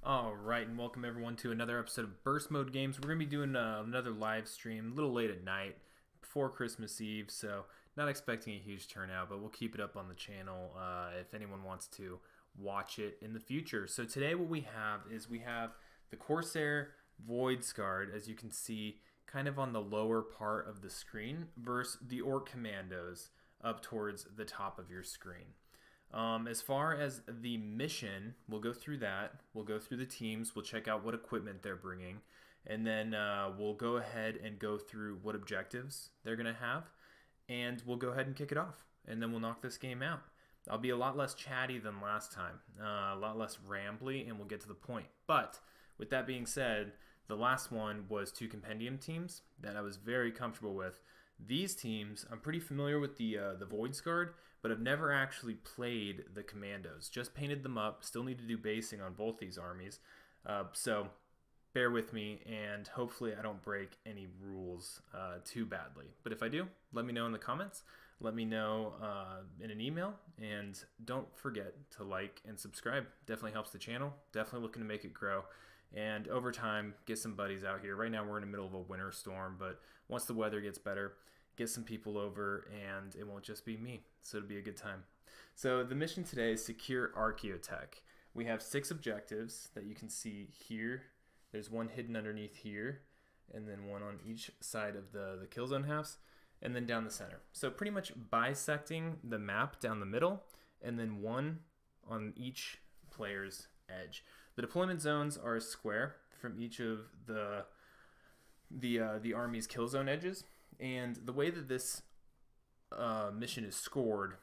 All right, and welcome everyone to another episode of Burst Mode Games. We're going to be doing another live stream a little late at night before Christmas Eve, so not expecting a huge turnout, but we'll keep it up on the channel if anyone wants to watch it in the future. So today what we have is the Corsair Voidscarred, as you can see, kind of on the lower part of the screen, versus the Ork Kommandos up towards the top of your screen. As far as the mission, we'll go through that. We'll go through the teams. We'll check out what equipment they're bringing. And then we'll go ahead and go through what objectives they're going to have. And we'll go ahead and kick it off. And then we'll knock this game out. I'll be a lot less chatty than last time. A lot less rambly, and we'll get to the point. But with that being said, the last one was 2 compendium teams that I was very comfortable with. These teams, I'm pretty familiar with the Voidscarred, but I've never actually played the Kommandos. Just painted them up. Still need to do basing on both these armies. So bear with me, and hopefully I don't break any rules too badly. But if I do, let me know in the comments. Let me know in an email, and don't forget to like and subscribe. Definitely helps the channel. Definitely looking to make it grow. And over time, get some buddies out here. Right now we're in the middle of a winter storm, but once the weather gets better, get some people over, and it won't just be me. So it'll be a good time. So the mission today is secure Archaeotech. We have 6 objectives that you can see here. There's one hidden underneath here, and then one on each side of the kill zone halves, and then down the center. So pretty much bisecting the map down the middle, and then one on each player's edge. The deployment zones are a square from each of the army's kill zone edges, and the way that this mission is scored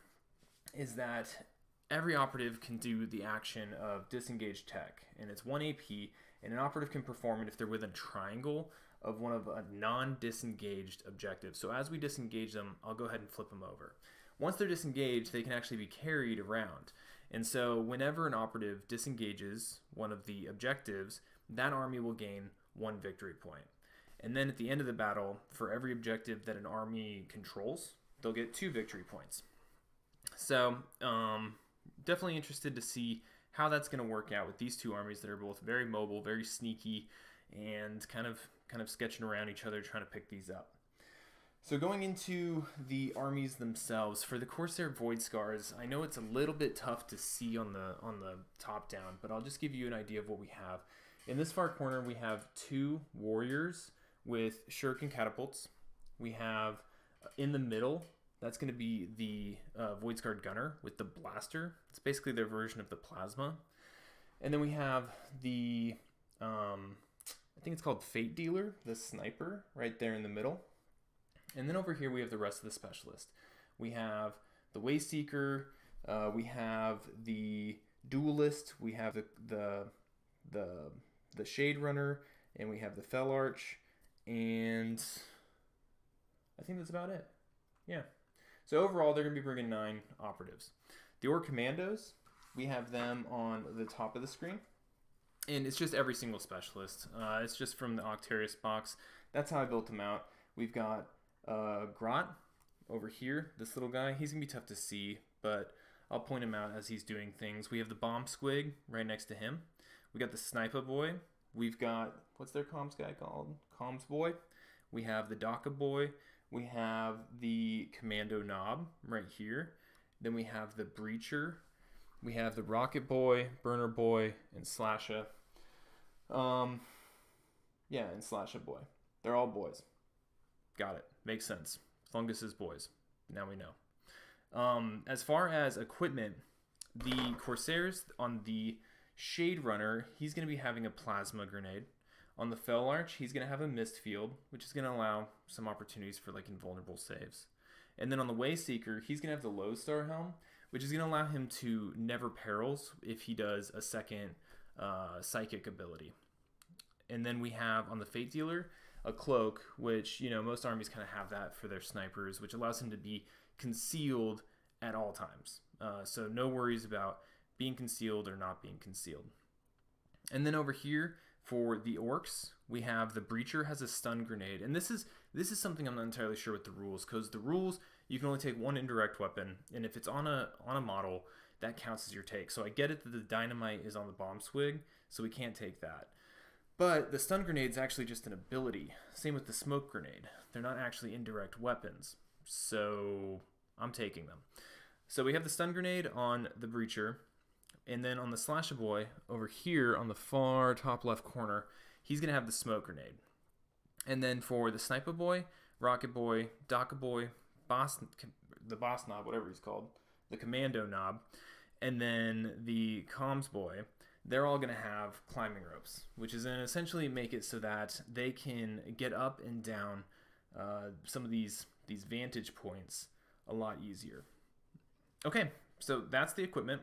is that every operative can do the action of disengage tech, and it's 1 AP, and an operative can perform it if they're within a triangle of one of a non-disengaged objectives. So as we disengage them, I'll go ahead and flip them over. Once they're disengaged, they can actually be carried around. And so whenever an operative disengages one of the objectives, that army will gain 1 victory point. And then at the end of the battle, for every objective that an army controls, they'll get 2 victory points. So definitely interested to see how that's going to work out with these 2 armies that are both very mobile, very sneaky, and kind of sketching around each other trying to pick these up. So going into the armies themselves, for the Corsair Voidscarred, I know it's a little bit tough to see on the top down, but I'll just give you an idea of what we have. In this far corner, we have 2 warriors with shuriken catapults. We have in the middle, that's going to be the Voidscarred gunner with the blaster. It's basically their version of the plasma. And then we have the, I think it's called Fate Dealer, the sniper, right there in the middle. And then over here we have the rest of the specialist. We have the Wayseeker, we have the Duelist, we have the Shade Runner, and we have the Fell Arch, and I think that's about it. Yeah. So overall, they're going to be bringing 9 operatives. The Ork Kommandos, we have them on the top of the screen. And it's just every single specialist. It's just from the Octarius box. That's how I built them out. We've got Grot over here, this little guy. He's going to be tough to see, but I'll point him out as he's doing things. We have the Bomb Squig right next to him. We got the Sniper Boy. We've got, what's their comms guy called? Comms Boy. We have the Daka Boy. We have the Commando Knob right here. Then we have the Breacher. We have the Rocket Boy, Burner Boy, and Slasha. And Slasha Boy. They're all boys. Got it. Makes sense. Fungus is boys. Now we know. As far as equipment, the Corsairs on the Shade Runner, he's going to be having a plasma grenade. On the Fell Arch, he's going to have a mist field, which is going to allow some opportunities for like invulnerable saves. And then on the Wayseeker, he's going to have the Lodestar Helm, which is going to allow him to never perils if he does a second psychic ability. And then we have on the Fate Dealer a cloak, which, you know, most armies kind of have that for their snipers, which allows him to be concealed at all times. So no worries about being concealed or not being concealed. And then over here for the orcs, we have the Breacher has a stun grenade. And this is something I'm not entirely sure with the rules, because the rules, you can only take one indirect weapon, and if it's on a model, that counts as your take. So I get it that the dynamite is on the bomb swig, so we can't take that. But the stun grenade is actually just an ability. Same with the smoke grenade. They're not actually indirect weapons, so I'm taking them. So we have the stun grenade on the breacher, and then on the slasher boy over here on the far top left corner, he's gonna have the smoke grenade. And then for the sniper boy, rocket boy, Daka boy, the boss knob, whatever he's called, the commando knob, and then the comms boy, they're all going to have climbing ropes, which is going to essentially make it so that they can get up and down some of these vantage points a lot easier. Okay, so that's the equipment.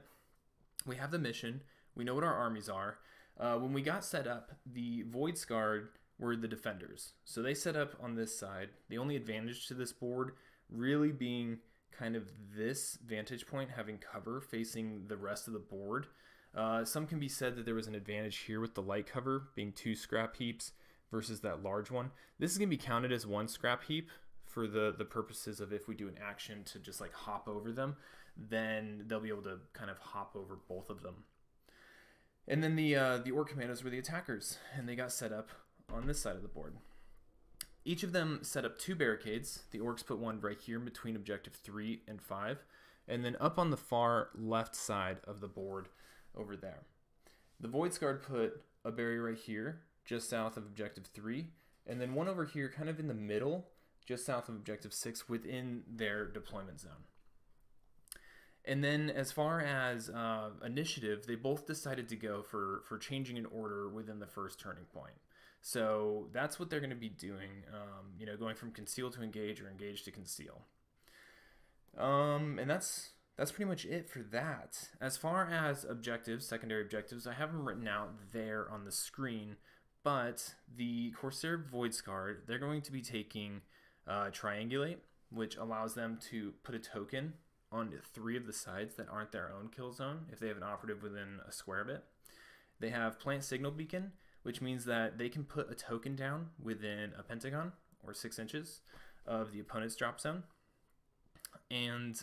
We have the mission. We know what our armies are. When we got set up, the Voidscarred were the defenders. So they set up on this side. The only advantage to this board really being kind of this vantage point, having cover facing the rest of the board. Some can be said that there was an advantage here with the light cover being 2 scrap heaps versus that large one. This is going to be counted as 1 scrap heap for the purposes of if we do an action to just like hop over them, then they'll be able to kind of hop over both of them. And then the Ork Kommandos were the attackers, and they got set up on this side of the board. Each of them set up 2 barricades. The Orcs put one right here between objective 3 and 5, and then up on the far left side of the board over there. The Voidscarred put a barrier right here, just south of objective 3, and then one over here kind of in the middle, just south of objective 6 within their deployment zone. And then as far as initiative, they both decided to go for changing an order within the first turning point. So that's what they're going to be doing, going from conceal to engage or engage to conceal. And that's pretty much it for that. As far as objectives, secondary objectives, I have them written out there on the screen, but the Corsair Voidscarred, they're going to be taking Triangulate, which allows them to put a token on 3 of the sides that aren't their own kill zone if they have an operative within a square of it. They have Plant Signal Beacon, which means that they can put a token down within a pentagon or 6 inches of the opponent's drop zone. And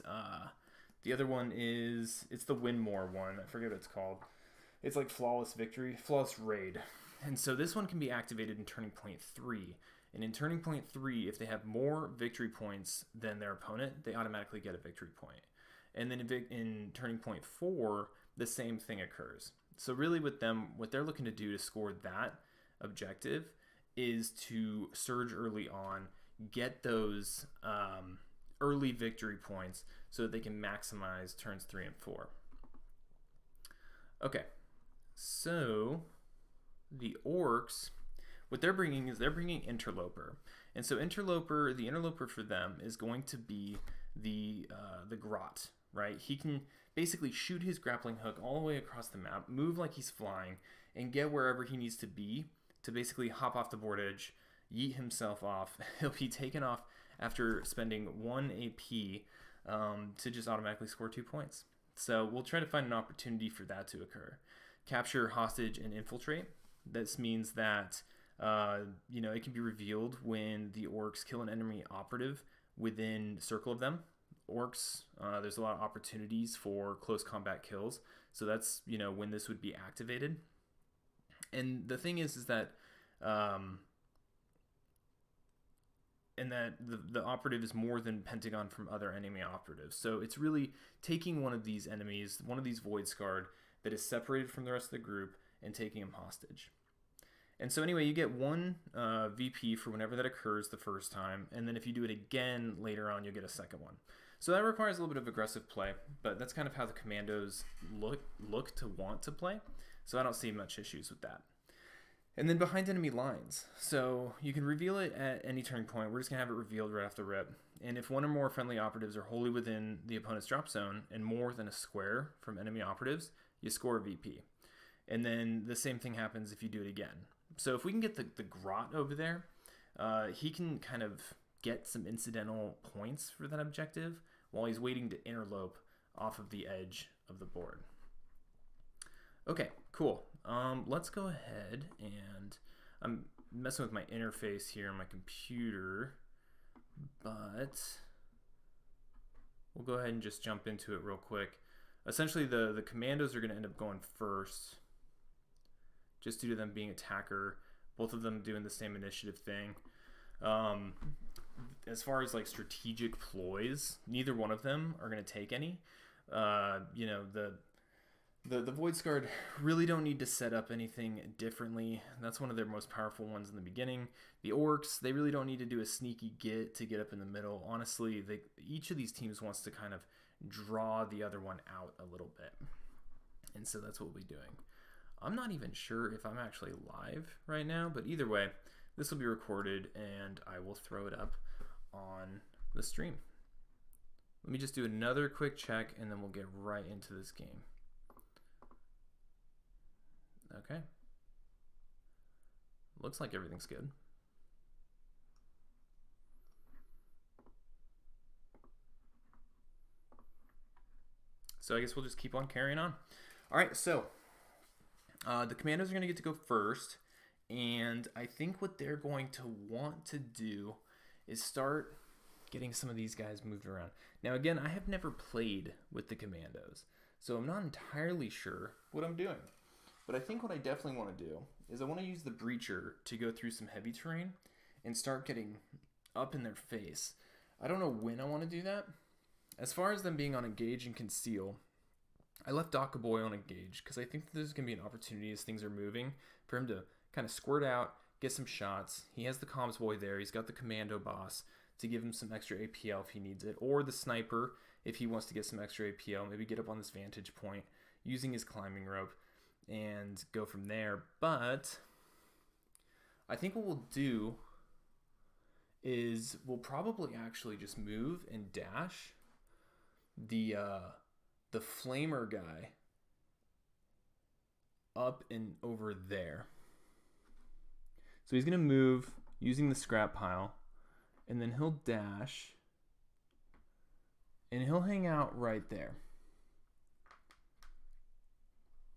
the other one is, it's the Winmore one. I forget what it's called. It's like Flawless Victory, Flawless Raid. And so this one can be activated in Turning Point 3. And in Turning Point 3, if they have more victory points than their opponent, they automatically get a victory point. And then in Turning Point 4, the same thing occurs. So really with them, what they're looking to do to score that objective is to surge early on, get those early victory points so that they can maximize turns 3 and 4. Okay, so the Orcs, what they're bringing is they're bringing Interloper. And so the Interloper for them is going to be the Grot, right? He can basically shoot his grappling hook all the way across the map, move like he's flying, and get wherever he needs to be to basically hop off the board edge, yeet himself off. He'll be taken off after spending 1 AP to just automatically score 2 points. So we'll try to find an opportunity for that to occur. Capture, hostage, and infiltrate. This means that it can be revealed when the Orcs kill an enemy operative within circle of them. Orcs, there's a lot of opportunities for close combat kills, so that's when this would be activated. And the thing is that the operative is more than Pentagon from other enemy operatives. So it's really taking one of these enemies, one of these Voidscarred that is separated from the rest of the group, and taking him hostage. And so anyway, you get 1 VP for whenever that occurs the first time, and then if you do it again later on, you'll get a second one. So that requires a little bit of aggressive play, but that's kind of how the Kommandos look to want to play, so I don't see much issues with that. And then behind enemy lines. So you can reveal it at any turning point. We're just going to have it revealed right off the rip. And if 1 or more friendly operatives are wholly within the opponent's drop zone and more than a square from enemy operatives, you score a VP. And then the same thing happens if you do it again. So if we can get the Grot over there, he can kind of get some incidental points for that objective while he's waiting to interlope off of the edge of the board. Okay, cool. Let's go ahead and I'm messing with my interface here on my computer, but we'll go ahead and just jump into it real quick. Essentially, the commandos are going to end up going first, just due to them being attacker. Both of them doing the same initiative thing. As far as like strategic ploys, neither one of them are going to take any. You know, the Voidscarred really don't need to set up anything differently. That's one of their most powerful ones in the beginning. The Orks, they really don't need to do a sneaky get to get up in the middle. Honestly, each of these teams wants to kind of draw the other one out a little bit. And so that's what we'll be doing. I'm not even sure if I'm actually live right now, but either way, this will be recorded and I will throw it up on the stream. Let me just do another quick check and then we'll get right into this game. Okay. Looks like everything's good. So I guess we'll just keep on carrying on. All right, so the commandos are going to get to go first, and I think what they're going to want to do is start getting some of these guys moved around. Now, again, I have never played with the commandos, so I'm not entirely sure what I'm doing. But I think what I definitely want to do is I want to use the breacher to go through some heavy terrain and start getting up in their face. I don't know when I want to do that. As far as them being on engage and conceal, I left Boy on engage because I think there's going to be an opportunity as things are moving for him to kind of squirt out, get some shots. He has the comms boy there. He's got the commando boss to give him some extra APL if he needs it, or the sniper if he wants to get some extra APL, maybe get up on this vantage point using his climbing rope and go from there. But I think what we'll do is we'll probably actually just move and dash the flamer guy up and over there. So he's going to move using the scrap pile, and then he'll dash, and he'll hang out right there.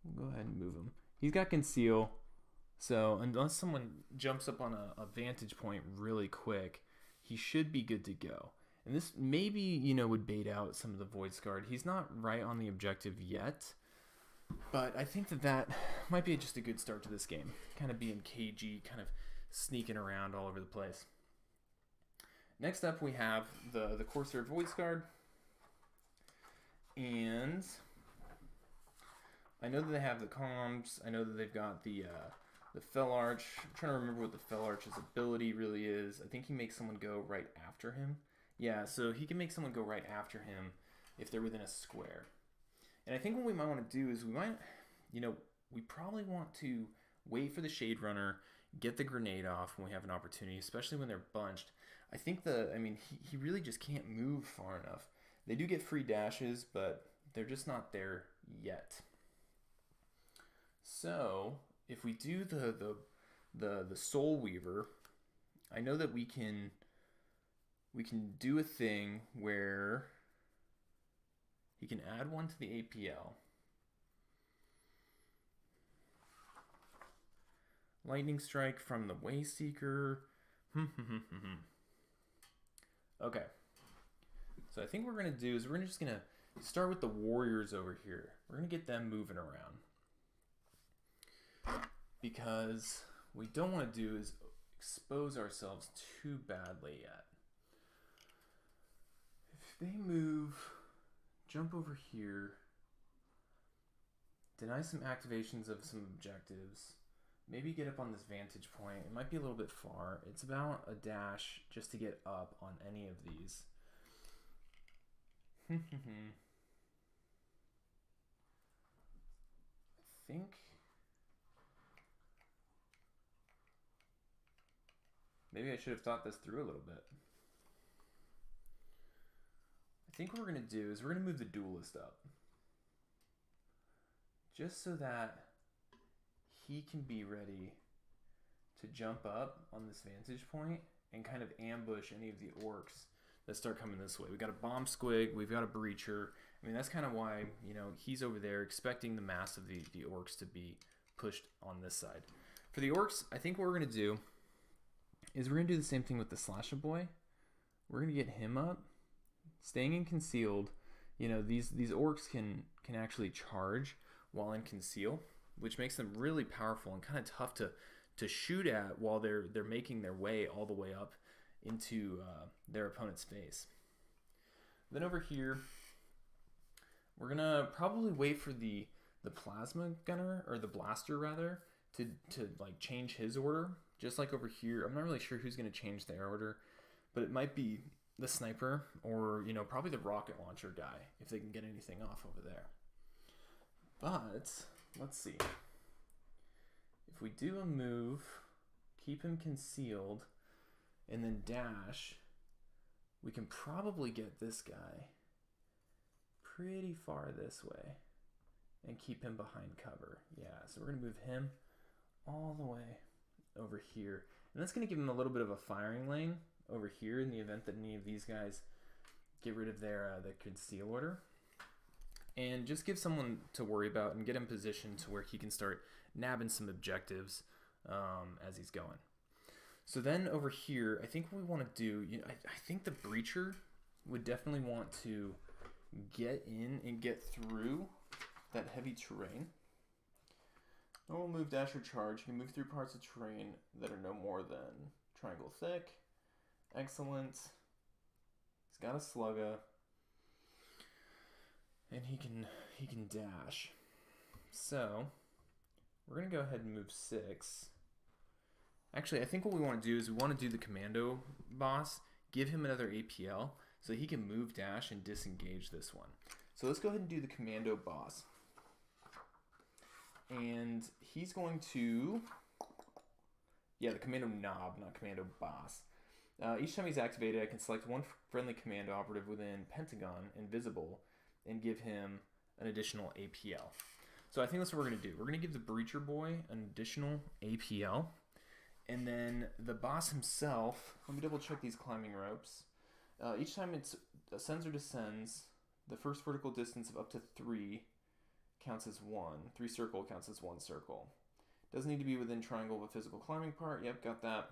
We'll go ahead and move him. He's got conceal, so unless someone jumps up on a vantage point really quick, he should be good to go. And this maybe, you know, would bait out some of the Voidscarred. He's not right on the objective yet, but I think that might be just a good start to this game. Kind of being cagey, kind of sneaking around all over the place. Next up, we have the Corsair Voidscarred. And I know that they have the comms. I know that they've got the Fell Arch. I'm trying to remember what the Fell Arch's ability really is. I think he makes someone go right after him. Yeah, so he can make someone go right after him if they're within a square. And I think what we might want to do is we might, you know, we probably want to wait for the Shade Runner, get the grenade off when we have an opportunity, especially when they're bunched. I think he really just can't move far enough. They do get free dashes, but they're just not there yet. So if we do the Soul Weaver, I know that we can do a thing where he can add one to the APL. Lightning Strike from the Wayseeker. Okay. So I think what we're going to do is we're just going to start with the Warriors over here. We're going to get them moving around. Because what we don't want to do is expose ourselves too badly yet. If they move, jump over here, deny some activations of some objectives, maybe get up on this vantage point. It might be a little bit far. It's about a dash just to get up on any of these. I think maybe I should have thought this through a little bit. I think what we're going to do is we're going to move the Duelist up. Just so that he can be ready to jump up on this vantage point and kind of ambush any of the Orks that start coming this way. We've got a Bomb Squig, we've got a Breacher. I mean, that's kind of why, you know, he's over there expecting the mass of the Orks to be pushed on this side. For the Orks, I think what we're going to do is we're going to do the same thing with the Slasher Boy. We're going to get him up staying in concealed, you know, these orcs can actually charge while in conceal, which makes them really powerful and kind of tough to shoot at while they're making their way all the way up into their opponent's face. Then over here, we're gonna probably wait for the plasma gunner, or the blaster rather, to like change his order. Just like over here, I'm not really sure who's gonna change their order, but it might be the sniper, or you know, probably the rocket launcher guy if they can get anything off over there. But let's see. If we do a move, keep him concealed, and then dash, we can probably get this guy pretty far this way and keep him behind cover. Yeah, so we're gonna move him all the way over here. And that's gonna give him a little bit of a firing lane over here in the event that any of these guys get rid of their conceal order. And just give someone to worry about and get him positioned to where he can start nabbing some objectives as he's going. So then over here, I think what we want to do, you know, I think the breacher would definitely want to get in and get through that heavy terrain. Normal move, dash, or charge. You can move through parts of terrain that are no more than triangle thick. Excellent. He's got a slugga. And he can dash. So we're gonna go ahead and move 6. Actually, I think what we want to do is we want to do the commando boss, give him another APL so he can move, dash, and disengage this one. So let's go ahead and do the commando boss. And he's going to, yeah, the commando knob, not commando boss. Each time he's activated, I can select one friendly commando operative within Pentagon, invisible, and give him an additional APL. So I think that's what we're going to do. We're going to give the Breacher Boy an additional APL. And then the boss himself, let me double check these climbing ropes. Each time it ascends or descends, the first vertical distance of up to 3 counts as 1. 3 circle counts as 1 circle. Doesn't need to be within triangle of a physical climbing part. Yep, got that.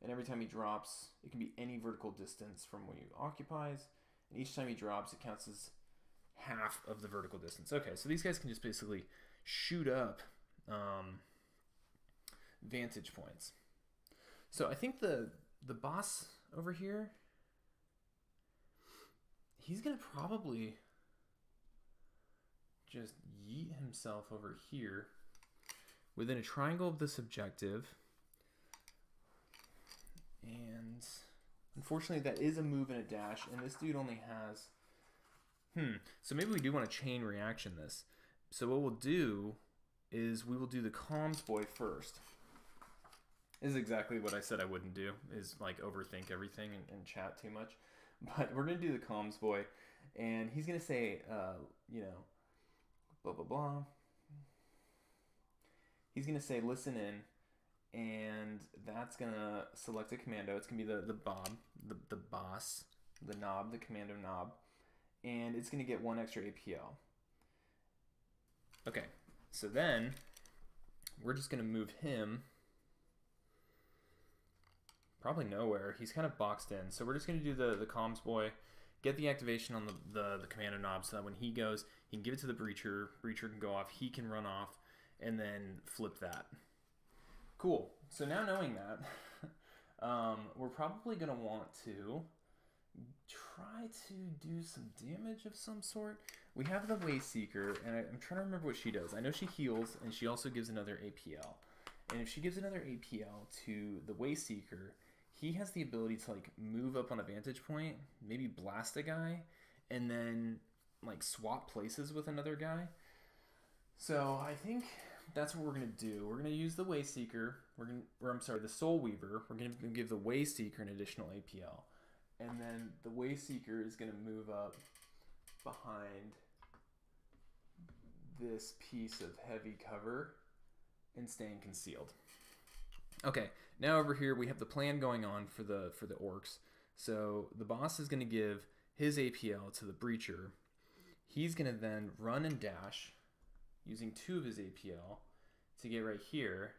And every time he drops, it can be any vertical distance from where you occupies. And each time he drops, it counts as half of the vertical distance. Okay, so these guys can just basically shoot up vantage points. So I think the boss over here, he's gonna probably just yeet himself over here within a triangle of this objective. And unfortunately that is a move and a dash, and this dude only has so maybe we do want to chain reaction this. So what we'll do is we will do the comms boy first. This is exactly what I said I wouldn't do, is like overthink everything and chat too much. But we're going to do the comms boy, and he's going to say, you know, blah, blah, blah. He's going to say, listen in, and that's going to select a commando. It's going to be the boss, the knob, the commando knob. And it's going to get 1 extra APL. Okay, so then we're just going to move him probably nowhere. He's kind of boxed in. So we're just going to do the comms boy, get the activation on the commando knob so that when he goes, he can give it to the breacher. Breacher can go off. He can run off and then flip that. Cool. So now knowing that, we're probably going to want to try to do some damage of some sort. We have the Wayseeker, and I'm trying to remember what she does. I know she heals, and she also gives another APL. And if she gives another APL to the Wayseeker, he has the ability to like move up on a vantage point, maybe blast a guy, and then like swap places with another guy. So I think that's what we're gonna do. We're gonna use the Wayseeker. The Soul Weaver. We're gonna give the Wayseeker an additional APL. And then the Wayseeker is going to move up behind this piece of heavy cover and staying concealed. Okay, now over here we have the plan going on for the orcs. So the boss is going to give his APL to the breacher. He's going to then run and dash using 2 of his APL to get right here.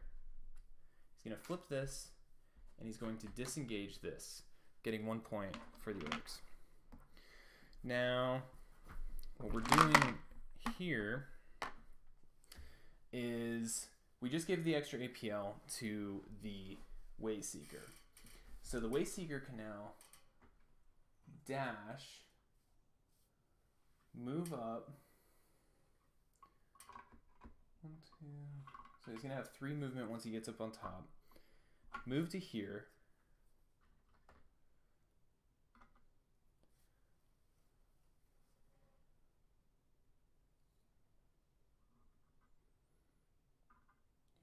He's going to flip this, and he's going to disengage this, getting 1 point for the orcs. Now, what we're doing here is we just gave the extra APL to the Wayseeker. So the Wayseeker can now dash, move up. 1, 2. So he's going to have 3 movement once he gets up on top. Move to here.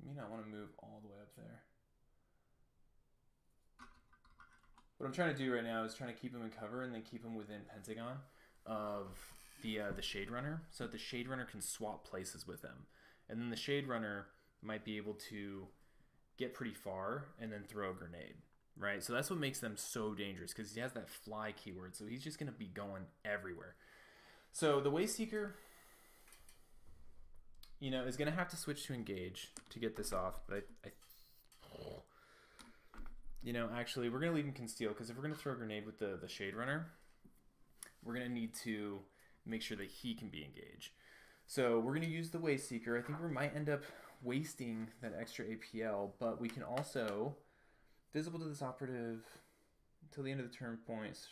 You may not want to move all the way up there. What I'm trying to do right now is trying to keep him in cover and then keep him within Pentagon of the Shade Runner, so that the Shade Runner can swap places with him. And then the Shade Runner might be able to get pretty far and then throw a grenade, right? So that's what makes them so dangerous, because he has that fly keyword, so he's just going to be going everywhere. So the Wayseeker, you know, is going to have to switch to engage to get this off, but you know, actually, we're going to leave him conceal, because if we're going to throw a grenade with the Shade Runner, we're going to need to make sure that he can be engaged. So we're going to use the Wayseeker. I think we might end up wasting that extra APL, but we can also, visible to this operative until the end of the turn points,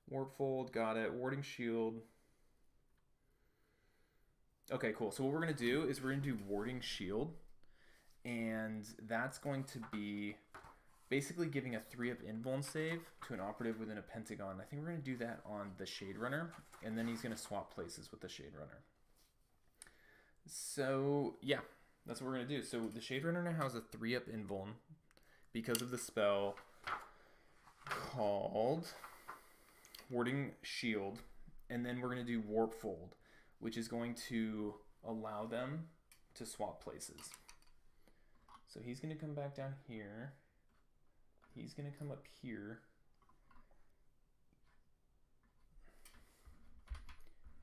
warp fold, got it, warding shield. Okay, cool. So what we're going to do is we're going to do warding shield, and that's going to be basically giving a 3-up invuln save to an operative within a pentagon. I think we're going to do that on the Shade Runner, and then he's going to swap places with the Shade Runner. So, yeah, that's what we're going to do. So the Shade Runner now has a 3-up invuln because of the spell called Warding Shield, and then we're going to do Warp Fold, which is going to allow them to swap places. So he's going to come back down here. He's going to come up here.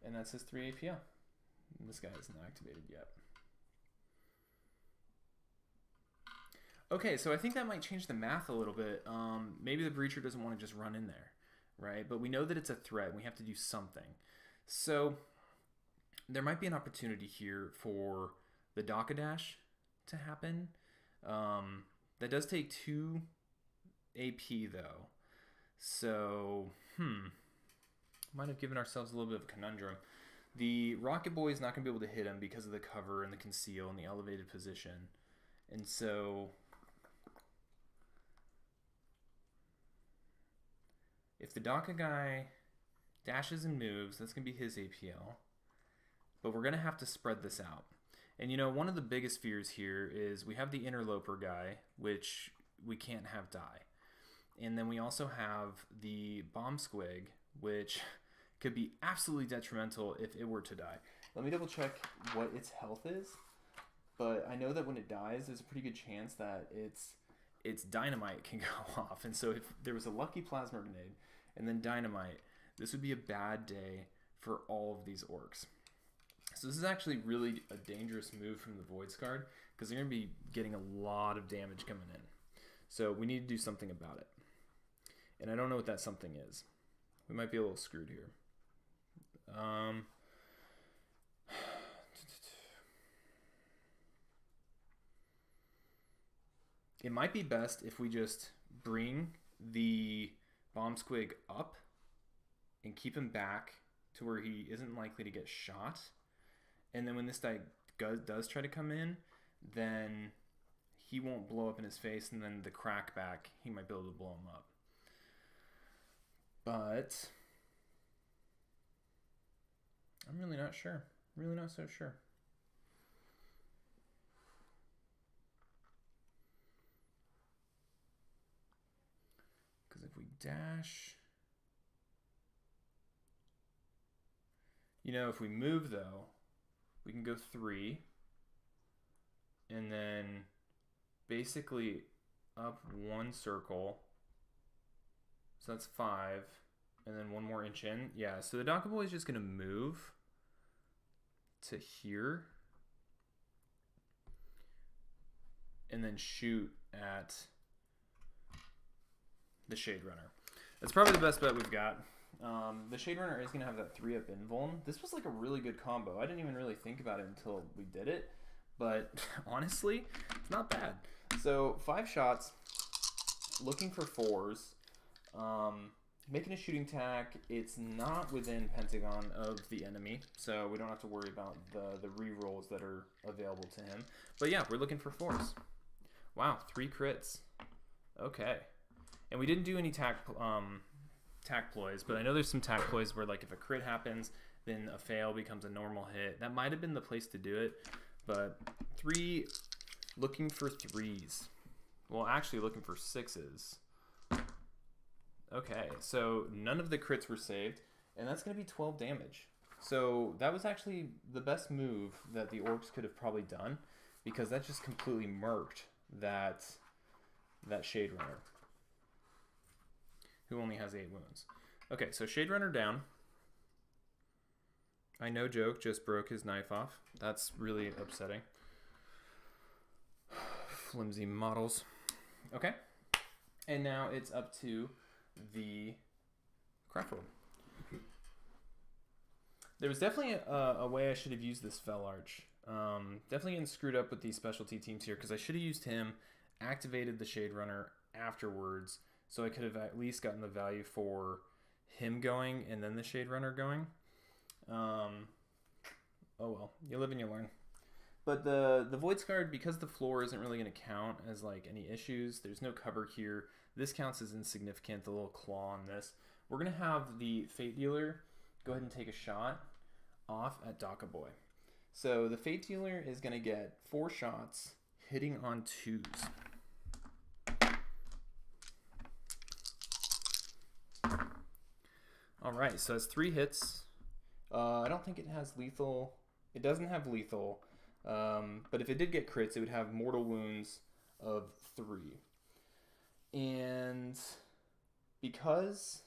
And that's his 3 APL. And this guy isn't activated yet. Okay, so I think that might change the math a little bit. Maybe the Breacher doesn't want to just run in there, right? But we know that it's a threat. We have to do something. So there might be an opportunity here for the Dakadash to happen. That does take 2 AP though. So, might have given ourselves a little bit of a conundrum. The Rocket Boy is not going to be able to hit him because of the cover and the conceal and the elevated position. And so, if the Daka guy dashes and moves, that's going to be his APL. But we're going to have to spread this out. And you know, one of the biggest fears here is we have the Interloper guy, which we can't have die. And then we also have the Bomb Squig, which could be absolutely detrimental if it were to die. Let me double check what its health is. But I know that when it dies, there's a pretty good chance that its dynamite can go off. And so if there was a lucky plasma grenade and then dynamite, this would be a bad day for all of these orcs. So this is actually really a dangerous move from the Voidscarred, because they're going to be getting a lot of damage coming in. So we need to do something about it. And I don't know what that something is. We might be a little screwed here. It might be best if we just bring the Bomb Squig up and keep him back to where he isn't likely to get shot. And then when this guy does try to come in, then he won't blow up in his face, and then the crackback, he might be able to blow him up. But I'm really not sure. Really not so sure. Because if we dash... You know, if we move, though, we can go 3. And then basically up 1 circle. So that's 5. And then 1 more inch in. Yeah, so the Daka Boy is just going to move to here. And then shoot at the Shade Runner. That's probably the best bet we've got. The Shade Runner is going to have that 3-up invuln. This was like a really good combo. I didn't even really think about it until we did it, but honestly, it's not bad. So 5 shots, looking for 4s, making a shooting tack. It's not within Pentagon of the enemy, so we don't have to worry about the re-rolls that are available to him. But yeah, we're looking for 4s. Wow, 3 crits. Okay. And we didn't do any tack ploys, but I know there's some tack ploys where, like, if a crit happens, then a fail becomes a normal hit. That might have been the place to do it, but 3, looking for 3s. Well, actually looking for 6s. Okay, so none of the crits were saved, and that's going to be 12 damage. So that was actually the best move that the Orks could have probably done, because that just completely murked that Shade Runner, who only has 8 wounds. Okay, so Shade Runner down. I no joke, just broke his knife off. That's really upsetting. Flimsy models. Okay, and now it's up to the craft world. There was definitely a way I should have used this Fell Arch. Definitely getting screwed up with these specialty teams here, because I should have used him, activated the Shade Runner afterwards, so I could have at least gotten the value for him going and then the Shade Runner going. Oh well, you live and you learn. But the Voidscarred, because the floor isn't really going to count as like any issues, there's no cover here. This counts as insignificant, the little claw on this. We're going to have the Fate Dealer go ahead and take a shot off at Daka Boy. So the Fate Dealer is going to get 4 shots hitting on 2s. Alright, so it's 3 hits. I don't think it has lethal. It doesn't have lethal. But if it did get crits, it would have mortal wounds of 3. And because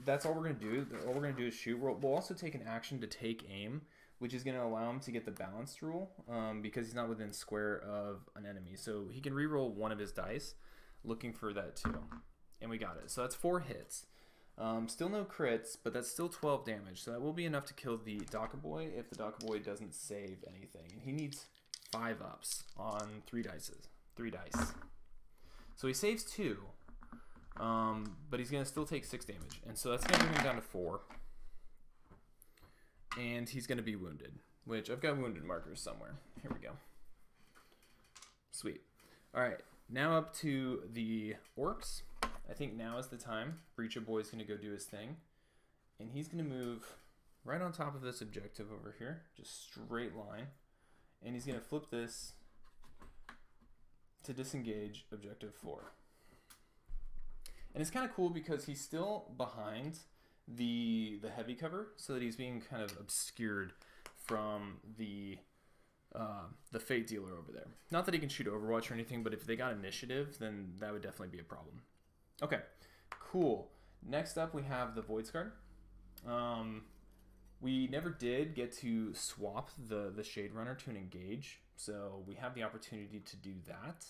that's all we're going to do, all we're going to do is shoot, we'll also take an action to take aim, which is going to allow him to get the balanced rule, because he's not within square of an enemy. So he can reroll 1 of his dice, looking for that too. And we got it. So that's 4 hits. Still no crits, but that's still 12 damage. So that will be enough to kill the Daka Boy if the Daka Boy doesn't save anything. And he needs 5 ups on 3 dice. So he saves 2, but he's going to still take 6 damage. And so that's going to bring him down to 4. And he's going to be wounded, which I've got wounded markers somewhere. Here we go. Sweet. All right, now up to the Orks. I think now is the time. Breacher Boy's going to go do his thing. And he's going to move right on top of this objective over here. Just straight line. And he's going to flip this to disengage objective 4. And it's kind of cool because he's still behind the heavy cover, so that he's being kind of obscured from the Fate Dealer over there. Not that he can shoot Overwatch or anything, but if they got initiative, then that would definitely be a problem. Okay, cool. Next up, we have the Voidscarred. We never did get to swap the Shade Runner to an engage, so we have the opportunity to do that.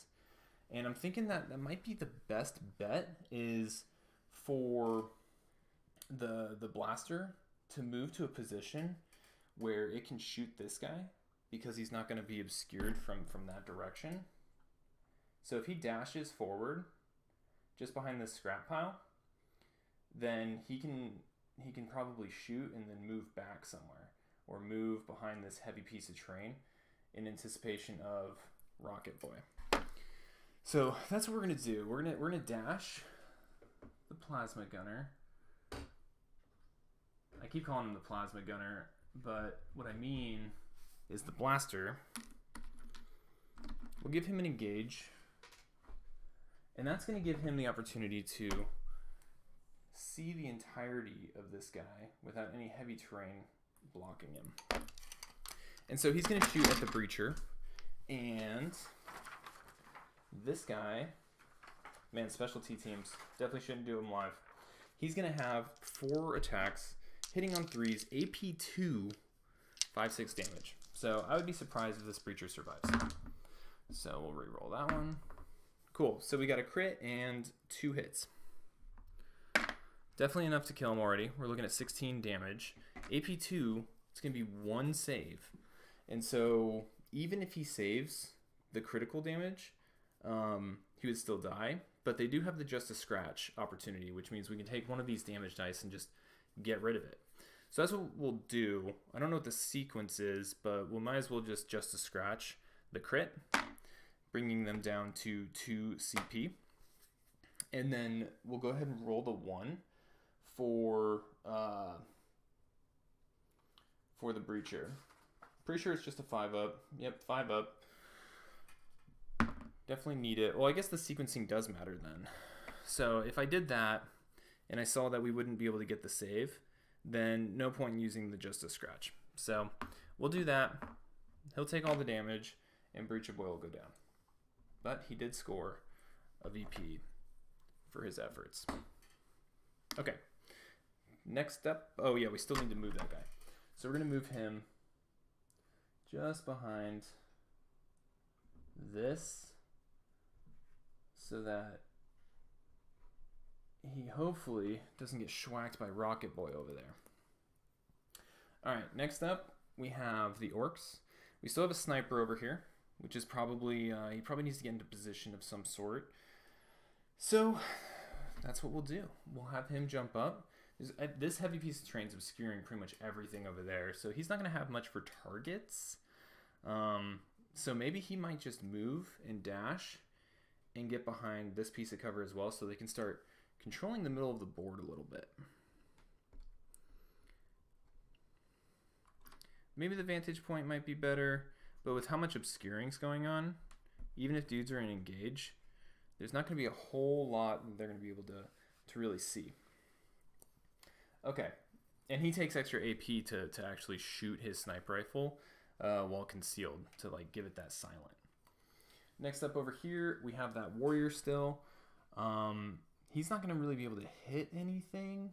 And I'm thinking that might be the best bet is for the blaster to move to a position where it can shoot this guy, because he's not going to be obscured from that direction. So if he dashes forward just behind this scrap pile, then he can probably shoot and then move back somewhere, or move behind this heavy piece of terrain in anticipation of Rocket Boy. So that's what we're gonna do. We're gonna dash the Plasma Gunner. I keep calling him the Plasma Gunner, but what I mean is the blaster. We'll give him an engage, and that's going to give him the opportunity to see the entirety of this guy without any heavy terrain blocking him. And so he's going to shoot at the Breacher, and this guy, man, specialty teams, definitely shouldn't do him live. He's going to have 4 attacks, hitting on 3s, AP 2, 5-6 damage. So I would be surprised if this Breacher survives. So we'll re-roll that one. Cool, so we got a crit and 2 hits. Definitely enough to kill him already. We're looking at 16 damage. AP2, it's going to be 1 save. And so even if he saves the critical damage, he would still die. But they do have the just a scratch opportunity, which means we can take one of these damage dice and just get rid of it. So that's what we'll do. I don't know what the sequence is, but we might as well just a scratch the crit, bringing them down to 2 CP. And then we'll go ahead and roll the 1 for the breacher. Pretty sure it's just a 5-up. Yep, 5-up. Definitely need it. Well, I guess the sequencing does matter then. So if I did that and I saw that we wouldn't be able to get the save, then no point in using the just a scratch. So we'll do that. He'll take all the damage and Breach of Boil will go down. But he did score a VP for his efforts. Okay. Next up, oh yeah, we still need to move that guy. So we're going to move him just behind this so that he hopefully doesn't get schwacked by Rocket Boy over there. Alright, next up we have the Orks. We still have a sniper over here, which is probably, he probably needs to get into position of some sort. So that's what we'll do. We'll have him jump up. This heavy piece of terrain is obscuring pretty much everything over there, so he's not going to have much for targets. So maybe he might just move and dash and get behind this piece of cover as well, so they can start controlling the middle of the board a little bit. Maybe the vantage point might be better, but with how much obscuring's going on, even if dudes are in engage, there's not going to be a whole lot that they're going to be able to really see. Okay, and he takes extra AP to actually shoot his sniper rifle while concealed, to like give it that silent. Next up over here, we have that warrior still. He's not going to really be able to hit anything.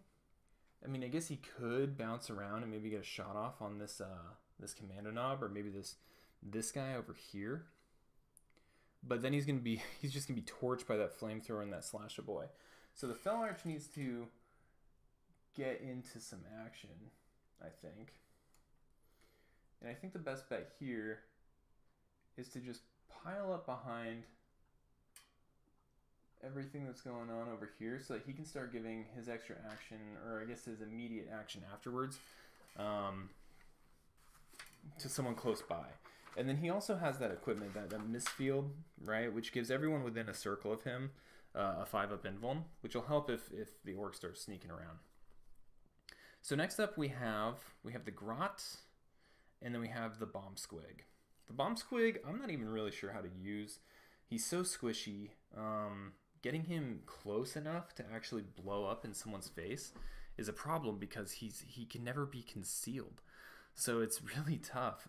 I mean, I guess he could bounce around and maybe get a shot off on this this commando knob, or maybe this guy over here. But then he's just gonna be torched by that flamethrower and that slasher boy. So the Fel Arch needs to get into some action, I think. And I think the best bet here is to just pile up behind everything that's going on over here so that he can start giving his extra action, or I guess his immediate action afterwards, to someone close by. And then he also has that equipment, that mist field, right, which gives everyone within a circle of him a 5-up invuln, which will help if the orc starts sneaking around. So next up we have the Grot, and then we have the Bomb Squig. The Bomb Squig, I'm not even really sure how to use. He's so squishy. Getting him close enough to actually blow up in someone's face is a problem because he can never be concealed. So it's really tough.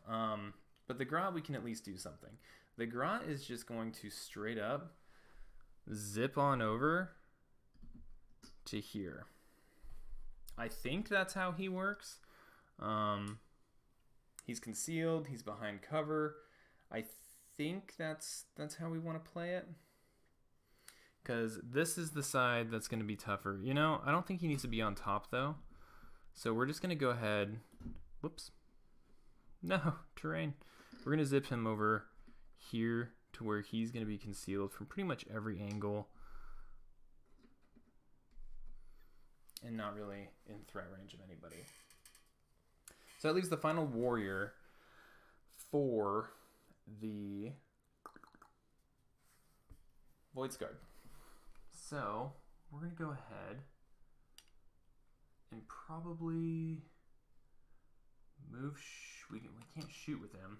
But the Grot, we can at least do something. The Grot is just going to straight up zip on over to here. I think that's how he works. He's concealed. He's behind cover. I think that's how we want to play it. Because this is the side that's going to be tougher. You know, I don't think he needs to be on top, though. So we're just going to go ahead. Whoops. No, terrain. We're going to zip him over here to where he's going to be concealed from pretty much every angle. And not really in threat range of anybody. So that leaves the final warrior for the Voidscarred. So we're going to go ahead and probably move. We can't shoot with him.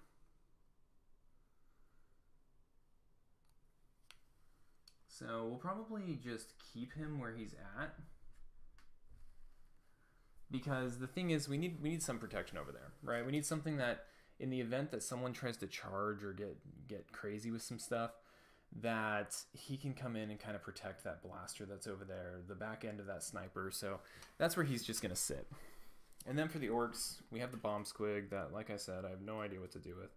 So we'll probably just keep him where he's at. Because the thing is, we need some protection over there, right? We need something that, in the event that someone tries to charge or get crazy with some stuff, that he can come in and kind of protect that blaster that's over there, the back end of that sniper. So that's where he's just going to sit. And then for the orcs, we have the Bomb Squig that, like I said, I have no idea what to do with.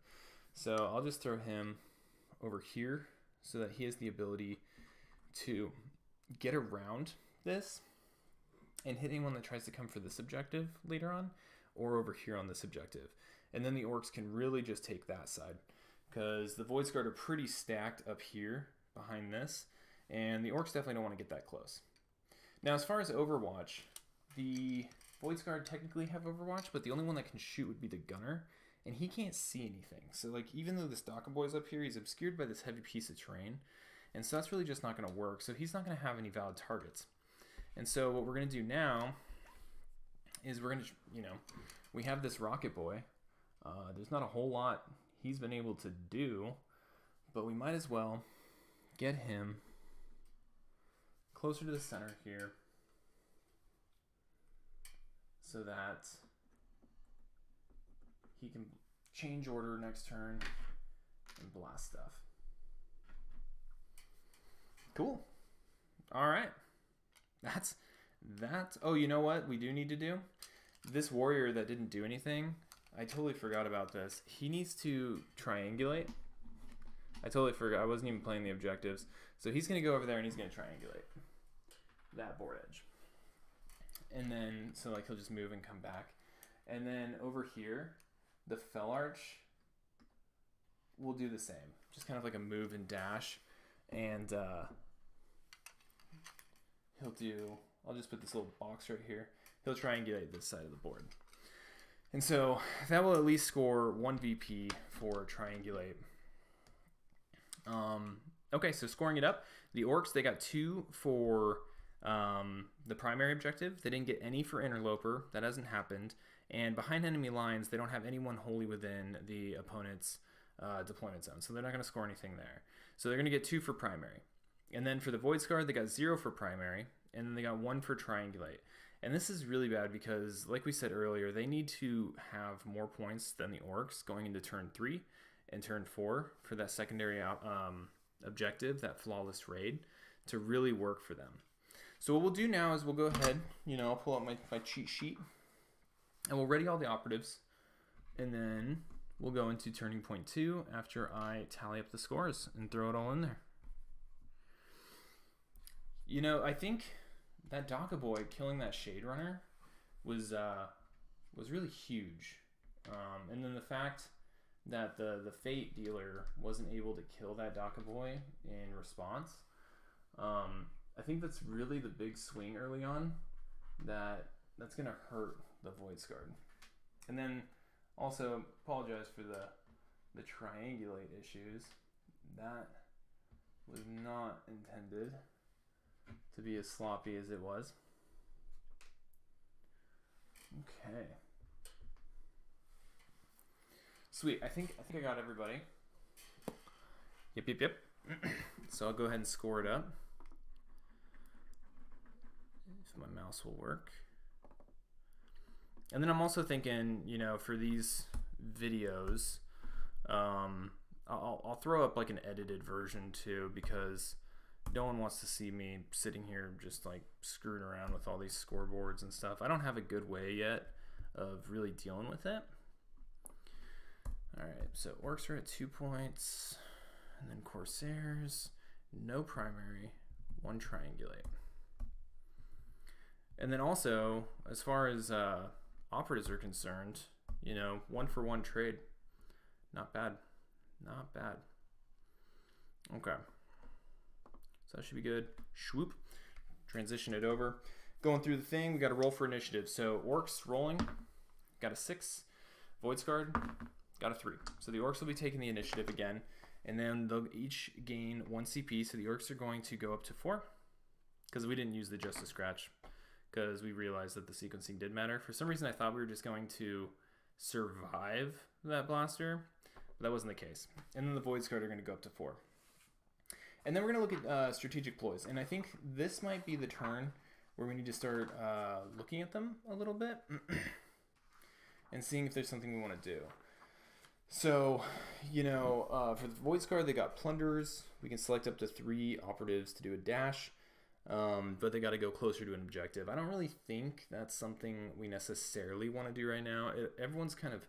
So I'll just throw him over here so that he has the ability to get around this and hit anyone that tries to come for this objective later on, or over here on this objective. And then the orcs can really just take that side, because the Voidscarred are pretty stacked up here behind this, and the orcs definitely don't want to get that close. Now, as far as Overwatch, the Voidscarred technically have Overwatch, but the only one that can shoot would be the gunner, and he can't see anything. So, like, even though this Daka boy's up here, he's obscured by this heavy piece of terrain, and so that's really just not going to work. So he's not going to have any valid targets. And so what we're going to do now is we're going to, we have this rocket boy. There's not a whole lot he's been able to do, but we might as well get him closer to the center here so that he can change order next turn and blast stuff. Cool. All right. That's that. Oh, you know what we do need to do? This warrior that didn't do anything, I totally forgot about this. He needs to triangulate. I totally forgot. I wasn't even playing the objectives. So he's going to go over there and he's going to triangulate that board edge. And then, so like he'll just move and come back. And then over here, the Fell Arch will do the same. Just kind of like a move and dash. And he'll do, I'll just put this little box right here. He'll triangulate this side of the board. And so that will at least score 1 VP for triangulate. Okay, so scoring it up, the orcs, they got 2 for the primary objective. They didn't get any for interloper. That hasn't happened. And behind enemy lines, they don't have anyone wholly within the opponent's deployment zone. So they're not going to score anything there. So they're going to get 2 for primary. And then for the Voidscarred, they got 0 for primary. And then they got 1 for triangulate. And this is really bad because, like we said earlier, they need to have more points than the orcs going into turn 3 and turn 4 for that secondary objective, that flawless raid, to really work for them. So what we'll do now is we'll go ahead, I'll pull out my cheat sheet, and we'll ready all the operatives, and then we'll go into turning point 2 after I tally up the scores and throw it all in there. I think that Daka boy killing that Shade Runner was really huge. And then the fact that the Fate dealer wasn't able to kill that Daka boy in response, I think that's really the big swing early on that's going to hurt the Voidscarred. And then also apologize for the triangulate issues. That was not intended to be as sloppy as it was. Okay. Sweet. I think I got everybody. Yep. So I'll go ahead and score it up. If my mouse will work. And then I'm also thinking, for these videos, I'll throw up like an edited version too, because no one wants to see me sitting here just like screwing around with all these scoreboards and stuff. I don't have a good way yet of really dealing with it. All right, so orcs are at 2 points, and then Corsairs, no primary, 1 triangulate. And then also, as far as operatives are concerned, 1-for-1 trade. Not bad. Not bad. Okay. So that should be good. Swoop. Transition it over. Going through the thing, we got to roll for initiative. So orcs rolling. Got a 6. Voidscarred. Got a 3. So the orcs will be taking the initiative again. And then they'll each gain 1 CP. So the orcs are going to go up to 4. Because we didn't use the Justice Scratch. Because we realized that the sequencing did matter. For some reason I thought we were just going to survive that blaster. But that wasn't the case. And then the Voidscarred are going to go up to 4. And then we're going to look at strategic ploys. And I think this might be the turn where we need to start looking at them a little bit and seeing if there's something we want to do. So, for the Voidscarred, they got Plunderers. We can select up to 3 operatives to do a dash, but they got to go closer to an objective. I don't really think that's something we necessarily want to do right now. Everyone's kind of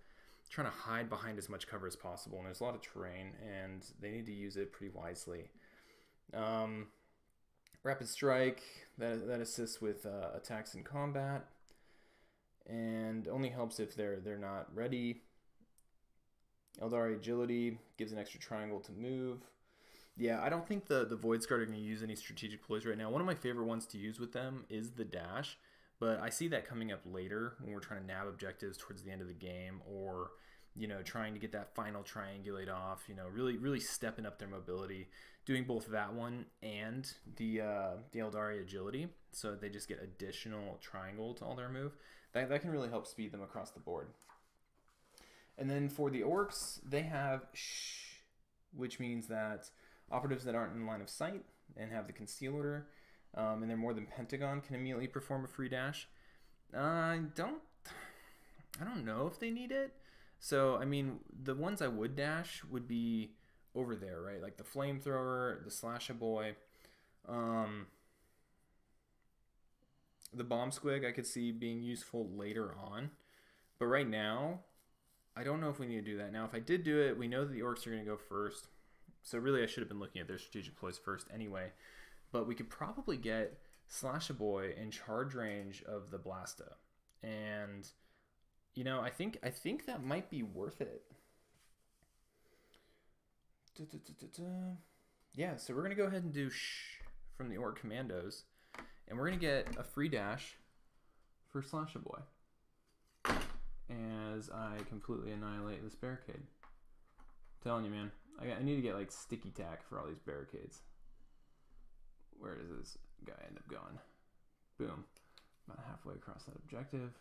trying to hide behind as much cover as possible, and there's a lot of terrain, and they need to use it pretty wisely. Rapid Strike, that assists with attacks in combat, and only helps if they're not ready. Eldari Agility gives an extra triangle to move. Yeah, I don't think the Voidscarred are going to use any strategic ploys right now. One of my favorite ones to use with them is the dash, but I see that coming up later when we're trying to nab objectives towards the end of the game, or trying to get that final triangulate off. Really stepping up their mobility, doing both that one and the Eldari Agility, so they just get additional triangle to all their move. That can really help speed them across the board. And then for the orcs, they have shh, which means that operatives that aren't in line of sight and have the conceal order, and they're more than Pentagon, can immediately perform a free dash. I don't know if they need it. So I mean, the ones I would dash would be over there, right? Like the flamethrower, the Slash-a-Boy, the bomb squig. I could see being useful later on, but right now, I don't know if we need to do that. Now, if I did do it, we know that the orcs are going to go first. So really, I should have been looking at their strategic ploys first anyway. But we could probably get Slash-a-Boy in charge range of the Blasta. And, I think that might be worth it. Yeah, so we're going to go ahead and do shh from the Ork Kommandos. And we're going to get a free dash for Slash-a-Boy as I completely annihilate this barricade. I'm telling you, man, I need to get like sticky tack for all these barricades. Where does this guy end up going? Boom. About halfway across that objective.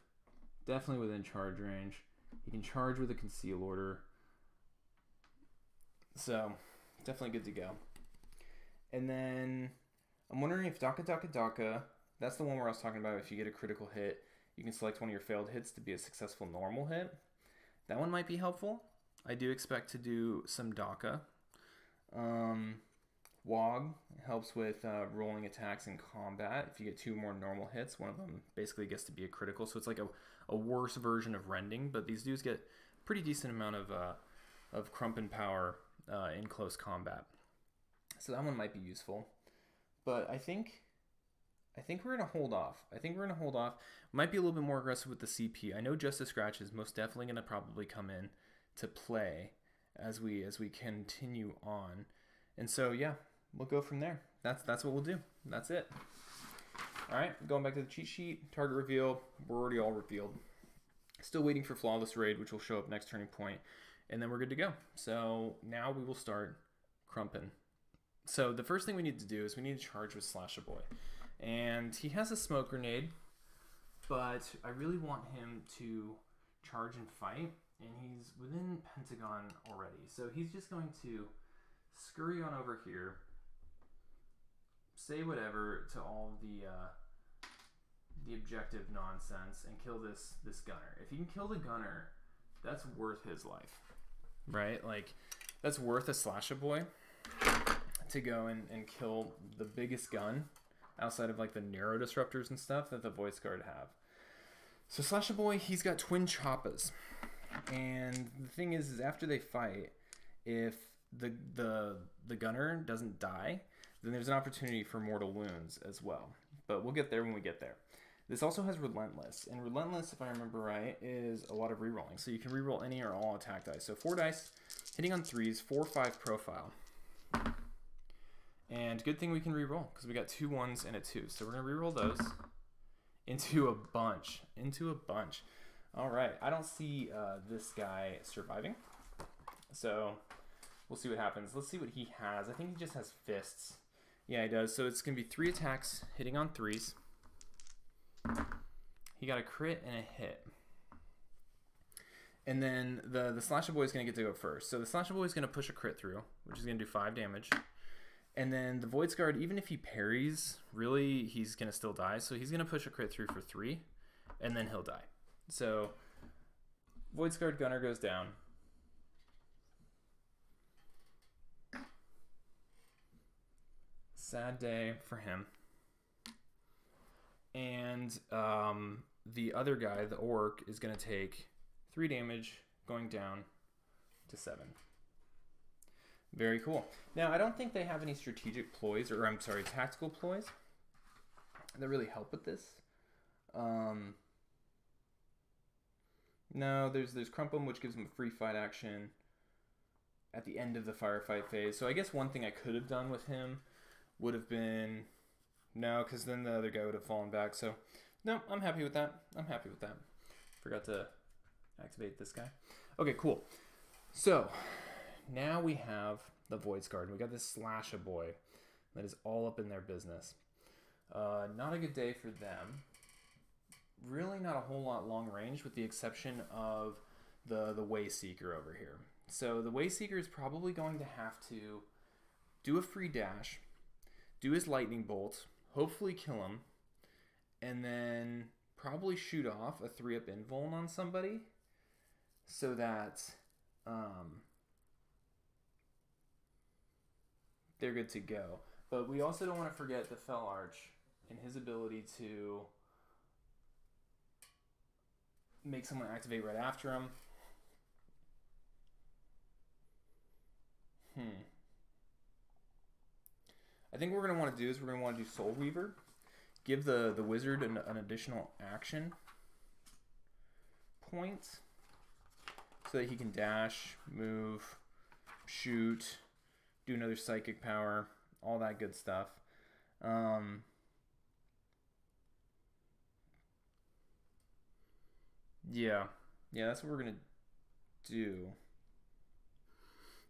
Definitely within charge range. He can charge with a conceal order. So, definitely good to go. And then, I'm wondering if Daka, that's the one where I was talking about if you get a critical hit, you can select one of your failed hits to be a successful normal hit. That one might be helpful. I do expect to do some Daka. Wog helps with rolling attacks in combat. If you get 2 more normal hits, one of them basically gets to be a critical. So it's like a worse version of Rending, but these dudes get a pretty decent amount of Crump power in close combat. So that one might be useful. But I think we're going to hold off. Might be a little bit more aggressive with the CP. I know Justice Scratch is most definitely going to probably come in to play as we continue on. And so, yeah, we'll go from there. That's what we'll do. That's it. All right, going back to the cheat sheet. Target reveal. We're already all revealed. Still waiting for Flawless Raid, which will show up next turning point. And then we're good to go. So now we will start crumping. So the first thing we need to do is we need to charge with Slash-a-Boy. And he has a smoke grenade, but I really want him to charge and fight, and he's within Pentagon already. So he's just going to scurry on over here, say whatever to all the objective nonsense, and kill this gunner. If he can kill the gunner, that's worth his life, right? Like, that's worth a Slash-a-Boy to go and kill the biggest gun outside of like the narrow disruptors and stuff that the Voidscarred have. So Slash-a-Boy, he's got twin choppas, and the thing is after they fight, if the gunner doesn't die, then there's an opportunity for mortal wounds as well. But we'll get there when we get there. This also has Relentless, and Relentless, if I remember right, is a lot of rerolling. So you can reroll any or all attack dice. So 4 dice, hitting on 3s, 4/5 profile. And good thing we can reroll, because we got 2 1s and a 2. So we're going to reroll those into a bunch. All right. I don't see this guy surviving. So we'll see what happens. Let's see what he has. I think he just has fists. Yeah, he does. So it's going to be 3 attacks hitting on 3s. He got a crit and a hit. And then the Slash-a-Boy is going to get to go first. So the Slash-a-Boy is going to push a crit through, which is going to do 5 damage. And then the Voidscarred, even if he parries, really, he's going to still die. So he's going to push a crit through for 3, and then he'll die. So Voidscarred Gunner goes down. Sad day for him. And the other guy, the Ork, is going to take 3 damage, going down to 7. Very cool. Now, I don't think they have any strategic ploys, or I'm sorry, tactical ploys that really help with this. No, there's Crump 'em, which gives him a free fight action at the end of the firefight phase. So I guess one thing I could have done with him would have been no, because then the other guy would have fallen back. So no, I'm happy with that. Forgot to activate this guy. Okay, cool. So now we have the Voidscarred. We got this Slasha boy that is all up in their business. Not a good day for them. Really not a whole lot long range, with the exception of the Wayseeker over here. So the Wayseeker is probably going to have to do a free dash, do his lightning bolt, hopefully kill him, and then probably shoot off a 3-up invuln on somebody so that they're good to go. But we also don't want to forget the Fel Arch and his ability to make someone activate right after him. I think what we're going to want to do is we're going to want to do Soul Weaver. Give the wizard an additional action point so that he can dash, move, shoot, do another psychic power, all that good stuff. Yeah, that's what we're going to do.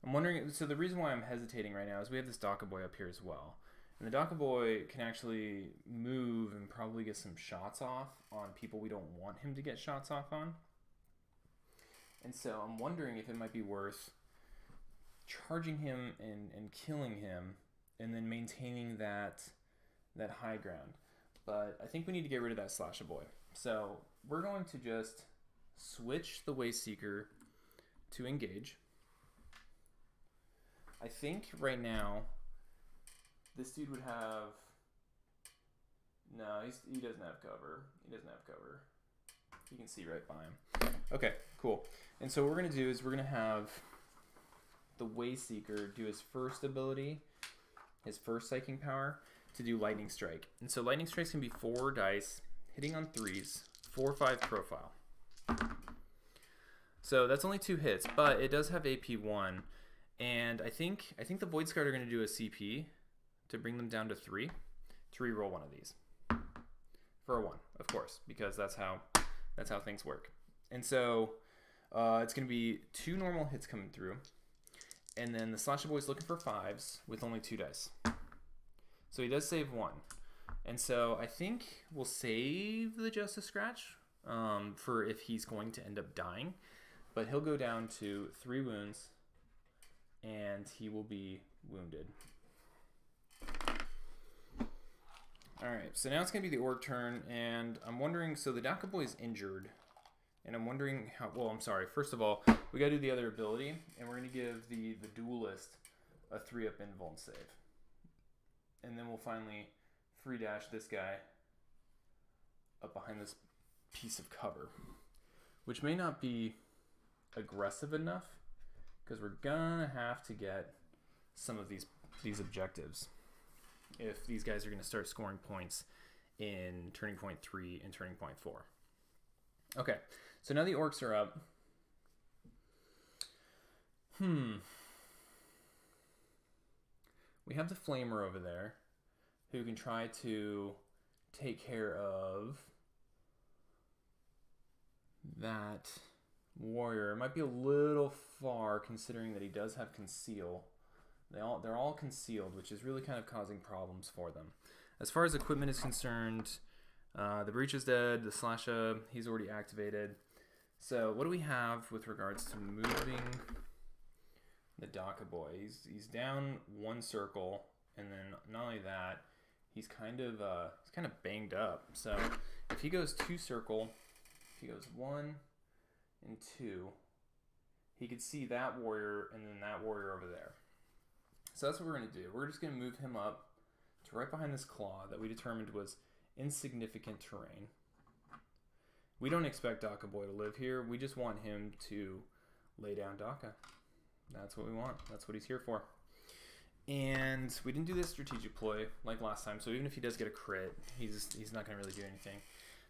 I'm wondering, so the reason why I'm hesitating right now is we have this Daka Boy up here as well. And the Daka Boy can actually move and probably get some shots off on people we don't want him to get shots off on. And so I'm wondering if it might be worth charging him and killing him and then maintaining that high ground. But I think we need to get rid of that Slasha Boy. So we're going to just switch the Wayseeker to engage. I think right now this dude would have... No, he doesn't have cover. You can see right by him. Okay, cool. And so what we're going to do is we're going to have the Wayseeker do his first ability, his first psychic power, to do Lightning Strike. And so Lightning Strikes can be 4 dice, hitting on 3s, 4/5 profile. So that's only 2 hits, but it does have AP 1. And I think the Voidscarred are going to do a CP to bring them down to 3 to reroll one of these for a 1, of course, because that's how things work. And so it's going to be 2 normal hits coming through, and then the Slasher Boy's looking for 5s with only 2 dice. So he does save 1, and so I think we'll save the Justice Scratch for if he's going to end up dying, but he'll go down to 3 wounds. And he will be wounded. Alright, so now it's going to be the Ork turn, and I'm wondering, so the Daka Boy is injured, and I'm wondering how, well, I'm sorry, first of all, we got to do the other ability, and we're going to give the Duelist a 3-up invuln save. And then we'll finally free dash this guy up behind this piece of cover, which may not be aggressive enough, because we're gonna have to get some of these objectives if these guys are gonna start scoring points in Turning Point 3 and Turning Point 4. Okay, so now the Orcs are up. We have the Flamer over there who can try to take care of that warrior. It might be a little far considering that he does have conceal. They're all concealed, which is really kind of causing problems for them. As far as equipment is concerned, the Breach is dead. The Slasha, he's already activated. So what do we have with regards to moving the Daka Boy? He's down 1 circle, and then not only that, he's kind of banged up. So if he goes 2 circle, if he goes 1 and 2, he could see that warrior and then that warrior over there. So that's what we're going to do. We're just going to move him up to right behind this claw that we determined was insignificant terrain. We don't expect Daka Boy to live here. We just want him to lay down Daka. That's what we want. That's what he's here for. And we didn't do this strategic ploy like last time, so even if he does get a crit, he's not going to really do anything.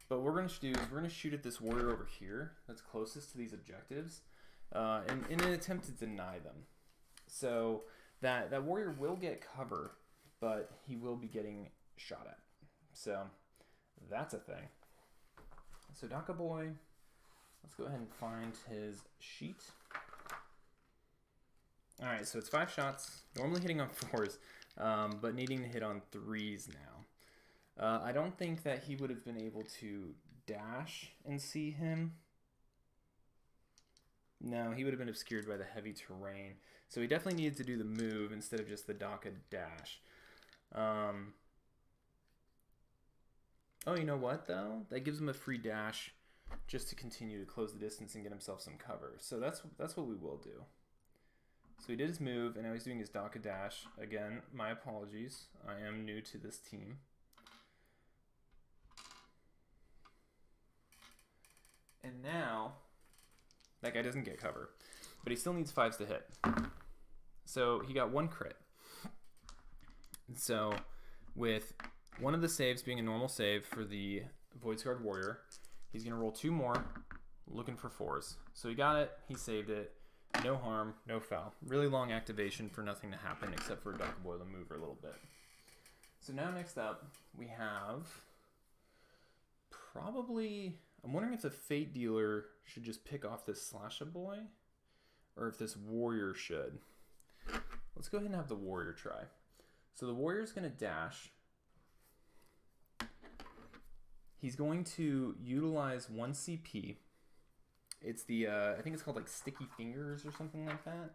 But what we're going to do is we're going to shoot at this warrior over here that's closest to these objectives in an attempt to deny them. So that warrior will get cover, but he will be getting shot at. So that's a thing. So Daka Boy, let's go ahead and find his sheet. All right, so it's 5 shots, normally hitting on 4s, but needing to hit on 3s now. I don't think that he would have been able to dash and see him. No, he would have been obscured by the heavy terrain. So he definitely needed to do the move instead of just the Daka dash. Oh, you know what, though? That gives him a free dash just to continue to close the distance and get himself some cover. So that's what we will do. So he did his move, and now he's doing his Daka dash. Again, my apologies. I am new to this team. And now, that guy doesn't get cover, but he still needs 5s to hit. So he got 1 crit. So with one of the saves being a normal save for the Voidscarred Warrior, he's going to roll 2 more, looking for 4s. So he got it, he saved it, no harm, no foul. Really long activation for nothing to happen except for Daka Boy to move her a little bit. So now next up, we have probably... I'm wondering if the Fate Dealer should just pick off this Slasher Boy, or if this Warrior should. Let's go ahead and have the Warrior try. So the Warrior's going to dash. He's going to utilize 1 CP. It's the, I think it's called like Sticky Fingers or something like that.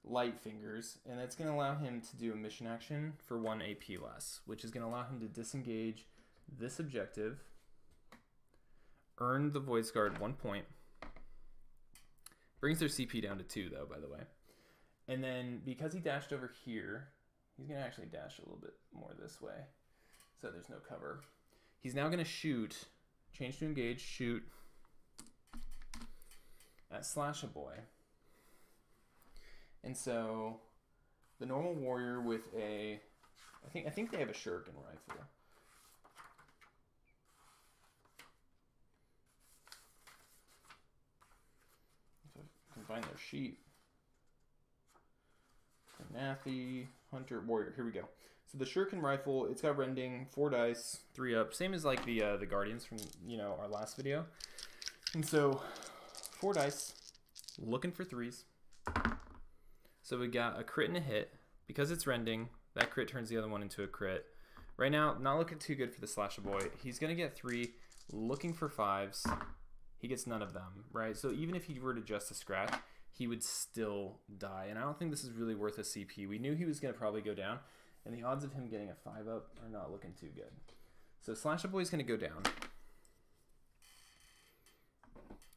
Light Fingers. And that's going to allow him to do a mission action for 1 AP less, which is going to allow him to disengage this objective. Earn the Voidscarred 1 point. Brings their CP down to 2, though, by the way. And then, because he dashed over here, he's going to actually dash a little bit more this way, so there's no cover. He's now going to shoot, change to engage, shoot at Slasher Boy. And so, the normal warrior with a, I think they have a shuriken rifle. Find their sheet. Nathy, Hunter, Warrior. Here we go. So the Shuriken rifle, it's got rending, 4 dice, 3 up, same as like the Guardians from our last video. And so 4 dice, looking for 3s. So we got a crit and a hit. Because it's rending, that crit turns the other one into a crit. Right now, not looking too good for the Slasher Boy. He's gonna get 3, looking for 5s. He gets none of them, right? So even if he were to just a scratch, he would still die. And I don't think this is really worth a CP. We knew he was going to probably go down, and the odds of him getting a 5-up are not looking too good. So Slasher Boy's going to go down.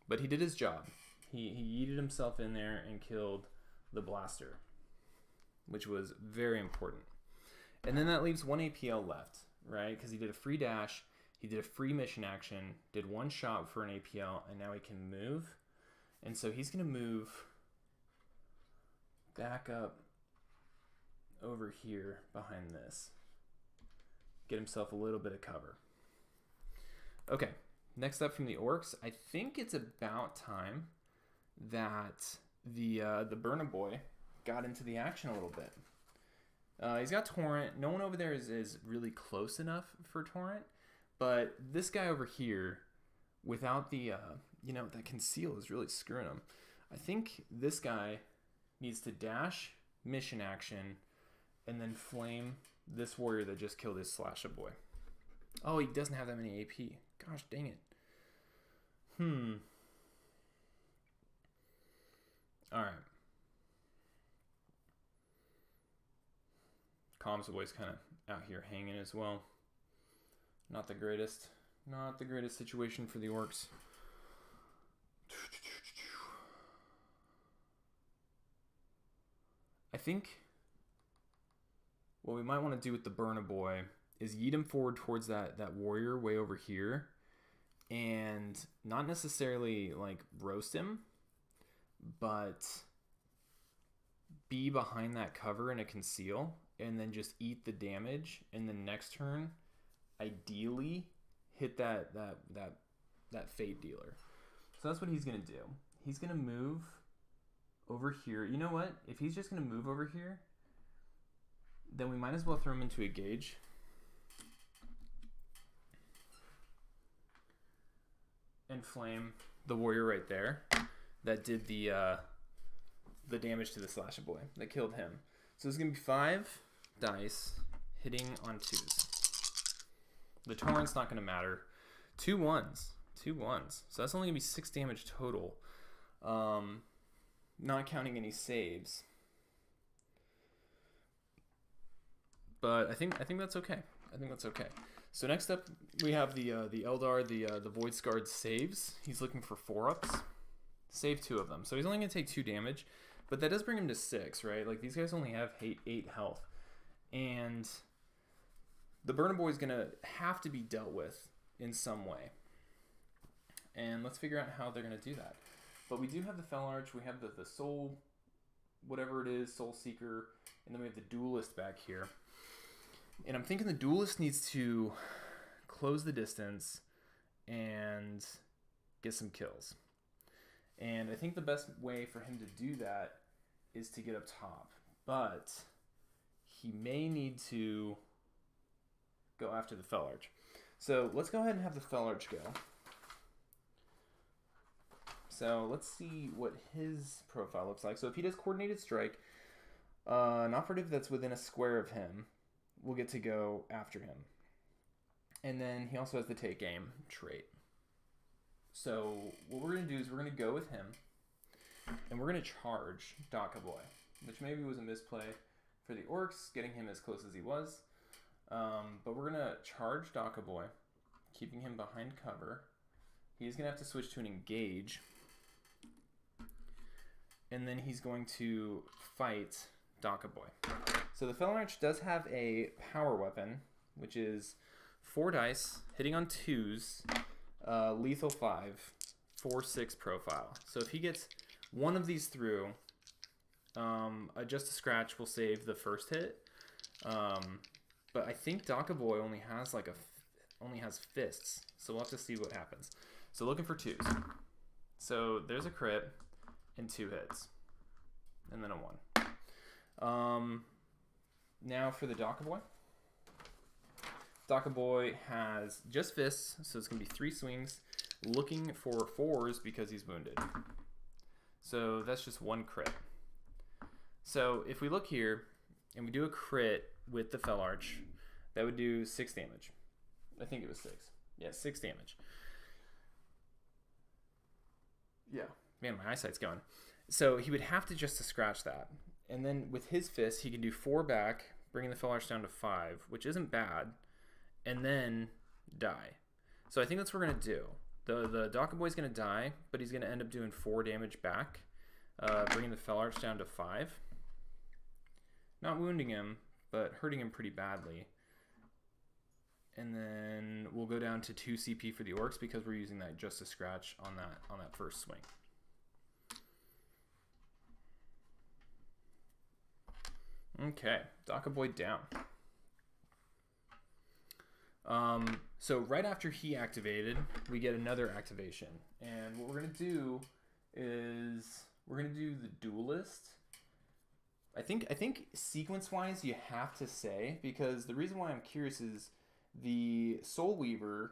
But he did his job. He yeeted himself in there and killed the blaster, which was very important. And then that leaves 1 APL left, right? Because he did a free dash. He did a free mission action, did 1 shot for an APL, and now he can move. And so he's going to move back up over here behind this. Get himself a little bit of cover. Okay, next up from the Orcs, I think it's about time that the Burna Boy got into the action a little bit. He's got Torrent. No one over there is really close enough for Torrent. But this guy over here, without the, that conceal is really screwing him. I think this guy needs to dash, mission action, and then flame this warrior that just killed his Slasher Boy. Oh, he doesn't have that many AP. Gosh, dang it. All right. Comms Boy's kind of out here hanging as well. Not the greatest situation for the Orcs. I think what we might want to do with the Burna Boy is yeet him forward towards that warrior way over here, and not necessarily like roast him, but be behind that cover in a conceal and then just eat the damage, and then next turn, ideally, hit that fate dealer. So that's what he's gonna do. He's gonna move over here. You know what? If he's just gonna move over here, then we might as well throw him into a gauge. And flame the warrior right there that did the damage to the slasher boy that killed him. So it's gonna be 5 dice hitting on 2s. The torrent's not gonna matter. 2 1s. So that's only gonna be 6 damage total. Not counting any saves. But I think that's okay. So next up we have the Eldar, the Voidscarred saves. He's looking for 4-ups. Save 2 of them. So he's only gonna take 2 damage, but that does bring him to 6, right? Like these guys only have 8 health. And the Burner Boy is gonna have to be dealt with in some way. And let's figure out how they're gonna do that. But we do have the Fell Arch, we have the Soul, whatever it is, Soul Seeker, and then we have the Duelist back here. And I'm thinking the Duelist needs to close the distance and get some kills. And I think the best way for him to do that is to get up top. But he may need to go after the Fell Arch. So let's go ahead and have the Fell Arch go. So let's see what his profile looks like. So if he does Coordinated Strike, an operative that's within a square of him will get to go after him. And then he also has the Take Aim trait. So what we're going to do is we're going to go with him, and we're going to charge Daka Boy, which maybe was a misplay for the Orcs, getting him as close as he was. But we're going to charge Daka Boy, keeping him behind cover. He's going to have to switch to an engage. And then he's going to fight Daka Boy. So the Fell Arch does have a power weapon, which is 4 dice, hitting on 2s, lethal 5, 4-6 profile. So if he gets one of these through, just a scratch will save the first hit. But I think Daka Boy only has fists, so we'll have to see what happens. So looking for 2s. So there's a crit and 2 hits, and then a 1. Now for the Daka Boy. Daka Boy has just fists, so it's going to be 3 swings, looking for 4s because he's wounded. So that's just 1 crit. So if we look here, and we do a crit with the Fell Arch, that would do 6 damage. I think it was 6. Yeah, 6 damage. Yeah. Man, my eyesight's going. So he would have to just to scratch that. And then with his fist, he can do 4 back, bringing the Fell Arch down to 5, which isn't bad, and then die. So I think that's what we're going to do. The Daka Boy's going to die, but he's going to end up doing 4 damage back, bringing the Fell Arch down to 5. Not wounding him, but hurting him pretty badly. And then we'll go down to 2 CP for the Orcs because we're using that just to scratch on that first swing. Okay, Daka Boy down. So right after he activated, we get another activation. And what we're going to do is we're going to do the Duelist. I think sequence-wise you have to say, because the reason why I'm curious is the Soul Weaver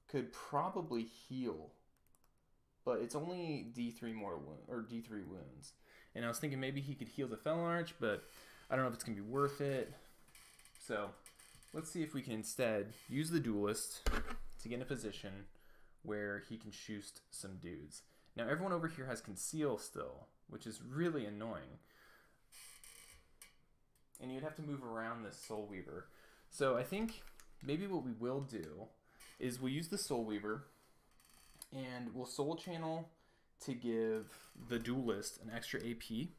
could probably heal, but it's only D3 wounds. And I was thinking maybe he could heal the Fell Arch, but I don't know if it's going to be worth it. So let's see if we can instead use the Duelist to get in a position where he can shoot some dudes. Now everyone over here has Conceal still, which is really annoying. And you'd have to move around this Soul Weaver. So I think maybe what we will do is we'll use the Soul Weaver and we'll Soul Channel to give the Duelist an extra AP.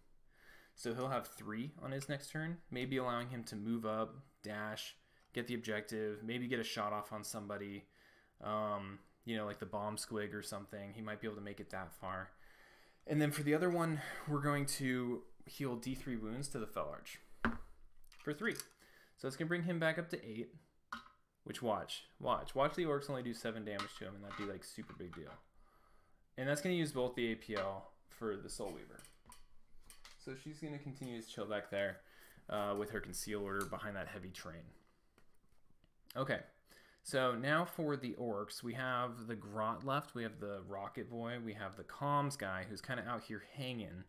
So he'll have 3 on his next turn, maybe allowing him to move up, dash, get the objective, maybe get a shot off on somebody, like the Bomb Squig or something. He might be able to make it that far. And then for the other one, we're going to heal D3 wounds to the Fell Arch for 3. So it's going to bring him back up to 8. Which, watch the orcs only do 7 damage to him, and that'd be like super big deal. And that's going to use both the APL for the Soul Weaver. So she's going to continue to chill back there with her Conceal Order behind that heavy terrain. Okay, so now for the orcs, we have the Grot left, we have the Rocket Boy, we have the Comms guy who's kind of out here hanging,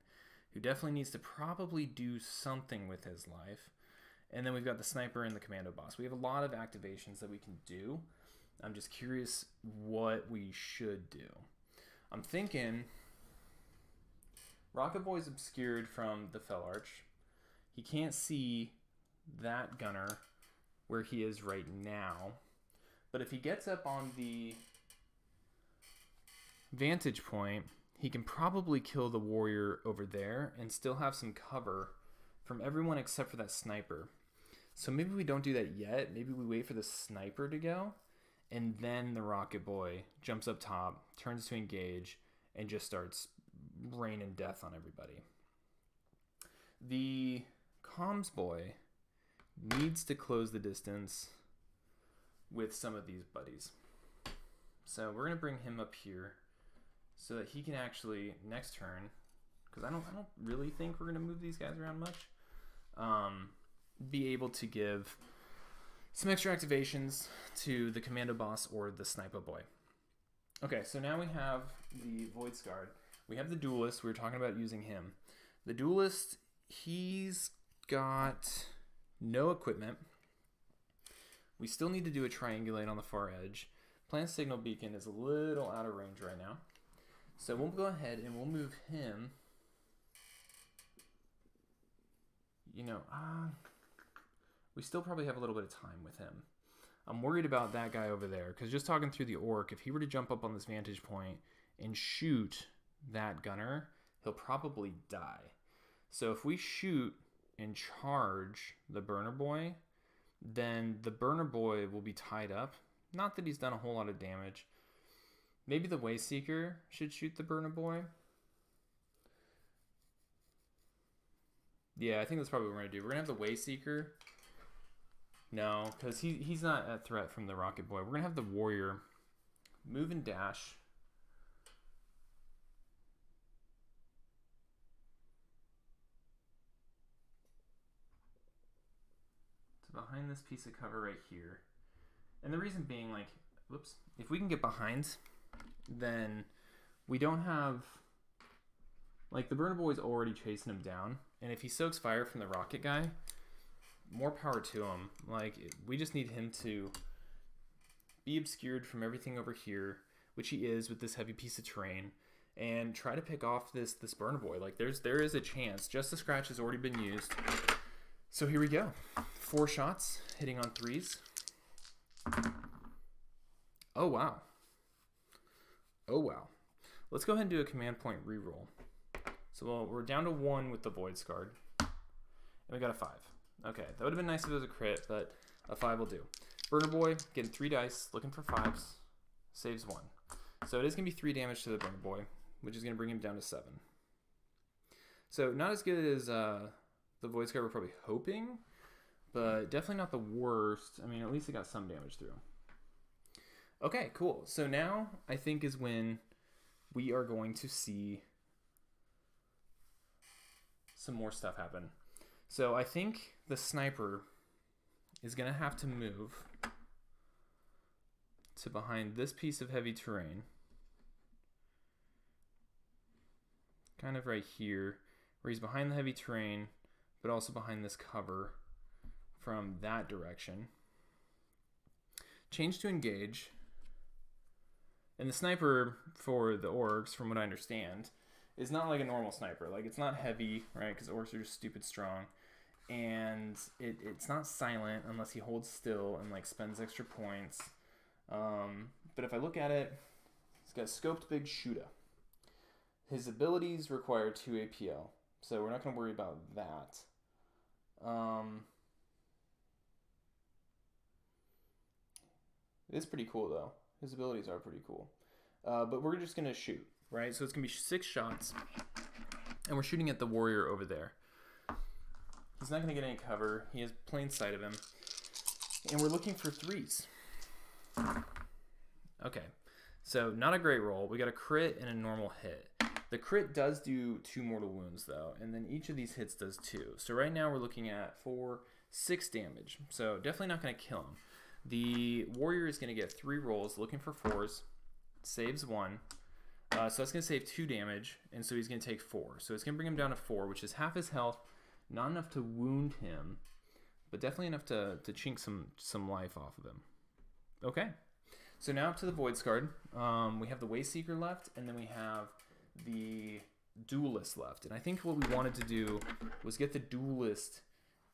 who definitely needs to probably do something with his life. And then we've got the Sniper and the Commando boss. We have a lot of activations that we can do. I'm just curious what we should do. I'm thinking Rocket Boy's obscured from the Fell Arch. He can't see that gunner where he is right now. But if he gets up on the vantage point, he can probably kill the warrior over there and still have some cover from everyone except for that sniper. So maybe we don't do that yet. Maybe we wait for the sniper to go, and then the Rocket Boy jumps up top, turns to engage, and just starts raining death on everybody. The Comms Boy needs to close the distance with some of these buddies. So we're going to bring him up here so that he can actually, next turn, because I don't really think we're going to move these guys around much, be able to give some extra activations to the Commando boss or the Sniper Boy. Okay, so now we have the Voidscarred. We have the Duelist. We were talking about using him. The Duelist, he's got no equipment. We still need to do a Triangulate on the far edge. Plant Signal Beacon is a little out of range right now. So we'll go ahead and we'll move him. You know, we still probably have a little bit of time with him. I'm worried about that guy over there, because just talking through the Orc, if he were to jump up on this vantage point and shoot that gunner, he'll probably die. So if we shoot and charge the Burner Boy, then the Burner Boy will be tied up. Not that he's done a whole lot of damage. Maybe the Wayseeker should shoot the Burner Boy. Yeah, I think that's probably what we're going to do. We're going to have the Wayseeker. No, because he's not a threat from the Rocket Boy. We're going to have the Warrior move and dash. To behind this piece of cover right here. And the reason being, like, whoops, if we can get behind, then we don't have, like, the Burner Boy's already chasing him down. And if he soaks fire from the Rocket guy, more power to him. Like, we just need him to be obscured from everything over here, which he is with this heavy piece of terrain, and try to pick off this Burner Boy. Like, there is a chance. Just the Scratch has already been used. So here we go. 4 shots, hitting on 3s. Oh, wow. Oh, wow. Let's go ahead and do a command point reroll. So we're down to 1 with the Voidscarred, and we got a 5. Okay, that would have been nice if it was a crit, but a 5 will do. Burner Boy, getting 3 dice, looking for 5s, saves 1. So it is going to be 3 damage to the Burner Boy, which is going to bring him down to 7. So not as good as the Voidscarred we're probably hoping, but definitely not the worst. I mean, at least it got some damage through. Okay, cool. So now I think is when we are going to see some more stuff happen. So I think the Sniper is going to have to move to behind this piece of heavy terrain. Kind of right here, where he's behind the heavy terrain, but also behind this cover from that direction. Change to engage. And the Sniper for the Orcs, from what I understand, is not like a normal sniper. Like, it's not heavy, right? Because orcs are just stupid strong. And it's not silent unless he holds still and, like, spends extra points. But if I look at it, he's got Scoped Big Shooter. His abilities require 2 APL, so we're not going to worry about that. It's pretty cool, though. His abilities are pretty cool. But we're just going to shoot, right? So it's going to be 6 shots, and we're shooting at the warrior over there. He's not going to get any cover. He has plain sight of him. And we're looking for 3s. Okay, so not a great roll. We got a crit and a normal hit. The crit does do 2 mortal wounds, though, and then each of these hits does 2. So right now we're looking at 4, 6 damage. So definitely not going to kill him. The warrior is going to get 3 rolls, looking for 4s, saves 1. So that's going to save 2 damage, and so he's going to take 4. So it's going to bring him down to 4, which is half his health. Not enough to wound him, but definitely enough to chink some life off of him. Okay, so now up to the Voidscarred. We have the Wayseeker left, and then we have the Duelist left. And I think what we wanted to do was get the Duelist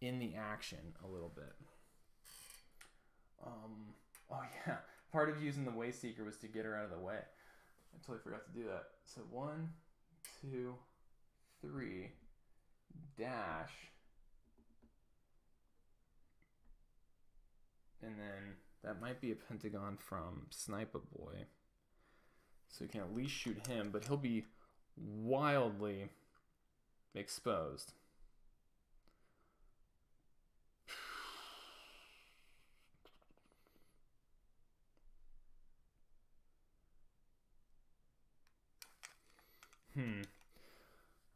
in the action a little bit. Oh yeah, part of using the Wayseeker was to get her out of the way. I totally forgot to do that. So 1, 2, 3, dash, and then that might be a pentagon from Sniper Boy. So you can at least shoot him, but he'll be wildly exposed.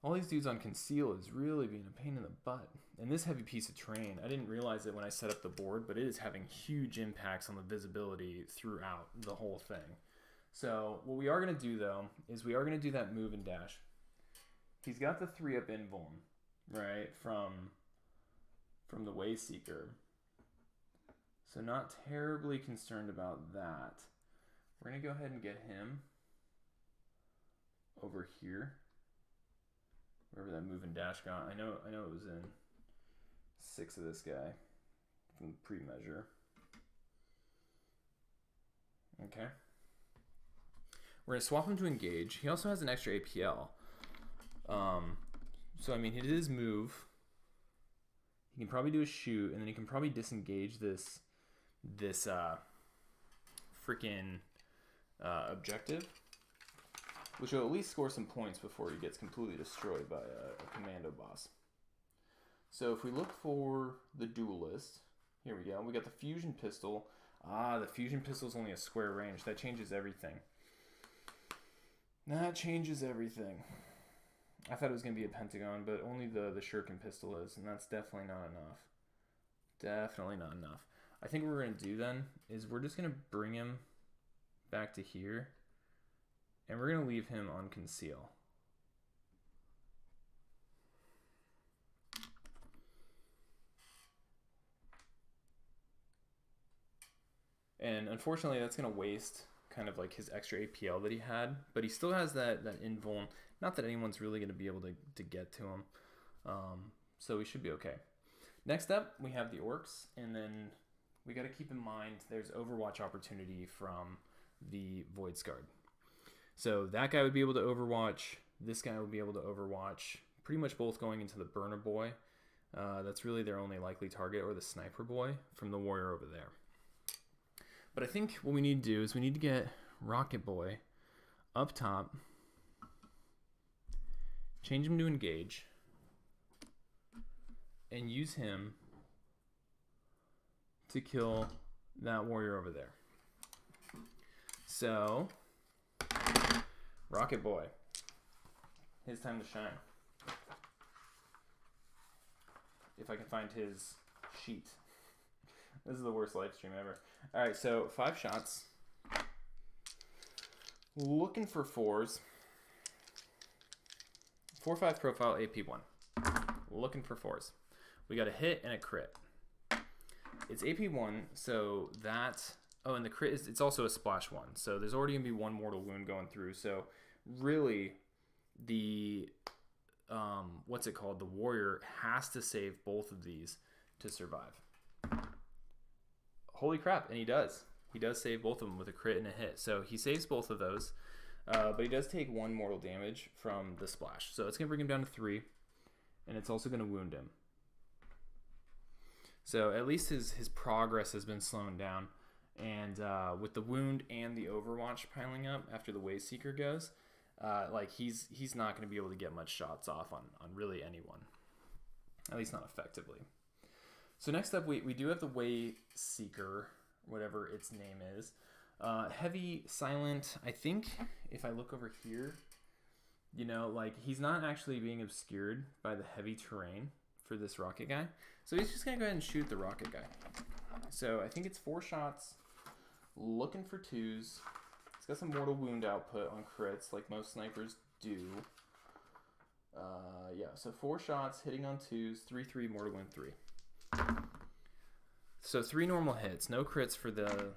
All these dudes on conceal is really being a pain in the butt. And this heavy piece of terrain, I didn't realize it when I set up the board, but it is having huge impacts on the visibility throughout the whole thing. So what we are going to do, though, is we are going to do that move and dash. He's got the 3-up invuln, right, from the Wayseeker. So not terribly concerned about that. We're going to go ahead and get him over here. Wherever that move and dash got. I know it was in 6 of this guy from the pre-measure. Okay. We're going to swap him to engage. He also has an extra APL. So, I mean, he did his move. He can probably do a shoot, and then he can probably disengage this freaking objective, which will at least score some points before he gets completely destroyed by a commando boss. So if we look for the Duelist, here we go. We got the fusion pistol. The fusion pistol is only a square range. That changes everything. That changes everything. I thought it was going to be a pentagon, but only the shuriken pistol is, and that's definitely not enough. Definitely not enough. I think what we're going to do then is we're just going to bring him back to here, and we're going to leave him on conceal. And unfortunately, that's going to waste kind of like his extra APL that he had, but he still has that invuln. Not that anyone's really going to be able to get to him. So we should be okay. Next up, we have the orcs, and then we got to keep in mind there's Overwatch opportunity from the Voidscarred. So that guy would be able to Overwatch. This guy would be able to Overwatch. Pretty much both going into the Burner Boy. That's really their only likely target, or the Sniper Boy from the Warrior over there. But I think what we need to do is we need to get Rocket Boy up top, change him to engage, and use him to kill that warrior over there. So, Rocket Boy, his time to shine. If I can find his sheet. This is the worst live stream ever. Alright, so 5 shots. Looking for 4s. 4-5 profile, AP1. Looking for 4s. We got a hit and a crit. It's AP1, so that... Oh, and the crit is... It's also a splash 1. So there's already going to be 1 mortal wound going through. So really, the... what's it called? The warrior has to save both of these to survive. Holy crap, and he does. He does save both of them with a crit and a hit. So he saves both of those, but he does take 1 mortal damage from the splash. So it's going to bring him down to 3, and it's also going to wound him. So at least his progress has been slowing down. And with the wound and the Overwatch piling up after the Wayseeker goes, like he's not going to be able to get much shots off on really anyone. at least not effectively. So next up, we do have the Way Seeker, whatever its name is. Heavy, silent. I think if I look over here, you know, like he's not actually being obscured by the heavy terrain for this rocket guy. So he's just going to go ahead and shoot the rocket guy. So I think it's 4 shots, looking for 2s. It's got some mortal wound output on crits like most snipers do. Yeah, so 4 shots, hitting on 2s, 3-3, mortal wound 3. So 3 normal hits, no crits for the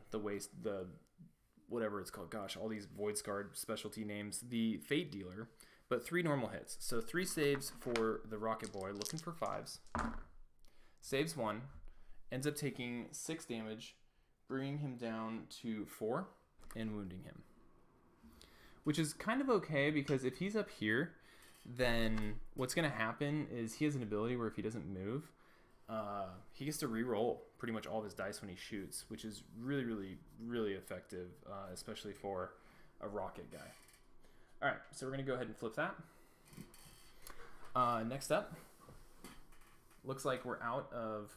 whatever it's called. Gosh, all these Voidscarred specialty names. The Fate Dealer, but 3 normal hits. So 3 saves for the Rocket Boy, looking for 5s. Saves 1, ends up taking 6 damage, bringing him down to 4 and wounding him. Which is kind of okay, because if he's up here, then what's going to happen is he has an ability where if he doesn't move, he gets to re-roll pretty much all of his dice when he shoots, which is really, really, really effective, especially for a rocket guy. All right, so we're going to go ahead and flip that. Next up, looks like we're out of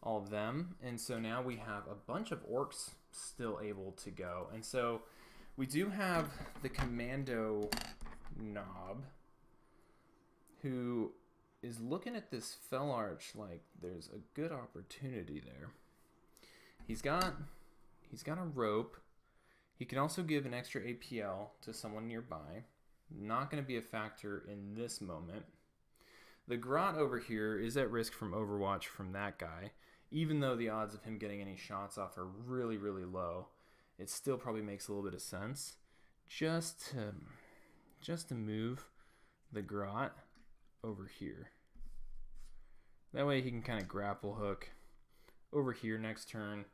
all of them, and so now we have a bunch of orcs still able to go. And so we do have the Commando Knob, who is looking at this Fell Arch like there's a good opportunity there. He's got a rope. He can also give an extra APL to someone nearby. Not going to be a factor in this moment. The Grot over here is at risk from Overwatch from that guy. Even though the odds of him getting any shots off are really, really low, it still probably makes a little bit of sense just to move the Grot over here. That way he can kind of grapple hook over here next turn,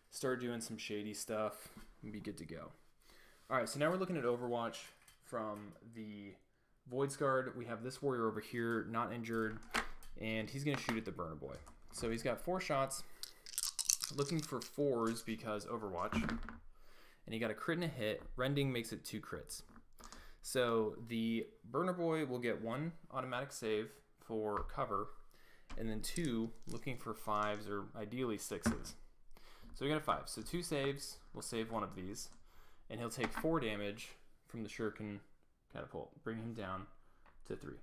start doing some shady stuff, and be good to go. All right, so now we're looking at Overwatch from the Voidscarred. We have this warrior over here, not injured, and he's going to shoot at the Burner Boy. So he's got 4 shots, looking for 4s because Overwatch, and he got a crit and a hit. Rending makes it 2 crits. So the Burner Boy will get 1 automatic save for cover, and then 2 looking for 5s or ideally 6s. So we got a 5. So 2 saves, we'll save 1 of these, and he'll take 4 damage from the Shuriken Catapult, bring him down to 3.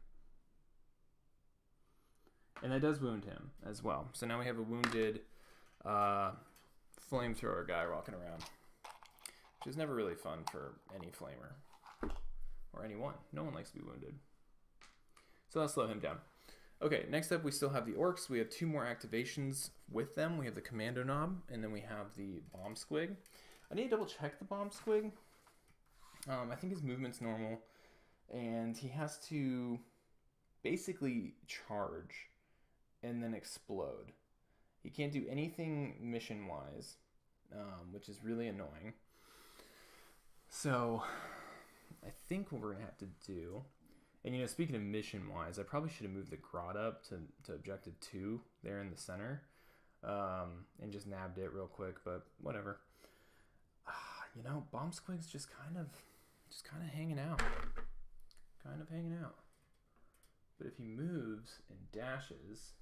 And that does wound him as well. So now we have a wounded flamethrower guy walking around, which is never really fun for any flamer. Or anyone. No one likes to be wounded. So let's slow him down. Okay, next up we still have the orcs. We have 2 more activations with them. We have the Commando Knob, and then we have the Bomb Squig. I need to double check the Bomb Squig. I think his movement's normal, and he has to basically charge and then explode. He can't do anything mission-wise, which is really annoying. So I think what we're going to have to do, and you know, speaking of mission-wise, I probably should have moved the Grot up to objective 2 there in the center, and just nabbed it real quick, but whatever. You know, Bomb Squig's just kind of hanging out. But if he moves and dashes,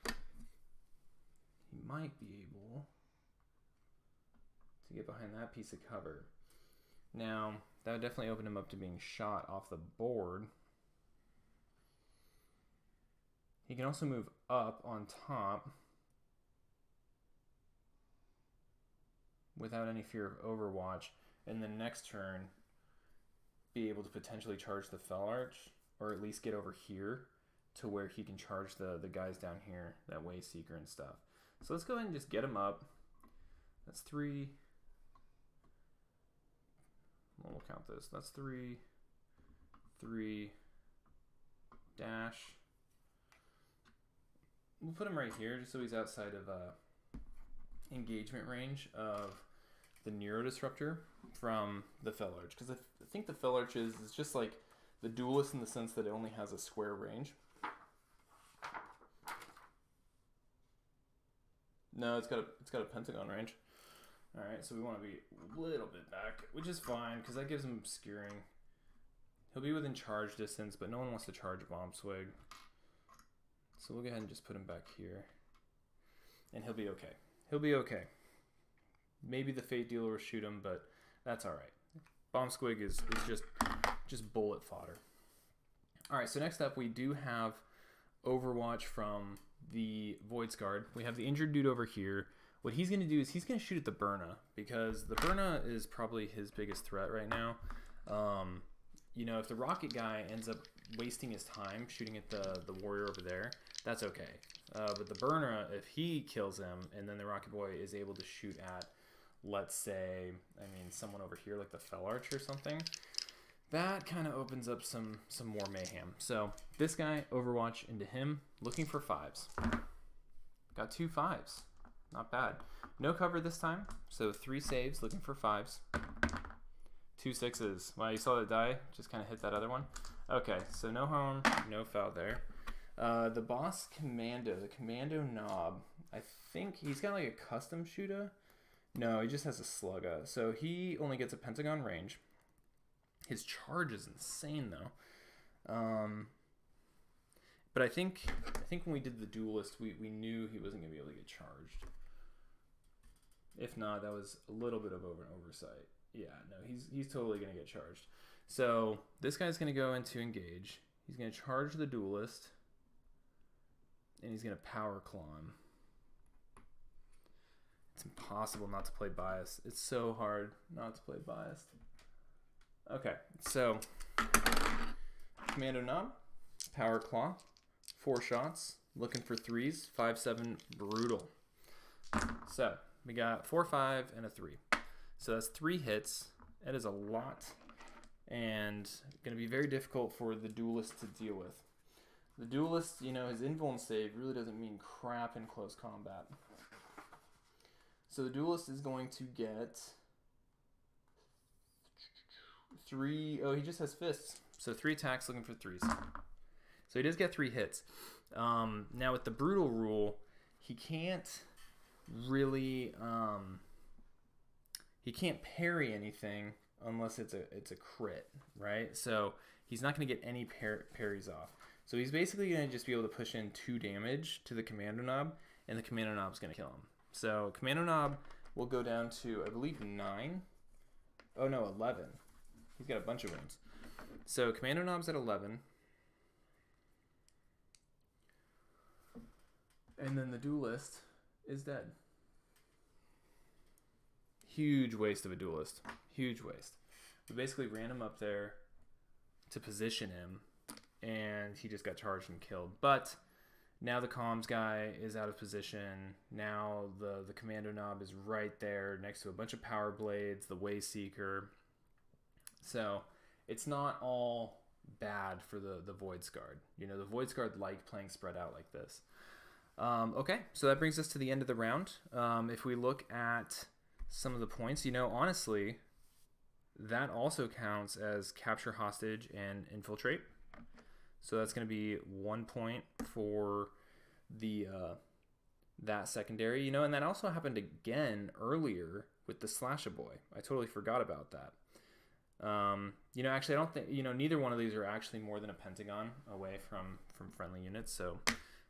he might be able to get behind that piece of cover. Now, that would definitely open him up to being shot off the board. He can also move up on top without any fear of Overwatch, and then next turn be able to potentially charge the Fell Arch, or at least get over here to where he can charge the guys down here, that Way Seeker and stuff. So let's go ahead and just get him up. That's 3. Well, we'll count this. That's 3, 3, dash. We'll put him right here just so he's outside of engagement range of the Neuro Disruptor from the Fell Arch. Because I think the Fell Arch is just like the Duelist in the sense that it only has a square range. No, it's got a pentagon range. All right, so we want to be a little bit back, which is fine because that gives him obscuring. He'll be within charge distance, but no one wants to charge a Bomb Swig. So we'll go ahead and just put him back here. And he'll be okay. He'll be okay. Maybe the Fate Dealer will shoot him, but that's all right. Bomb Squig is just bullet fodder. All right, so next up we do have Overwatch from the Voidscarred. We have the injured dude over here. What he's going to do is he's going to shoot at the Burna, because the Burna is probably his biggest threat right now. You know, if the rocket guy ends up wasting his time shooting at the warrior over there, that's okay. But the Burna, if he kills him and then the rocket boy is able to shoot at, let's say, someone over here like the Fell Arch or something, that kind of opens up some more mayhem. So this guy, Overwatch into him, looking for 5s. Got 2 5s. Not bad. No cover this time, so 3 saves, looking for 5s. 2 6s. Wow, you saw that die? Just kind of hit that other one. Okay, so no harm, no foul there. The boss Commando, the Commando Knob, I think he's got like a custom shooter. No, he just has a slugga. So he only gets a pentagon range. His charge is insane though. But I think when we did the duelist, we knew he wasn't gonna be able to get charged. If not, that was a little bit of an oversight. Yeah, no, he's totally gonna get charged. So this guy's gonna go into engage. He's gonna charge the duelist, and he's gonna power claw him. It's impossible not to play biased. It's so hard not to play biased. Okay, so Commando Knob, power claw, 4 shots, looking for 3s, 5 7 brutal. So we got 4 5 and a 3. So that's 3 hits. That is a lot, and going to be very difficult for the duelist to deal with. The duelist, you know, his invuln save really doesn't mean crap in close combat. So the duelist is going to get 3. Oh, he just has fists. So 3 attacks, looking for 3s. So he does get 3 hits. Now with the brutal rule, he can't really he can't parry anything unless it's a crit, right? So he's not going to get any parries off. So he's basically going to just be able to push in 2 damage to the Commando Knob, and the Commando Knob's going to kill him. So Commando Knob will go down to, I believe, 9. Oh no, 11. He's got a bunch of wounds. So Commando Knob's at 11. And then the duelist is dead. Huge waste of a duelist. Huge waste. We basically ran him up there to position him, and he just got charged and killed. But now the comms guy is out of position. Now the Commando Knob is right there next to a bunch of power blades, the Wayseeker. So it's not all bad for the Voidscarred. You know, the Voidscarred liked playing spread out like this. Okay, so that brings us to the end of the round. If we look at some of the points, you know, honestly, that also counts as capture hostage and infiltrate. So that's going to be 1 point for the that secondary, you know, and that also happened again earlier with the Slash-a-Boy. I totally forgot about that. You know, actually, I don't think, you know, neither one of these are actually more than a pentagon away from friendly units, so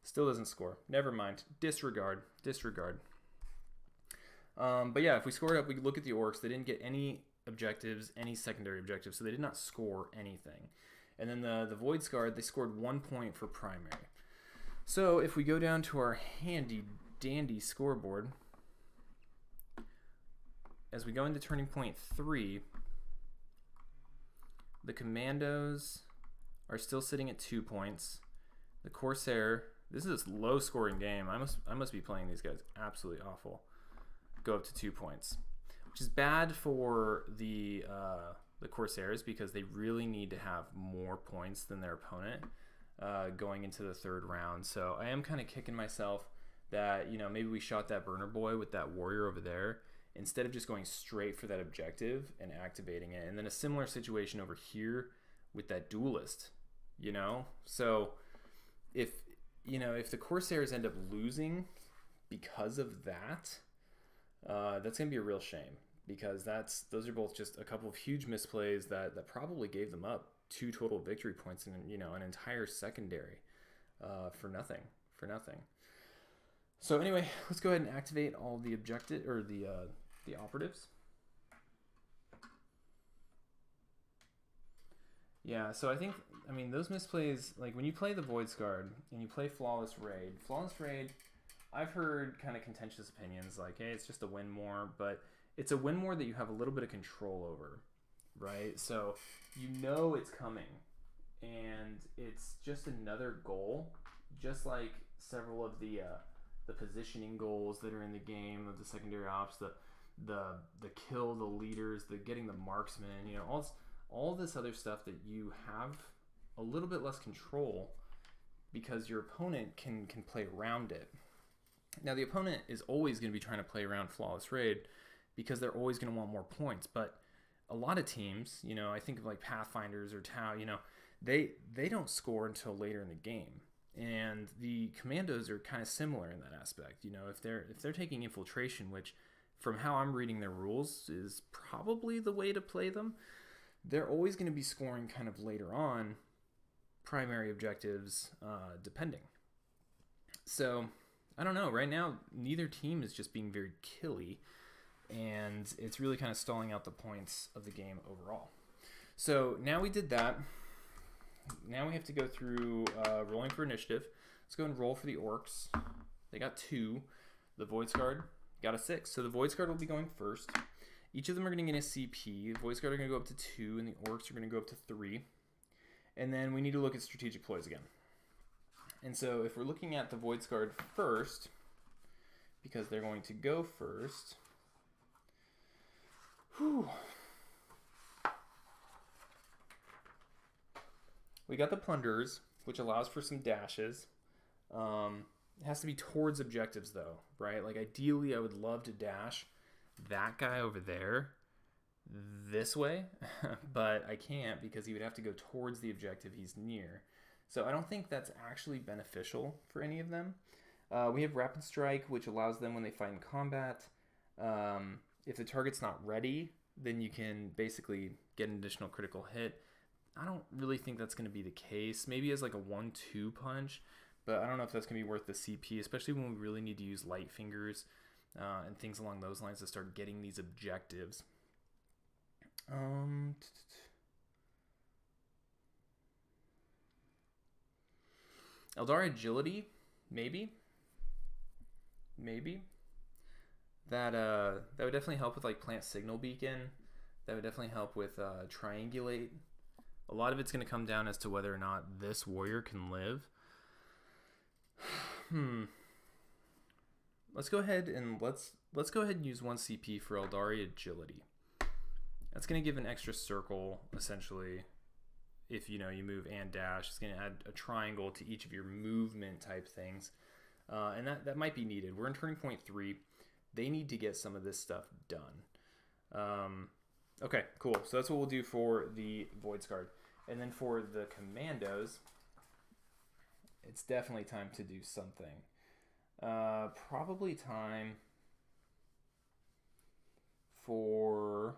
still doesn't score. Never mind. Disregard. But yeah, if we score it up, we look at the Orks. They didn't get any objectives, any secondary objectives, so they did not score anything. And then the Voidscarred, they scored 1 point for primary. So if we go down to our handy dandy scoreboard, as we go into turning point 3, the Commandos are still sitting at 2 points. The Corsair, this is a low scoring game. I must be playing these guys absolutely awful. Go up to 2 points, which is bad for the Corsairs because they really need to have more points than their opponent going into the 3rd round. So I am kind of kicking myself that, you know, maybe we shot that burner boy with that warrior over there instead of just going straight for that objective and activating it. And then a similar situation over here with that duelist, you know? So if the Corsairs end up losing because of that, that's going to be a real shame, because those are both just a couple of huge misplays that probably gave them up 2 total victory points and, you know, an entire secondary for nothing, for nothing. So anyway, let's go ahead and activate all the objective or the operatives. Yeah, so I mean, those misplays, like when you play the Voidscarred and you play Flawless Raid, I've heard kind of contentious opinions like, hey, it's just a win more, but it's a win more that you have a little bit of control over, right? So you know it's coming, and it's just another goal, just like several of the positioning goals that are in the game of the secondary ops, the kill the leaders, the getting the marksman, you know, all this other stuff that you have a little bit less control because your opponent can play around it. Now the opponent is always going to be trying to play around Flawless Raid because they're always going to want more points, but a lot of teams, you know, I think of like Pathfinders or Tau, you know, they don't score until later in the game. And the Kommandos are kind of similar in that aspect. You know, if they're taking infiltration, which from how I'm reading their rules is probably the way to play them, they're always going to be scoring kind of later on primary objectives, depending. So I don't know. Right now, neither team is just being very killy, and it's really kind of stalling out the points of the game overall. So now we did that. Now we have to go through rolling for initiative. Let's go and roll for the Orks. They got 2. The Voidscarred got a 6. So the Voidscarred will be going first. Each of them are going to get a CP. The Voidscarred are going to go up to 2, and the Orks are going to go up to 3. And then we need to look at strategic ploys again. And so if we're looking at the Voidscarred first, because they're going to go first, we got the Plunderers, which allows for some dashes. It has to be towards objectives, though, right? Like, ideally, I would love to dash that guy over there this way, but I can't because he would have to go towards the objective he's near. So I don't think that's actually beneficial for any of them. We have Rapid Strike, which allows them when they fight in combat. If the target's not ready, then you can basically get an additional critical hit. I don't really think that's going to be the case. Maybe as like a 1-2 punch, but I don't know if that's going to be worth the CP, especially when we really need to use light fingers and things along those lines to start getting these objectives. Eldar Agility, maybe. That would definitely help with like Plant Signal Beacon. That would definitely help with Triangulate. A lot of it's going to come down as to whether or not this warrior can live. Let's go ahead and let's go ahead and use 1 CP for Eldari Agility. That's going to give an extra circle, essentially. If you move and dash, it's going to add a triangle to each of your movement type things, and that might be needed. We're in turning point 3. They need to get some of this stuff done. Okay, cool. So that's what we'll do for the Voidscarred. And then for the Kommandos, it's definitely time to do something. Probably time for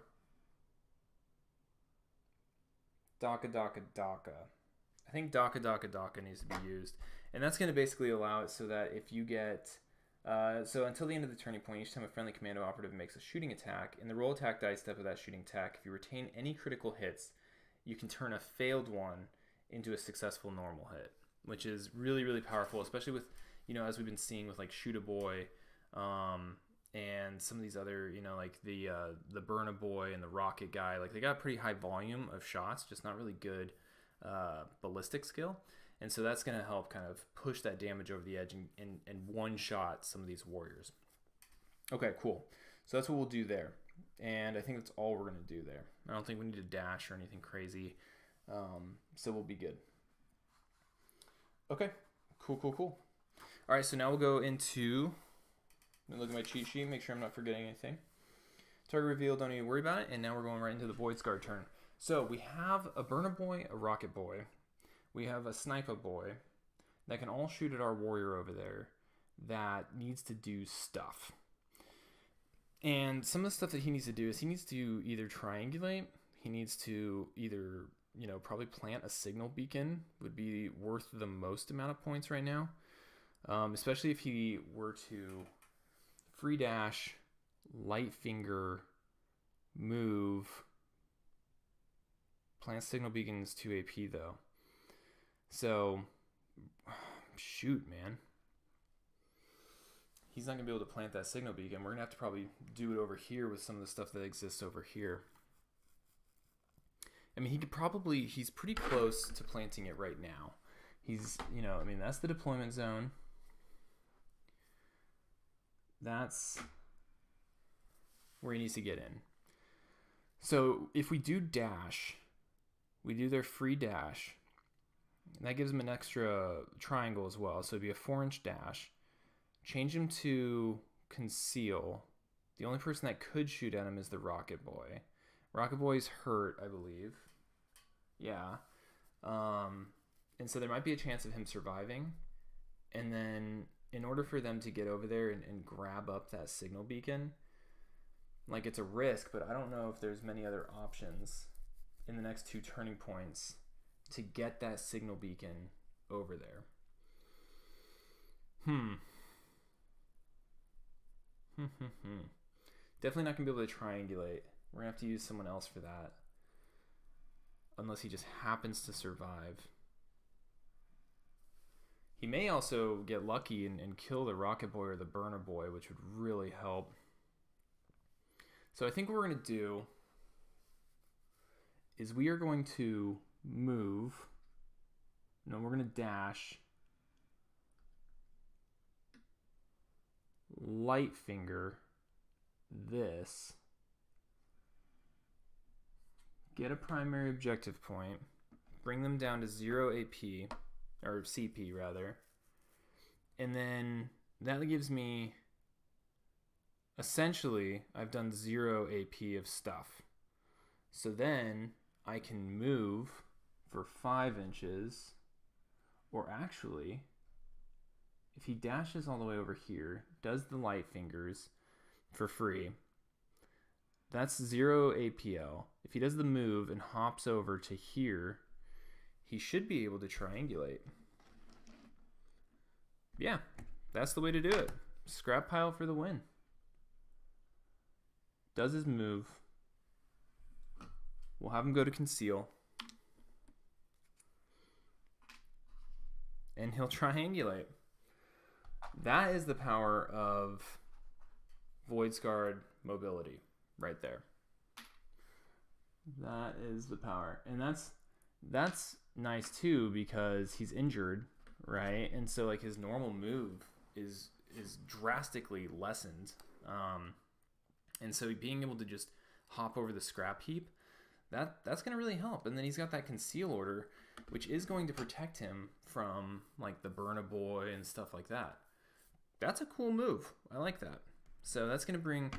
Daka. I think Daka needs to be used. And that's going to basically allow it so that if you get... so until the end of the turning point, each time a friendly commando operative makes a shooting attack, in the roll attack dice step of that shooting attack, if you retain any critical hits, you can turn a failed one into a successful normal hit, which is really, really powerful, especially with, as we've been seeing with like Shoot a Boy, and some of these other, like the Burn a Boy and the Rocket Guy. Like, they got pretty high volume of shots, just not really good ballistic skill. And so that's going to help kind of push that damage over the edge and one-shot some of these warriors. Okay, cool. So that's what we'll do there. And I think that's all we're going to do there. I don't think we need to dash or anything crazy. So we'll be good. Okay, cool. All right, so now we'll go into... Let me look at my cheat sheet, make sure I'm not forgetting anything. Target reveal, don't even worry about it. And now we're going right into the Voidscarred turn. So we have a Burner Boy, a Rocket Boy. We have a Sniper Boy that can all shoot at our warrior over there that needs to do stuff. And some of the stuff that he needs to do is he needs to either triangulate, he needs to either, probably plant a signal beacon, would be worth the most amount of points right now. Especially if he were to free dash, light finger, move. Plant signal beacons 2 AP though. So, shoot, man. He's not going to be able to plant that signal beacon. We're going to have to probably do it over here with some of the stuff that exists over here. I mean, he's pretty close to planting it right now. He's, I mean, that's the deployment zone. That's where he needs to get in. So if we do dash, we do their free dash, and that gives him an extra triangle as well. So it'd be a 4-inch dash. Change him to conceal. The only person that could shoot at him is the Rocket Boy. Rocket Boy's hurt, I believe. Yeah. And so there might be a chance of him surviving. And then in order for them to get over there and grab up that signal beacon, like, it's a risk, but I don't know if there's many other options in the next 2 turning points to get that signal beacon over there. Definitely not going to be able to triangulate. We're going to have to use someone else for that. Unless he just happens to survive. He may also get lucky and kill the Rocket Boy or the Burner Boy, which would really help. So I think what we're going to do is we are going to move. No, we're going to dash. Light finger this. Get a primary objective point. Bring them down to 0 AP, or CP rather. And then that gives me, essentially, I've done 0 AP of stuff. So then I can move for 5 inches, or actually, if he dashes all the way over here, does the light fingers for free, that's 0 APL. If he does the move and hops over to here, he should be able to triangulate. Yeah, that's the way to do it. Scrap pile for the win. Does his move. We'll have him go to conceal. And he'll triangulate. That is the power of Voidscarred mobility right there. That is the power. And that's nice too, because he's injured, right? And so like his normal move is drastically lessened. And so being able to just hop over the scrap heap, that's going to really help. And then he's got that conceal order, which is going to protect him from like the Burner Boy and stuff like that. That's a cool move. I like that. So that's going to bring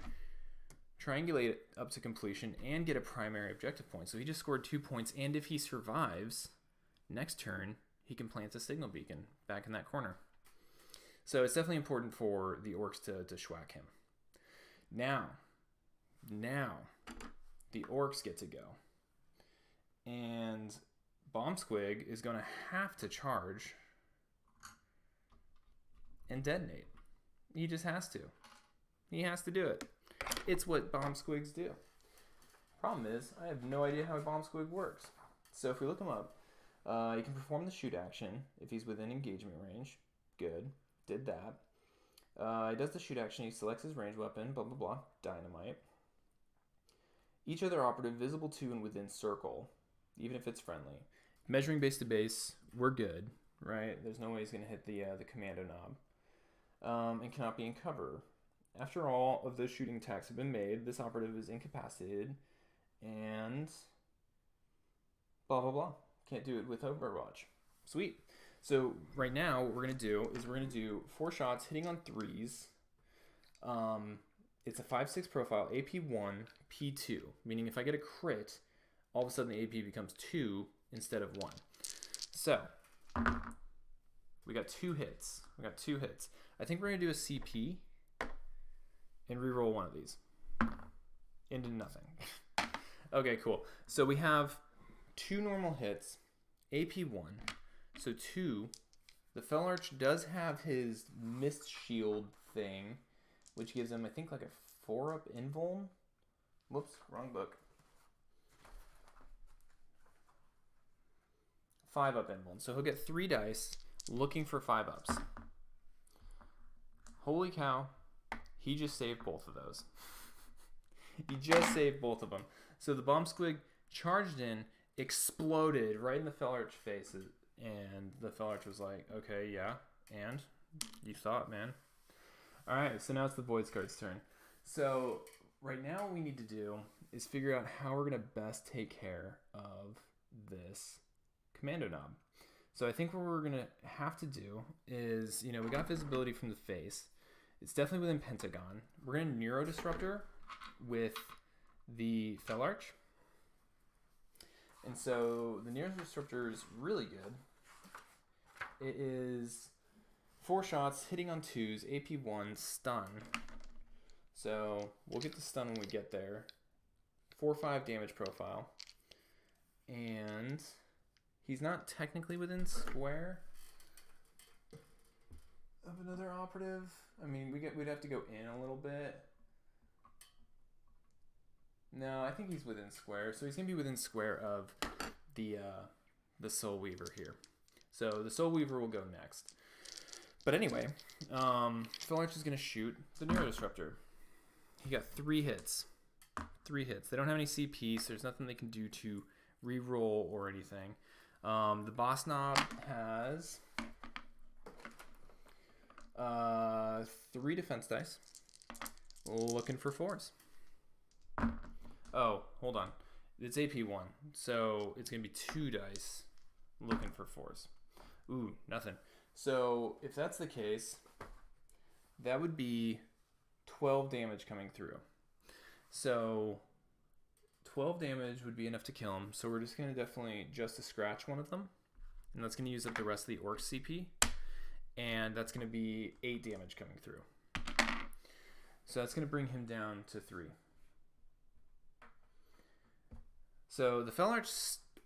triangulate it up to completion and get a primary objective point. So he just scored 2 points, and if he survives, next turn he can plant a signal beacon back in that corner. So it's definitely important for the orcs to schwack him. Now the orcs get to go, and Bomb Squig is going to have to charge and detonate. He just has to. He has to do it. It's what Bomb Squigs do. Problem is, I have no idea how a Bomb Squig works. So if we look him up, he can perform the shoot action if he's within engagement range. Good. Did that. He does the shoot action. He selects his range weapon. Blah, blah, blah. Dynamite. Each other operative visible to and within circle, even if it's friendly. Measuring base to base, we're good, right? There's no way he's going to hit the commando knob. And cannot be in cover. After all of those shooting attacks have been made, this operative is incapacitated and blah, blah, blah. Can't do it with Overwatch. Sweet. So right now what we're going to do is we're going to do 4 shots hitting on 3s. It's a 5-6 profile, AP 1, P2. Meaning if I get a crit, all of a sudden the AP becomes 2 instead of 1. So we got 2 hits. I think we're going to do a CP and reroll one of these into nothing. Okay, cool. So we have 2 normal hits, AP 1. So 2, The Fell Arch does have his Mist Shield thing, which gives him, I think, like a 4-up invuln. Whoops, wrong book. 5-up invuln. So he'll get 3 dice looking for 5-ups. Holy cow. He just saved both of those. He just saved both of them. So the Bomb Squig charged in, exploded right in the Fell Arch face, and the Fell Arch was like, okay, yeah, and? You thought, man. Alright, so now it's the Voidscarred's turn. So right now what we need to do is figure out how we're going to best take care of this commando knob. So I think what we're going to have to do is, we got visibility from the face. It's definitely within Pentagon. We're going to Neuro Disruptor with the Fell Arch. And so the Neuro Disruptor is really good. It is 4 shots, hitting on 2s, AP 1, stun. So we'll get the stun when we get there. 4-5 damage profile. And he's not technically within square of another operative. I mean, we'd have to go in a little bit. No, I think he's within square. So he's going to be within square of the Soul Weaver here. So the Soul Weaver will go next. But anyway, Fell Arch is going to shoot the Neuro Disruptor. He got 3 hits. 3 hits. They don't have any CP, so there's nothing they can do to re-roll or anything. The Boss Knob has 3 defense dice. Looking for 4s. Oh, hold on. It's AP 1, so it's going to be 2 dice looking for 4s. Ooh, nothing. So if that's the case, that would be 12 damage coming through. So 12 damage would be enough to kill him. So we're just going to definitely just scratch one of them. And that's going to use up the rest of the Orc CP. And that's going to be 8 damage coming through. So that's going to bring him down to 3. So the Fell Arch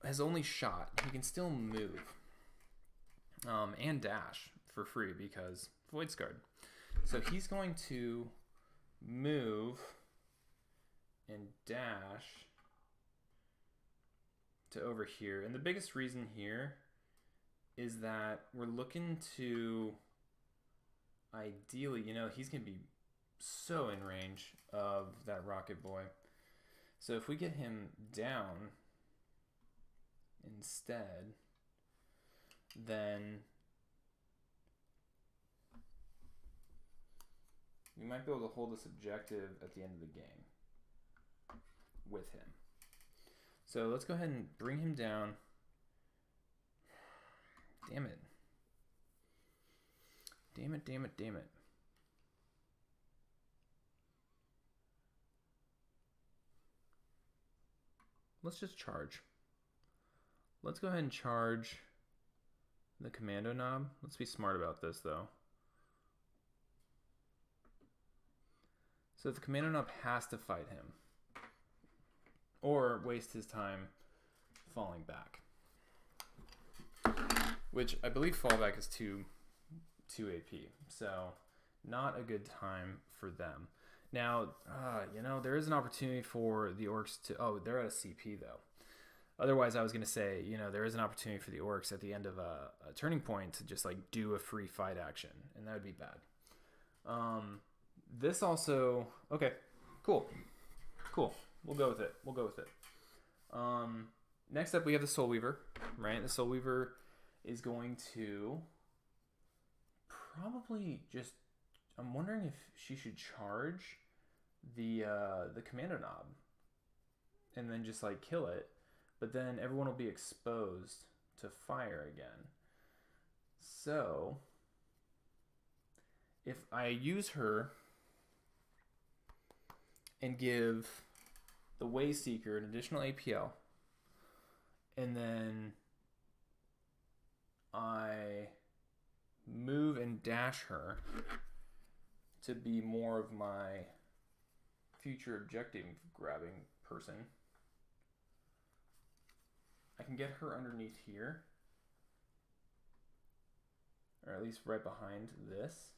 has only shot. He can still move. And dash for free because Voidscarred. So he's going to move and dash to over here. And the biggest reason here is that we're looking to ideally, he's going to be so in range of that Rocket Boy. So if we get him down instead, then we might be able to hold this objective at the end of the game with him. So let's go ahead and bring him down. Damn it. Damn it, damn it, damn it. Let's just charge. Let's go ahead and charge the commando knob. Let's be smart about this though. So the commando knob has to fight him or waste his time falling back, which I believe fallback is 2 AP, so not a good time for them. Now, there is an opportunity for the Orcs to... Oh, they're at a CP, though. Otherwise, I was going to say, there is an opportunity for the Orcs at the end of a turning point to just, do a free fight action, and that would be bad. This also... Okay, cool. Cool. We'll go with it. Next up, we have the Soul Weaver, right? The Soul Weaver is going to probably just... I'm wondering if she should charge the commando knob and then just kill it, but then everyone will be exposed to fire again. So if I use her and give the Wayseeker an additional APL, and then I move and dash her to be more of my future objective grabbing person, I can get her underneath here. Or or at least right behind this.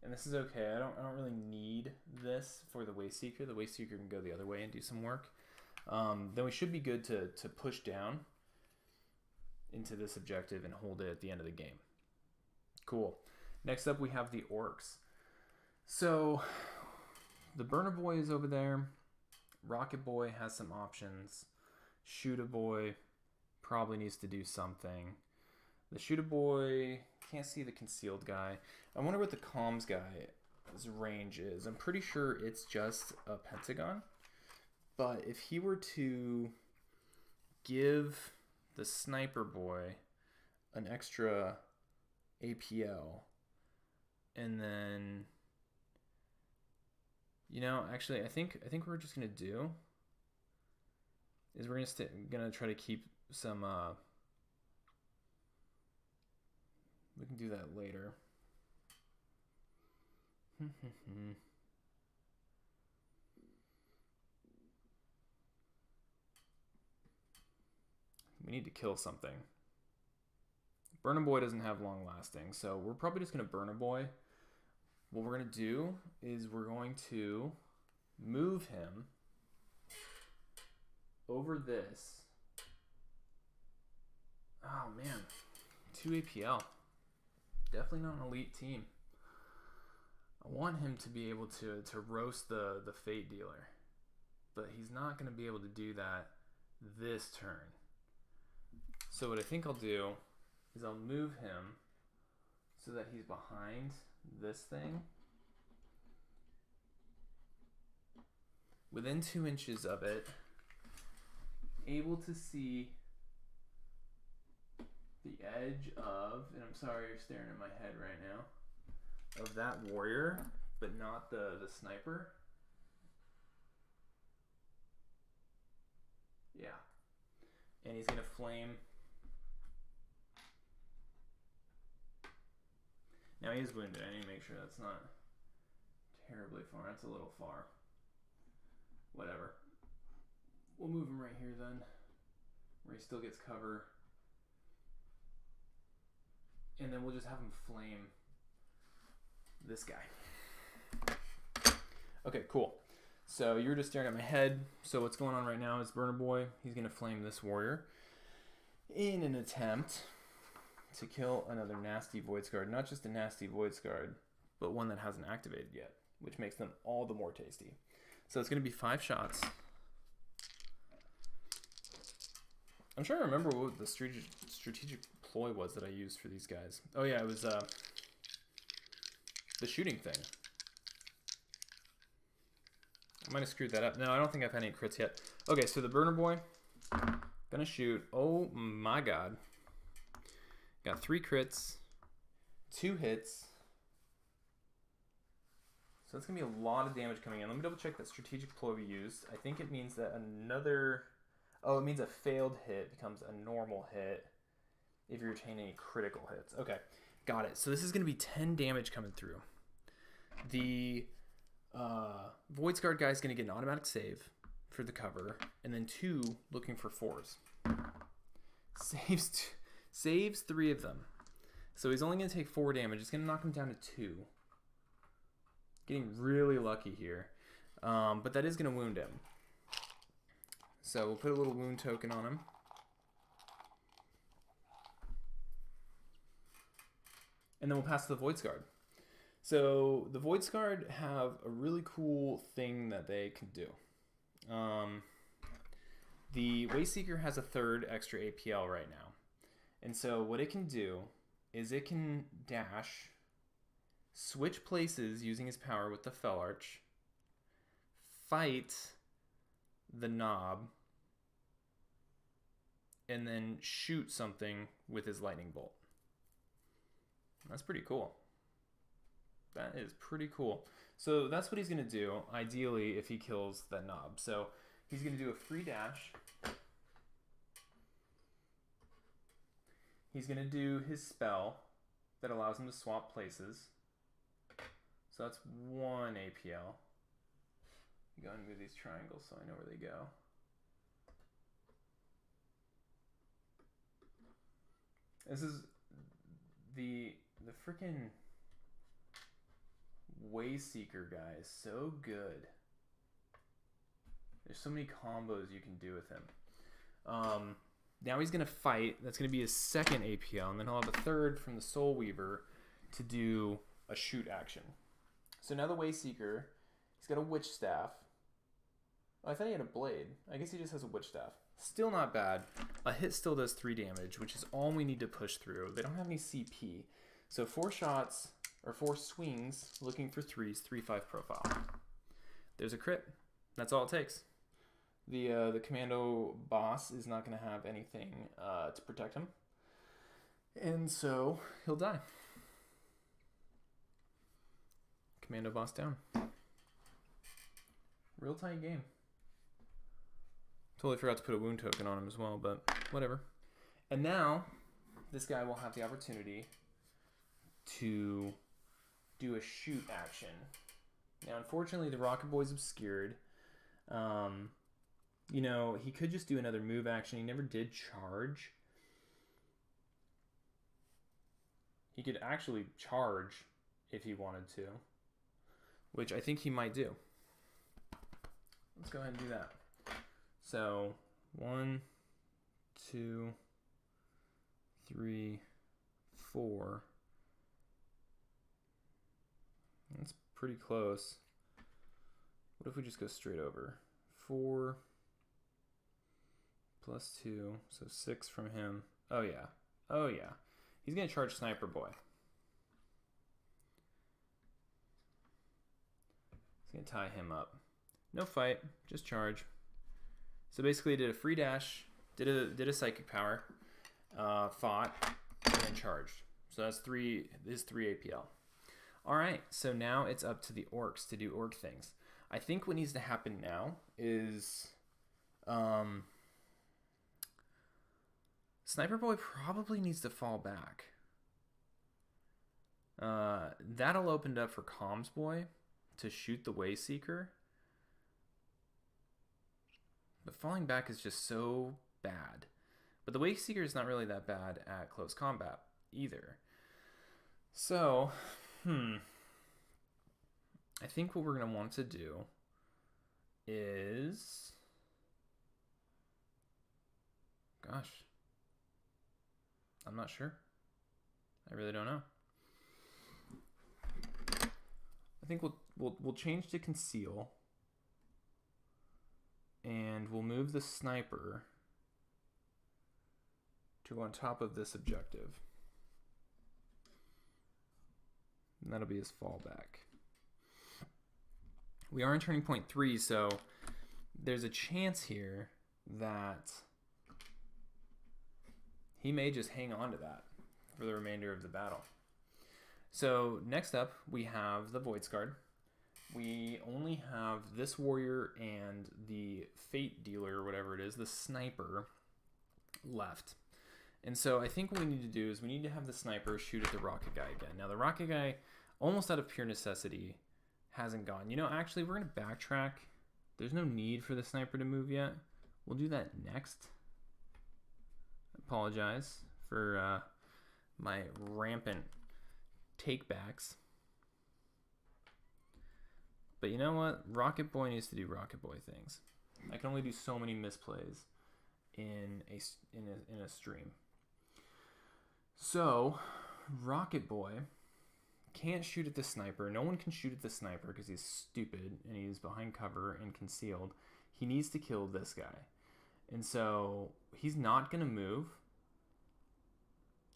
And this is okay. I don't really need this for the Wasteseeker. The Wasteseeker can go the other way and do some work. Then we should be good to push down into this objective and hold it at the end of the game. Cool. Next up we have the Orks. So the Burner Boy is over there. Rocket Boy has some options. Shooter Boy probably needs to do something. The Shooter Boy can't see the concealed guy. I wonder what the comms guy's range is. I'm pretty sure it's just a pentagon. But if he were to give the Sniper Boy an extra APL, and then, you know, actually, I think what we're just gonna do is we're gonna try to keep some. We can do that later. We need to kill something. Burner Boy doesn't have long lasting, so we're probably just going to Burner Boy. What we're going to do is we're going to move him over this. Oh man, 2 APL. Definitely not an elite team. I want him to be able to roast the Fate Dealer, but he's not going to be able to do that this turn. So what I think I'll do is I'll move him so that he's behind this thing, within 2 inches of it, able to see the edge of, and I'm sorry you're staring at my head right now, of that warrior, but not the sniper. Yeah. And he's gonna flame. Now he is wounded. I need to make sure that's not terribly far. That's a little far. Whatever. We'll move him right here then, where he still gets cover. And then we'll just have him flame this guy. Okay, cool. So you're just staring at my head. So what's going on right now is Burner Boy, he's going to flame this warrior in an attempt to kill another nasty Voidscarred. Not just a nasty Voidscarred, but one that hasn't activated yet, which makes them all the more tasty. So it's going to be 5 shots. I'm trying to remember what the strategic ploy was that I used for these guys. Oh yeah, it was the shooting thing. I might have screwed that up. No, I don't think I've had any crits yet. Okay, so the Burner Boy, gonna shoot. Oh my god. Got 3 crits, 2 hits. So that's gonna be a lot of damage coming in. Let me double check that strategic ploy we used. I think it means that another, oh, it means a failed hit becomes a normal hit if you retain any critical hits. Okay, got it. So this is gonna be 10 damage coming through. The Voidscarred guy is going to get an automatic save for the cover, and then 2 looking for 4s. Saves 3 of them. So he's only going to take 4 damage. It's going to knock him down to 2. Getting really lucky here. But that is going to wound him. So we'll put a little wound token on him. And then we'll pass to the Voidscarred. So the Voidscarred have a really cool thing that they can do. The Wasteseeker has a 3rd extra APL right now. And so what it can do is it can dash, switch places using his power with the Fell Arch, fight the knob, and then shoot something with his lightning bolt. That's pretty cool. That is pretty cool. So that's what he's going to do, ideally, if he kills that knob. So he's going to do a free dash. He's going to do his spell that allows him to swap places. So that's 1 APL. Go and move these triangles so I know where they go. This is the freaking Wayseeker guy is so good. There's so many combos you can do with him. Now he's gonna fight. That's gonna be his second APL, and then he'll have a third from the Soul Weaver to do a shoot action. So now the Wayseeker, he's got a Witch Staff. Oh, I thought he had a blade. I guess he just has a Witch Staff. Still not bad. A hit still does 3 damage, which is all we need to push through. They don't have any CP. So 4 shots, or 4 swings, looking for 3s, 3/5 profile. There's a crit. That's all it takes. The commando boss is not going to have anything to protect him. And so he'll die. Commando boss down. Real tight game. Totally forgot to put a wound token on him as well, but whatever. And now, this guy will have the opportunity to do a shoot action. Now, unfortunately, the Rocket Boy's obscured. You know, he could just do another move action. He never did charge. He could actually charge if he wanted to, which I think he might do. Let's go ahead and do that. So 1, 2, 3, 4. That's pretty close. What if we just go straight over? 4 plus 2, so 6 from him. Oh yeah. Oh yeah. He's gonna charge Sniper Boy. He's gonna tie him up. No fight, just charge. So basically, he did a free dash, did a psychic power, fought, and then charged. So that's his 3 APL. All right, so now it's up to the orcs to do orc things. I think what needs to happen now is, Sniper Boy probably needs to fall back. That'll open up for Comms Boy to shoot the Wayseeker. But falling back is just so bad. But the Wayseeker is not really that bad at close combat either. So, I think what we're going to want to do is... Gosh. I'm not sure. I really don't know. I think we'll change to conceal. And we'll move the sniper to on top of this objective. And that'll be his fallback. We are in turning point 3, so there's a chance here that he may just hang on to that for the remainder of the battle. So next up, we have the Voidscarred. We only have this warrior and the fate dealer, or whatever it is, the sniper, left. And so I think what we need to do is we need to have the sniper shoot at the rocket guy again. Now the rocket guy, almost out of pure necessity, hasn't gone. You know, actually, we're going to backtrack. There's no need for the sniper to move yet. We'll do that next. Apologize for my rampant takebacks. But you know what? Rocket Boy needs to do Rocket Boy things. I can only do so many misplays in a stream. So, Rocket Boy can't shoot at the sniper. No one can shoot at the sniper because he's stupid and he's behind cover and concealed. He needs to kill this guy. And so, he's not going to move.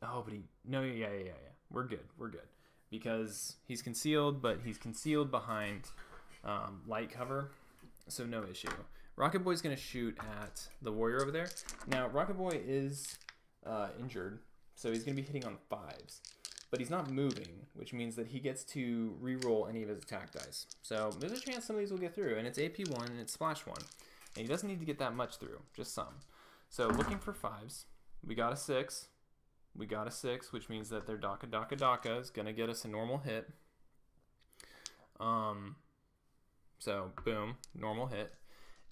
Oh, but yeah. We're good. Because he's concealed, but he's concealed behind light cover, so no issue. Rocket Boy's going to shoot at the warrior over there. Now, Rocket Boy is injured, so he's going to be hitting on 5s. But he's not moving, which means that he gets to re-roll any of his attack dice. So there's a chance some of these will get through, and it's AP1 and it's Splash 1. And he doesn't need to get that much through, just some. So looking for 5s. We got a 6. We got a 6, which means that their Daka is going to get us a normal hit. So, boom, normal hit.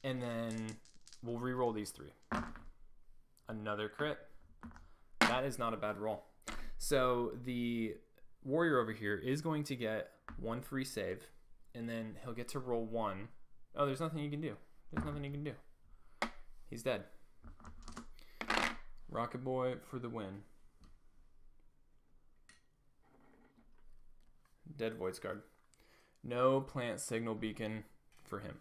And then we'll re-roll these 3. Another crit. That is not a bad roll. So the warrior over here is going to get 1 free save, and then he'll get to roll 1. Oh, there's nothing you can do. There's nothing you can do. He's dead. Rocket Boy for the win. Dead Voidscarred. No plant signal beacon for him.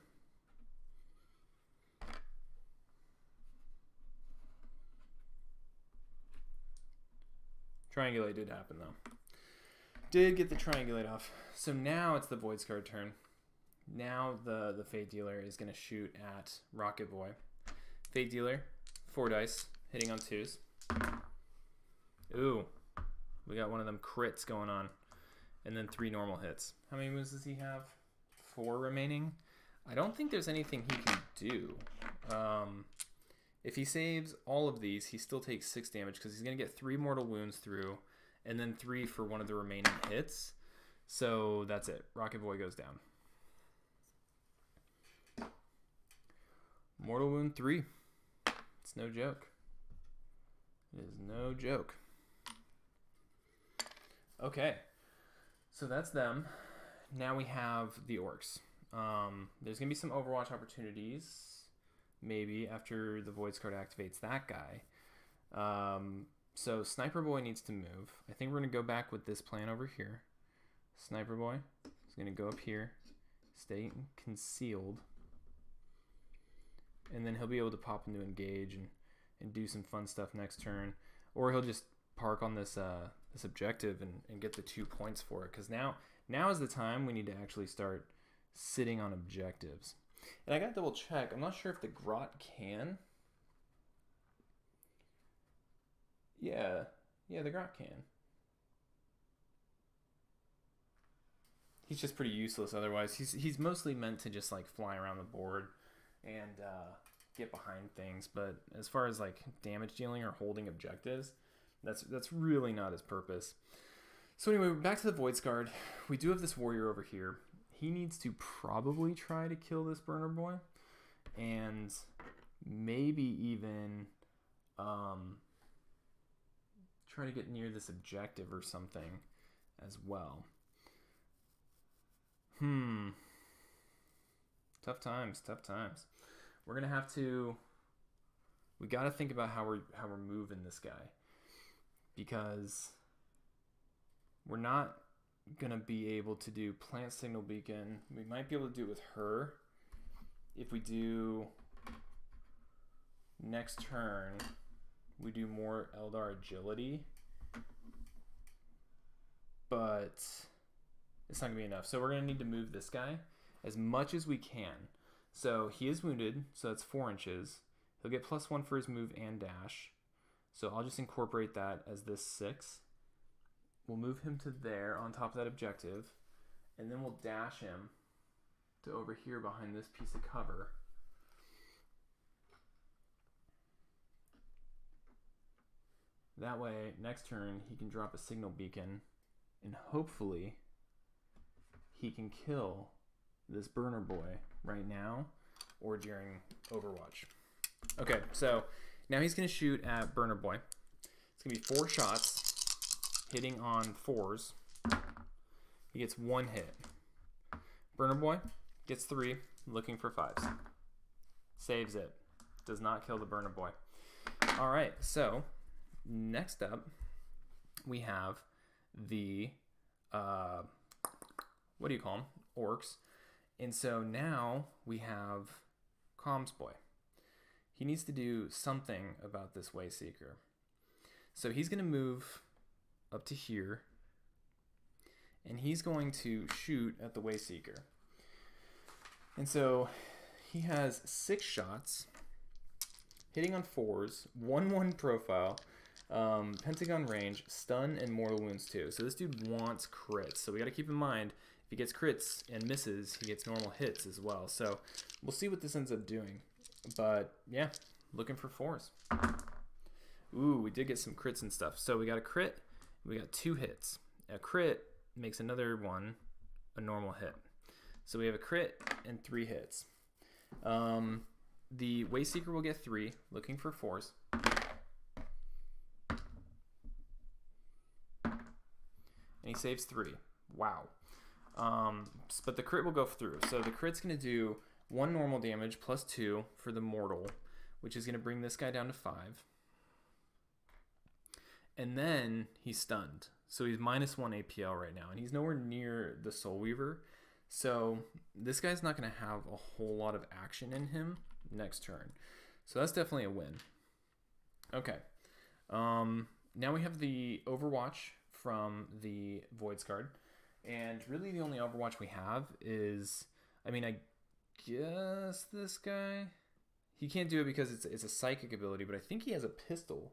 Triangulate did happen though. Did get the triangulate off. So now it's the Voidscarred turn. Now the Fate Dealer is going to shoot at Rocket Boy. Fate Dealer, 4 dice, hitting on 2s. Ooh, we got one of them crits going on. And then 3 normal hits. How many moves does he have? 4 remaining? I don't think there's anything he can do. If he saves all of these, he still takes 6 damage because he's going to get 3 mortal wounds through and then 3 for one of the remaining hits. So that's it. Rocket Boy goes down. Mortal wound 3. It's no joke. It is no joke. Okay. So that's them. Now we have the orcs. There's going to be some Overwatch opportunities. Maybe after the Voidscarred activates that guy. So Sniper Boy needs to move. I think we're going to go back with this plan over here. Sniper Boy is going to go up here. Stay concealed. And then he'll be able to pop into engage and do some fun stuff next turn. Or he'll just park on this this objective and get the 2 points for it. Because now is the time we need to actually start sitting on objectives. And I got to double check. I'm not sure if the Grot can. Yeah, the Grot can. He's just pretty useless otherwise. He's mostly meant to just like fly around the board and get behind things. But as far as like damage dealing or holding objectives, that's really not his purpose. So anyway, back to the Voidscarred. We do have this warrior over here. He needs to probably try to kill this burner boy and maybe even try to get near this objective or something as well. Tough times. We're going to have to, we got to think about how we're moving this guy, because we're not going to be able to do plant signal beacon. We might be able to do it with her. If we do next turn, we do more Eldar agility, but it's not going to be enough. So we're going to need to move this guy as much as we can. So he is wounded, so that's 4 inches. He'll get +1 for his move and dash. So I'll just incorporate that as this 6. We'll move him to there on top of that objective, and then we'll dash him to over here behind this piece of cover. That way, next turn, he can drop a signal beacon, and hopefully he can kill this burner boy right now or during Overwatch. Okay, so now he's going to shoot at burner boy. It's going to be 4 shots. Hitting on 4s. He gets 1 hit. Burner Boy gets 3, looking for 5s. Saves it. Does not kill the Burner Boy. Alright, so next up we have the what do you call them? Orcs. And so now we have Comms Boy. He needs to do something about this Wayseeker. So he's going to move up to here, and he's going to shoot at the Wayseeker. And so he has 6 shots, hitting on 4s, 1/1 profile, pentagon range, stun, and mortal wounds too. So this dude wants crits. So we got to keep in mind, if he gets crits and misses, he gets normal hits as well. So we'll see what this ends up doing. But yeah, looking for 4s. Ooh, we did get some crits and stuff. So we got a crit. We got 2 hits. A crit makes another one a normal hit. So we have a crit and 3 hits. The Wayseeker will get 3, looking for 4s. saves 3. Wow. But the crit will go through. So the crit's going to do 1 normal damage plus 2 for the mortal, which is going to bring this guy down to 5. And then he's stunned. So he's minus 1 APL right now. And he's nowhere near the Soul Weaver. So this guy's not going to have a whole lot of action in him next turn. So that's definitely a win. Okay. Now we have the Overwatch from the Voidscarred. And really the only Overwatch we have is, I mean, I guess this guy. He can't do it because it's a psychic ability, but I think he has a pistol.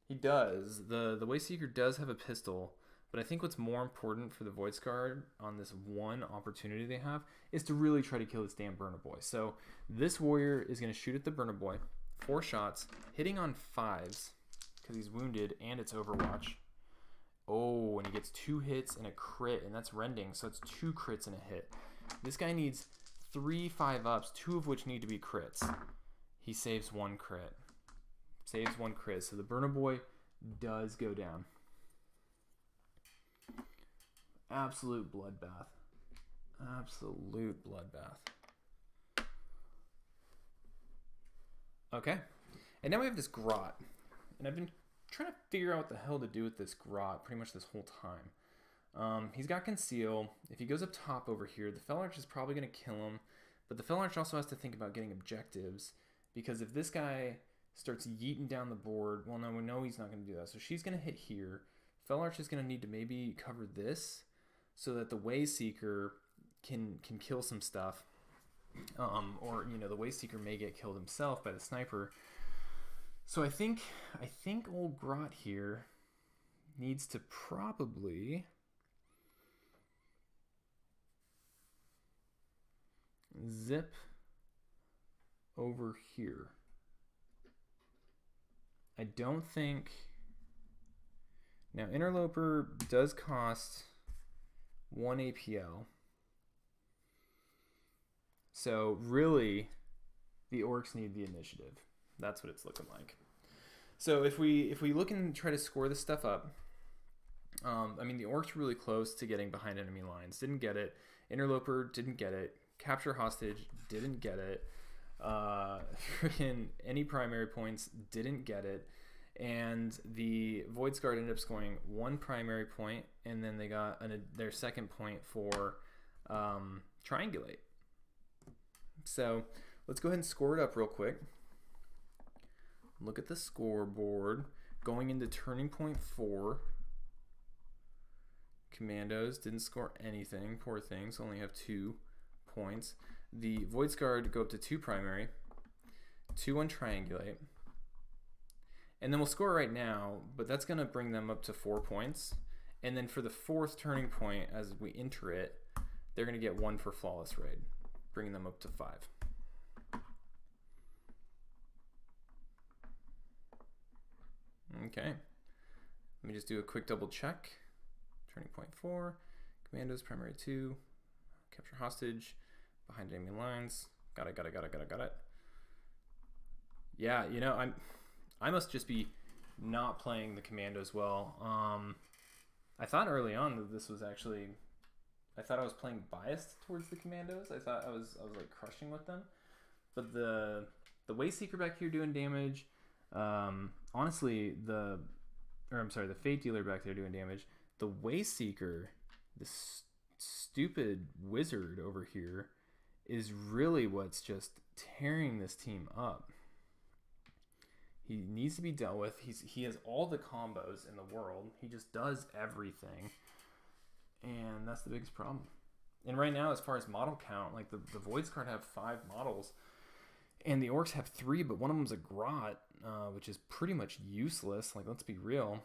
He does. The Wayseeker does have a pistol, but I think what's more important for the Voidscarred on this one opportunity they have is to really try to kill this damn Burner Boy. So this warrior is going to shoot at the Burner Boy, 4 shots, hitting on 5s because he's wounded and it's Overwatch. Oh, and he gets 2 hits and a crit, and that's rending, so it's 2 crits and a hit. This guy needs 3 5-ups, 2 of which need to be crits. He saves 1 crit. Saves 1 crit, so the Burner Boy does go down. Absolute bloodbath. Absolute bloodbath. Okay. And now we have this Grot. And I've been trying to figure out what the hell to do with this Grot pretty much this whole time. He's got Conceal. If he goes up top over here, the Fell Arch is probably going to kill him. But the Fell Arch also has to think about getting objectives. Because if this guy starts yeeting down the board, well, no, we know he's not going to do that. So she's going to hit here. Fell Arch is going to need to maybe cover this so that the Wayseeker can kill some stuff. Or, you know, the Wayseeker may get killed himself by the sniper. So I think old Grot here needs to probably zip over here. I don't think... Now, Interloper does cost 1 APL. So, really, the Orcs need the initiative. That's what it's looking like. So, if we look and try to score this stuff up, I mean, the Orcs were really close to getting behind enemy lines. Didn't get it. Interloper didn't get it. Capture Hostage didn't get it. Freaking any primary points didn't get it. And the Voidscarred ended up scoring 1 primary point, and then they got their second point for Triangulate. So let's go ahead and score it up real quick. Look at the scoreboard. Going into Turning Point 4. Kommandos didn't score anything. Poor things. Only have 2 points. The Voidscarred go up to 2 primary. 2 on Triangulate. And then we'll score right now, but that's going to bring them up to 4 points. And then for the 4th turning point, as we enter it, they're going to get 1 for Flawless Raid, bringing them up to 5. Okay. Let me just do a quick double check. Turning point 4, Kommandos, primary 2, capture hostage, behind enemy lines. Got it. Yeah, you know, I must just be not playing the Kommandos well. I thought early on that this was actually, I thought I was playing biased towards the Kommandos. I thought I was like crushing with them, but the Wayseeker back here doing damage. Honestly, the Fate Dealer back there doing damage. The Wayseeker, this stupid wizard over here, is really what's just tearing this team up. He needs to be dealt with. He has all the combos in the world. He just does everything. And that's the biggest problem. And right now, as far as model count, like the Voidscarred have 5 models. And the Orcs have 3, but one of them's a Grot, which is pretty much useless. Like, let's be real.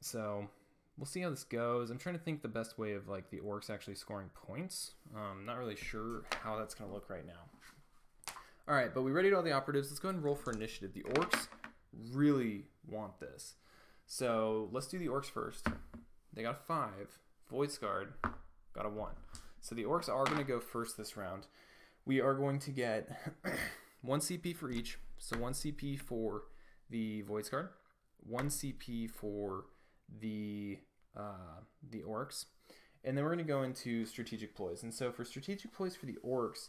So we'll see how this goes. I'm trying to think the best way of like the Orcs actually scoring points. Not really sure how that's going to look right now. All right, but we readied all the operatives. Let's go ahead and roll for initiative. The Orcs really want this. So let's do the Orcs first. They got a 5. Voidscarred got a 1. So the Orcs are going to go first this round. We are going to get 1 CP for each. So 1 CP for the Voidscarred, 1 CP for the the orcs. And then we're going to go into strategic ploys. And so for strategic ploys for the orcs,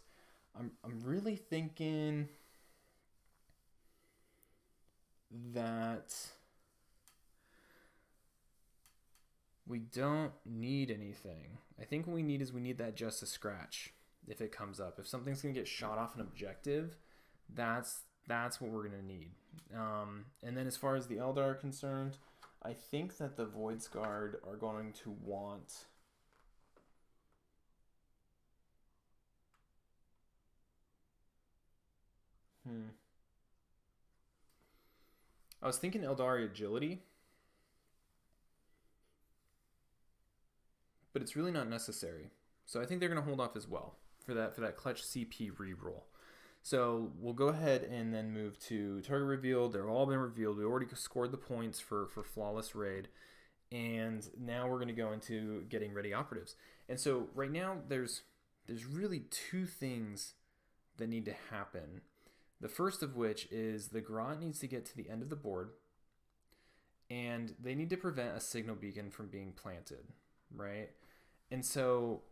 I'm really thinking that we don't need anything. I think what we need is we need that just a scratch if it comes up. If something's going to get shot off an objective, that's what we're going to need. And then as far as the Eldar are concerned, I think that the Voidscarred are going to want... I was thinking Eldari agility, but it's really not necessary. So I think they're going to hold off as well for that clutch CP reroll. So we'll go ahead and then move to target revealed. They've all been revealed. We already scored the points for flawless raid. And now we're going to go into getting ready operatives. And so right now there's really two things that need to happen. The first of which is the Grot needs to get to the end of the board, and they need to prevent a signal beacon from being planted, right? And so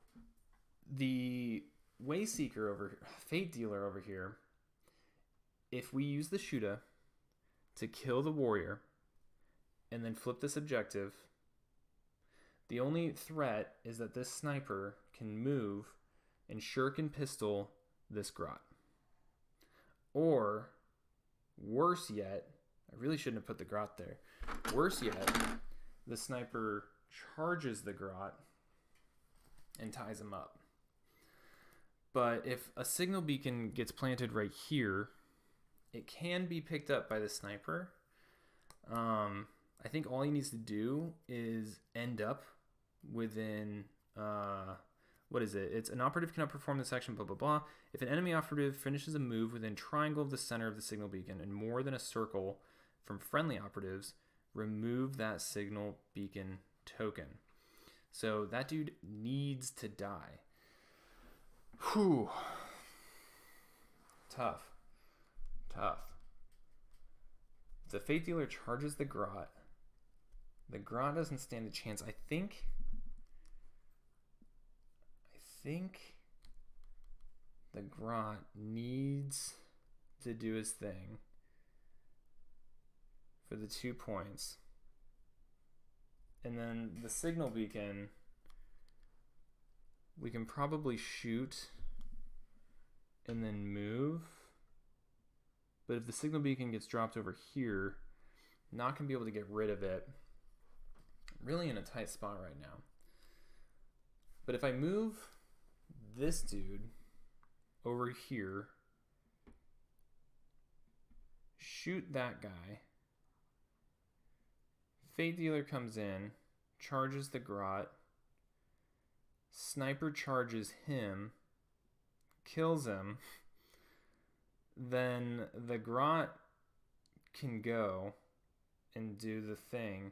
the Wayseeker Fate Dealer over here, if we use the Shuda to kill the warrior and then flip this objective, the only threat is that this sniper can move and shuriken pistol this Grot. Or, worse yet, I really shouldn't have put the Grot there. Worse yet, the sniper charges the Grot and ties him up. But if a signal beacon gets planted right here, it can be picked up by the sniper. I think all he needs to do is end up within... what is it? It's an operative cannot perform this action, blah, blah, blah. If an enemy operative finishes a move within triangle of the center of the signal beacon and more than a circle from friendly operatives, remove that signal beacon token. So that dude needs to die. Whew. Tough. If the Fate Dealer charges the Grot doesn't stand a chance. I think the Grot needs to do his thing for the 2 points. And then the signal beacon, we can probably shoot and then move. But if the signal beacon gets dropped over here, not going to be able to get rid of it. Really in a tight spot right now. But if I move this dude over here, shoot that guy, Fate Dealer comes in, charges the Grot, sniper charges him, kills him, then the Grot can go and do the thing,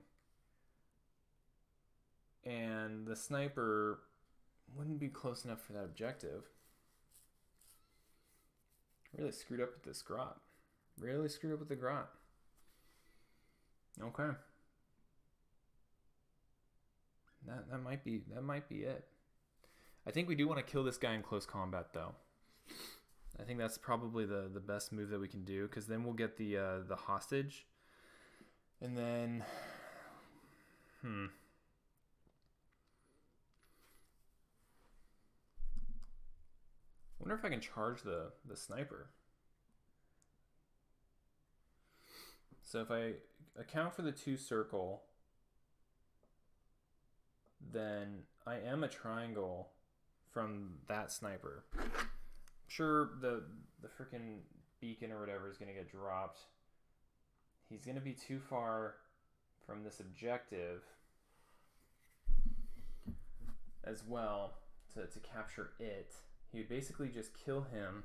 and the sniper wouldn't be close enough for that objective. Really screwed up with this Grot. Really screwed up with the Grot. Okay. That might be it. I think we do want to kill this guy in close combat though. I think that's probably the best move that we can do, because then we'll get the hostage. And then wonder if I can charge the sniper. So if I account for the 2 circle, then I am a triangle from that sniper. I'm sure the freaking beacon or whatever is going to get dropped. He's going to be too far from this objective as well to capture it. He would basically just kill him,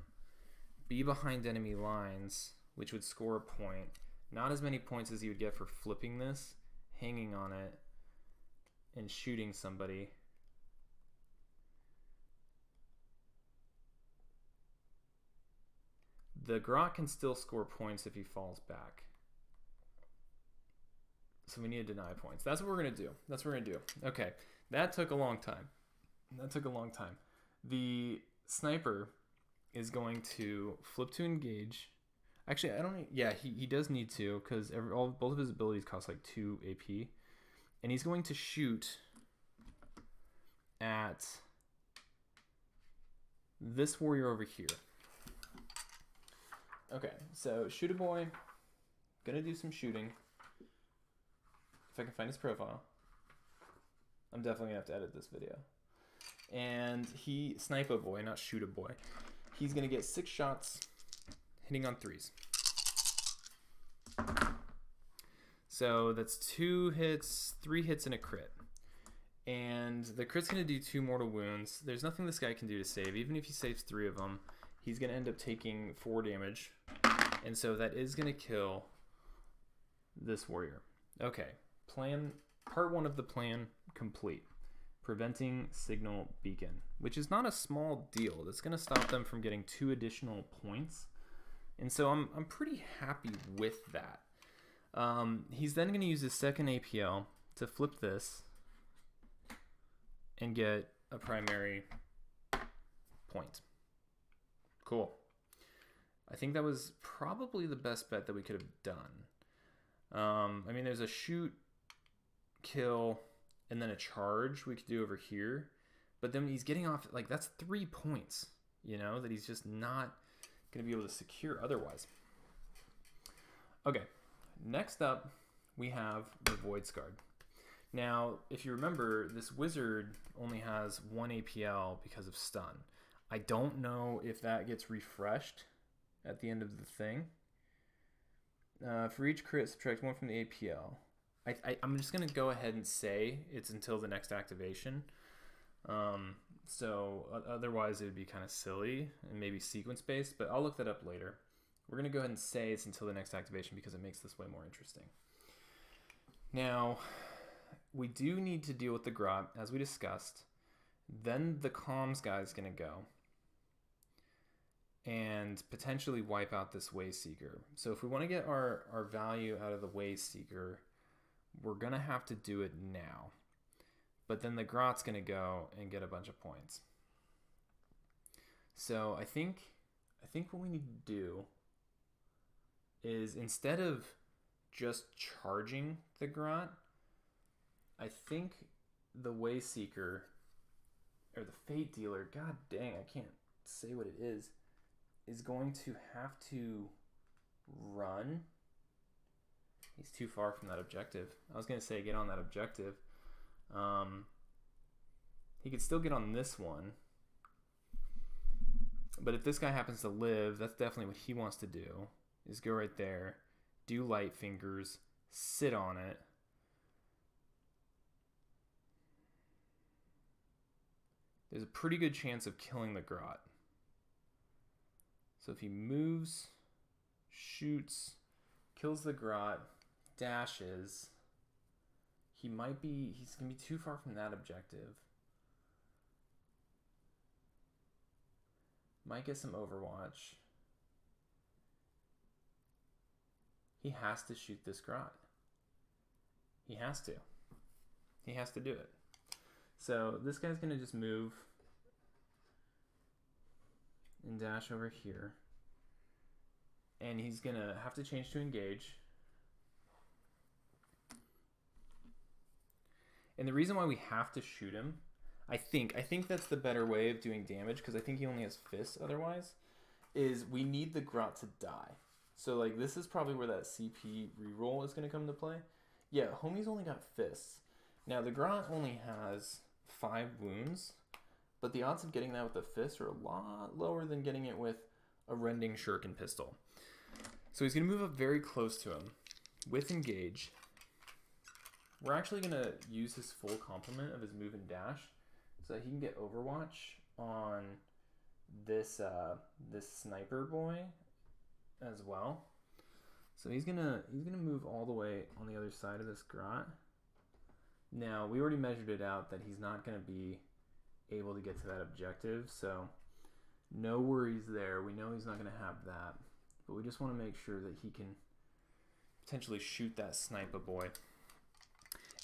be behind enemy lines, which would score a point. Not as many points as he would get for flipping this, hanging on it, and shooting somebody. The Grot can still score points if he falls back. So we need to deny points. That's what we're going to do. That's what we're going to do. Okay. That took a long time. The sniper is going to flip to engage. Actually, I don't need... Yeah, he does need to, because both of his abilities cost like 2 AP. And he's going to shoot at this warrior over here. Okay, so shoot a boy. Gonna do some shooting. If I can find his profile. I'm definitely gonna have to edit this video. And snipe a boy, not shoot a boy. He's gonna get 6 shots, hitting on 3s. So that's 2 hits, 3 hits, and a crit. And the crit's gonna do 2 mortal wounds. There's nothing this guy can do to save. Even if he saves 3 of them, he's gonna end up taking 4 damage. And so that is gonna kill this warrior. Okay, part 1 of the plan complete. Preventing signal beacon, which is not a small deal. That's going to stop them from getting 2 additional points. And so I'm pretty happy with that. He's then going to use his second APL to flip this and get a primary point. Cool. I think that was probably the best bet that we could have done. I mean, there's a shoot, kill, and then a charge we could do over here. But then he's getting off, like, that's 3 points, you know, that he's just not going to be able to secure otherwise. Okay, next up, we have the Voidscarred. Now, if you remember, this wizard only has 1 APL because of stun. I don't know if that gets refreshed at the end of the thing. For each crit, subtract 1 from the APL. I'm just going to go ahead and say it's until the next activation. So otherwise it would be kind of silly and maybe sequence-based, but I'll look that up later. We're going to go ahead and say it's until the next activation because it makes this way more interesting. Now, we do need to deal with the Grot, as we discussed. Then the comms guy is going to go and potentially wipe out this Wayseeker. So if we want to get our value out of the Wayseeker, we're going to have to do it now. But then the Grot's going to go and get a bunch of points. So I think what we need to do is, instead of just charging the Grot, I think the Wayseeker, or the Fate Dealer, god dang, I can't say what it is going to have to run. He's too far from that objective. I was going to say get on that objective. He could still get on this one. But if this guy happens to live, that's definitely what he wants to do, is go right there, do light fingers, sit on it. There's a pretty good chance of killing the Grot. So if he moves, shoots, kills the Grot, dashes, he's going to be too far from that objective. Might get some Overwatch. He has to shoot this Grot. He has to. He has to do it. So this guy's going to just move and dash over here. And he's going to have to change to engage. And the reason why we have to shoot him, I think that's the better way of doing damage, because I think he only has fists otherwise, is we need the Grot to die. So like this is probably where that CP reroll is going to come into play. Yeah, homie's only got fists. Now the Grot only has 5 wounds, but the odds of getting that with the fist are a lot lower than getting it with a rending shuriken pistol. So he's going to move up very close to him with engage. We're actually going to use his full complement of his move and dash so that he can get Overwatch on this this sniper boy as well. So he's gonna move all the way on the other side of this Grot. Now we already measured it out that he's not gonna be able to get to that objective, so no worries there. We know he's not gonna have that, but we just want to make sure that he can potentially shoot that sniper boy.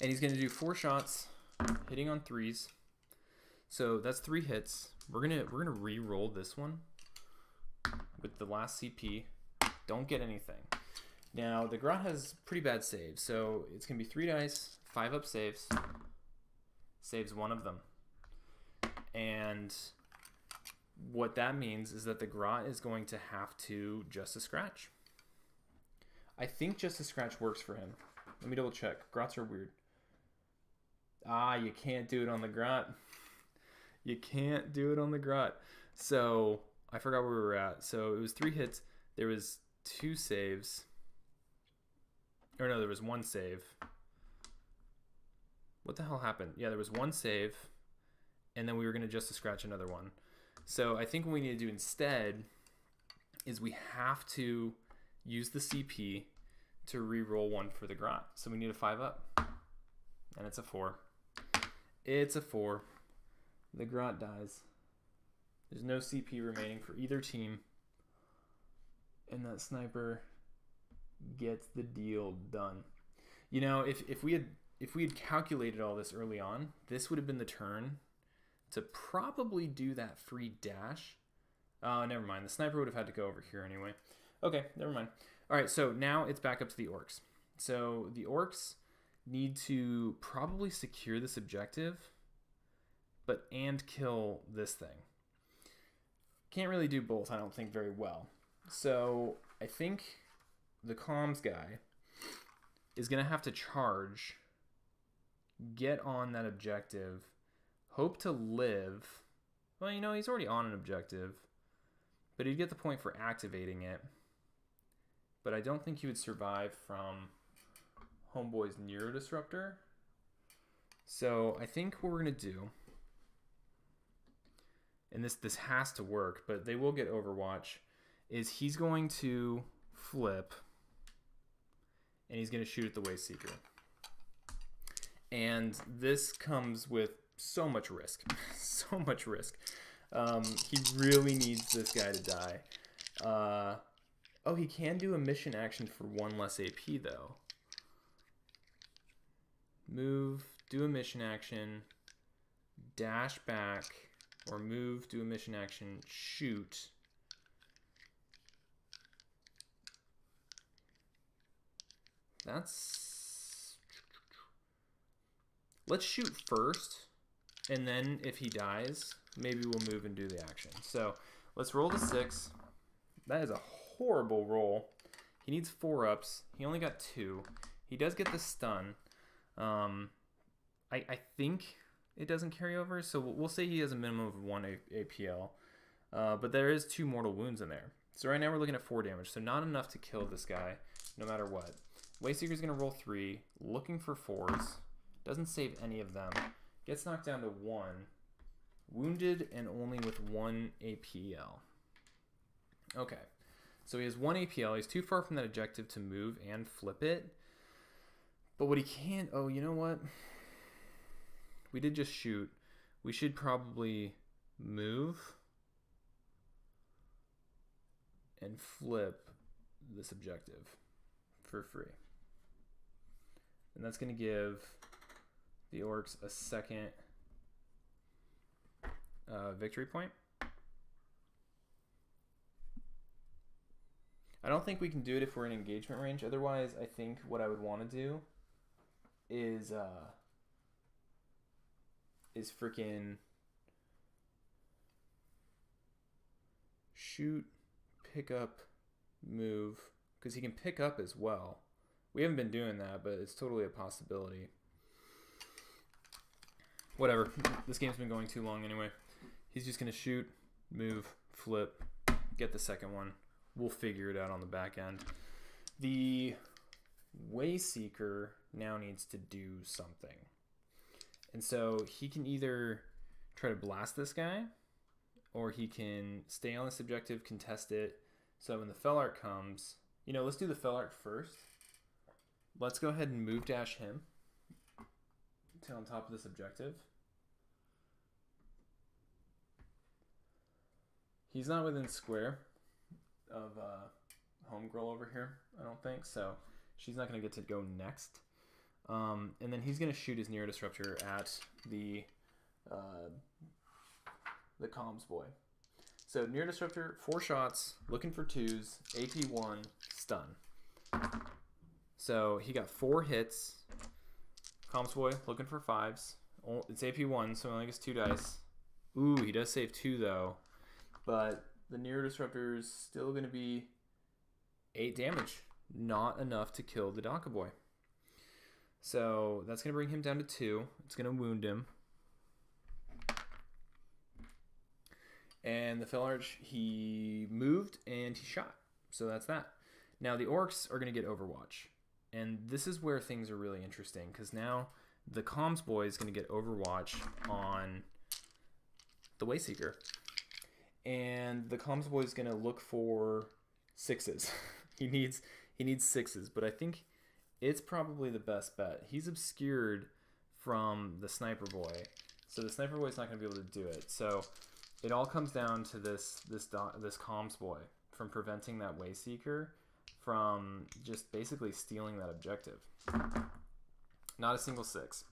And he's going to do 4 shots, hitting on 3s. So that's 3 hits. We're gonna re-roll this one with the last CP. Don't get anything. Now the Grot has pretty bad saves, so it's gonna be 3 dice, 5 up saves. Saves 1 of them. And what that means is that the Grot is going to have to just a scratch. I think just a scratch works for him. Let me double check. Grots are weird. You can't do it on the Grot. You can't do it on the Grot. So I forgot where we were at. So it was 3 hits. There was 2 saves. Or no, there was 1 save. What the hell happened? Yeah, there was 1 save. And then we were going to just scratch another one. So I think what we need to do instead is we have to use the CP to re-roll 1 for the Grot. So we need a 5 up. And it's a 4. It's a 4. The Grot dies. There's no CP remaining for either team. And that sniper gets the deal done. You know, if we had calculated all this early on, this would have been the turn to probably do that free dash. Never mind. The sniper would have had to go over here anyway. Okay, never mind. All right, so now it's back up to the Orks. So the Orks need to probably secure this objective, and kill this thing. Can't really do both, I don't think, very well. So I think the comms guy is going to have to charge, get on that objective, hope to live. Well, you know, he's already on an objective, but he'd get the point for activating it. But I don't think he would survive from Homeboy's Neurodisruptor. So I think what we're going to do, and this has to work, but they will get Overwatch, is he's going to flip, and he's going to shoot at the Wayseeker. And this comes with so much risk. So much risk. He really needs this guy to die. Oh, he can do a mission action for 1 less AP, though. Move, do a mission action, dash back, or move, do a mission action, shoot. Let's shoot first, and then if he dies, maybe we'll move and do the action. So let's roll the 6. That is a horrible roll. He needs 4 ups. He only got 2. He does get the stun. I think it doesn't carry over, so we'll say he has a minimum of 1 APL. But there is 2 mortal wounds in there. So right now we're looking at 4 damage, so not enough to kill this guy, no matter what. Wayseeker's going to roll 3, looking for 4s. Doesn't save any of them. Gets knocked down to 1. Wounded and only with 1 APL. Okay. So he has 1 APL. He's too far from that objective to move and flip it. But what he can't... Oh, you know what? We did just shoot. We should probably move and flip this objective for free. And that's going to give the Orks a second victory point. I don't think we can do it if we're in engagement range. Otherwise, I think what I would want to do is freaking shoot, pick up, move, because he can pick up as well. We haven't been doing that, but it's totally a possibility. Whatever. This game's been going too long anyway. He's just going to shoot, move, flip, get the second one. We'll figure it out on the back end. The Wayseeker now needs to do something. And so he can either try to blast this guy, or he can stay on this objective, contest it, so when the Fellark comes... You know, let's do the Fellark first. Let's go ahead and move dash him to on top of this objective. He's not within square of Homegirl over here, I don't think, so she's not going to get to go next. And then he's going to shoot his Nero Disruptor at the comms boy. So Nero Disruptor, 4 shots, looking for 2s, AP 1, stun. So he got 4 hits. Comms boy looking for 5s. It's AP 1, so he only gets 2 dice. Ooh, he does save 2 though. But the Nero Disruptor is still going to be 8 damage. Not enough to kill the Donka boy. So that's going to bring him down to 2. It's going to wound him. And the Fellarch, he moved and he shot. So that's that. Now the Orcs are going to get Overwatch. And this is where things are really interesting, because now the comms boy is going to get Overwatch on the Wayseeker. And the comms boy is going to look for 6s. he needs 6s, but I think it's probably the best bet. He's obscured from the sniper boy, so the sniper boy is not going to be able to do it. So it all comes down to this comms boy from preventing that Wayseeker from just basically stealing that objective. Not a single 6.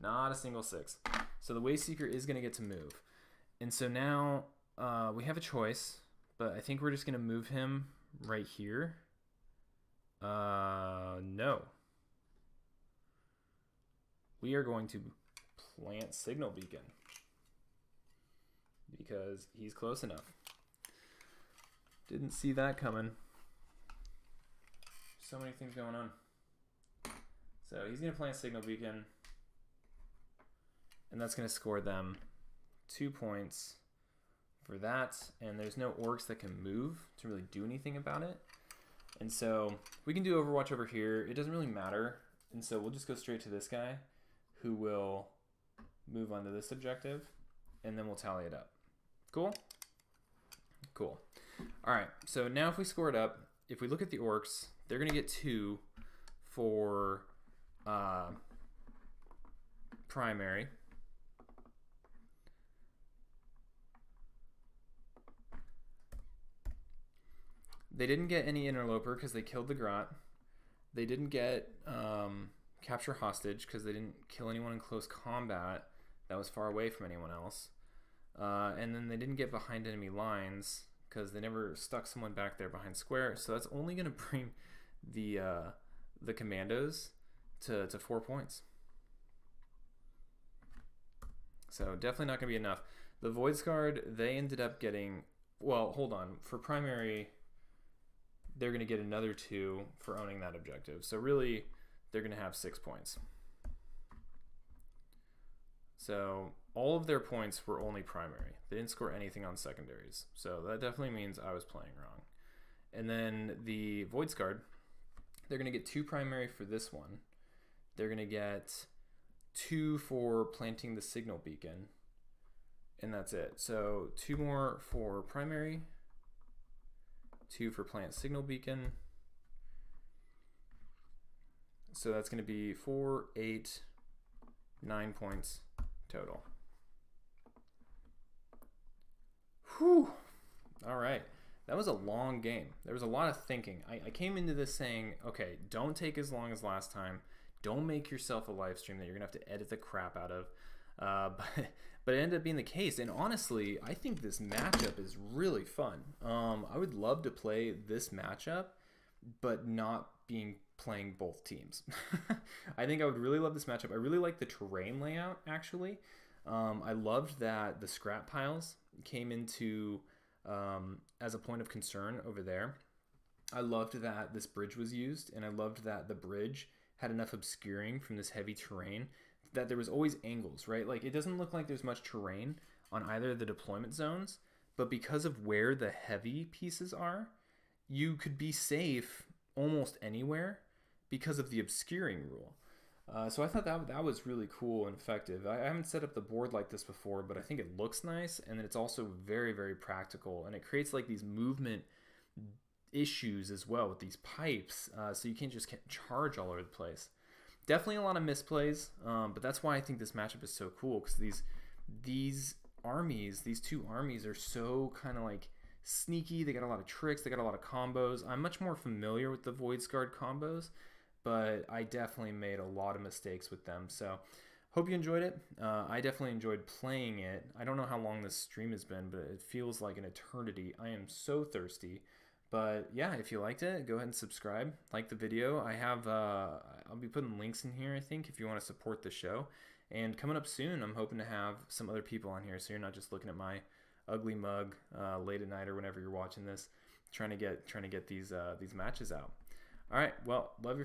Not a single 6. So the Wayseeker is going to get to move. And so now we have a choice, but I think we're just going to move him right here. No. We are going to plant Signal Beacon because he's close enough. Didn't see that coming. So many things going on. So he's going to plant Signal Beacon, and that's going to score them 2 points for that. And there's no Orcs that can move to really do anything about it. And so we can do Overwatch over here. It doesn't really matter. And so we'll just go straight to this guy who will move on to this objective, and then we'll tally it up. Cool? Cool. All right, so now if we score it up, if we look at the Orcs, they're going to get 2 for primary. They didn't get any Interloper because they killed the Grot. They didn't get Capture Hostage because they didn't kill anyone in close combat that was far away from anyone else. And then they didn't get behind enemy lines because they never stuck someone back there behind square. So that's only going to bring the Commandos to 4 points. So definitely not going to be enough. The Voidscarred, they ended up getting, well, hold on. For primary, they're going to get another 2 for owning that objective. So really, they're going to have 6 points. So all of their points were only primary. They didn't score anything on secondaries. So that definitely means I was playing wrong. And then the Voidscarred, they're going to get 2 primary for this one. They're going to get 2 for planting the Signal Beacon. And that's it. So 2 more for primary, 2 for plant Signal Beacon. So that's going to be 4, 8, 9 points total. Whew. All right. That was a long game. There was a lot of thinking. I came into this saying, okay, don't take as long as last time. Don't make yourself a live stream that you're going to have to edit the crap out of. But it ended up being the case. And honestly, I think this matchup is really fun. I would love to play this matchup, but not playing both teams. I think I would really love this matchup. I really like the terrain layout, actually. I loved that the scrap piles came into as a point of concern over there. I loved that this bridge was used, and I loved that the bridge had enough obscuring from this heavy terrain that there was always angles, right? Like, it doesn't look like there's much terrain on either of the deployment zones, but because of where the heavy pieces are, you could be safe almost anywhere because of the obscuring rule. So I thought that was really cool and effective. I haven't set up the board like this before, but I think it looks nice, and it's also very, very practical, and it creates like these movement issues as well with these pipes, so you can't just charge all over the place. Definitely a lot of misplays, but that's why I think this matchup is so cool, because these armies, these 2 armies are so kind of like sneaky. They got a lot of tricks. They got a lot of combos. I'm much more familiar with the Voidscarred combos, but I definitely made a lot of mistakes with them. So hope you enjoyed it. I definitely enjoyed playing it. I don't know how long this stream has been, but it feels like an eternity. I am so thirsty. But yeah, if you liked it, go ahead and subscribe, like the video. I'll be putting links in here, I think, if you want to support the show. And coming up soon, I'm hoping to have some other people on here, so you're not just looking at my ugly mug late at night or whenever you're watching this, trying to get these matches out. All right, well, love your feedback.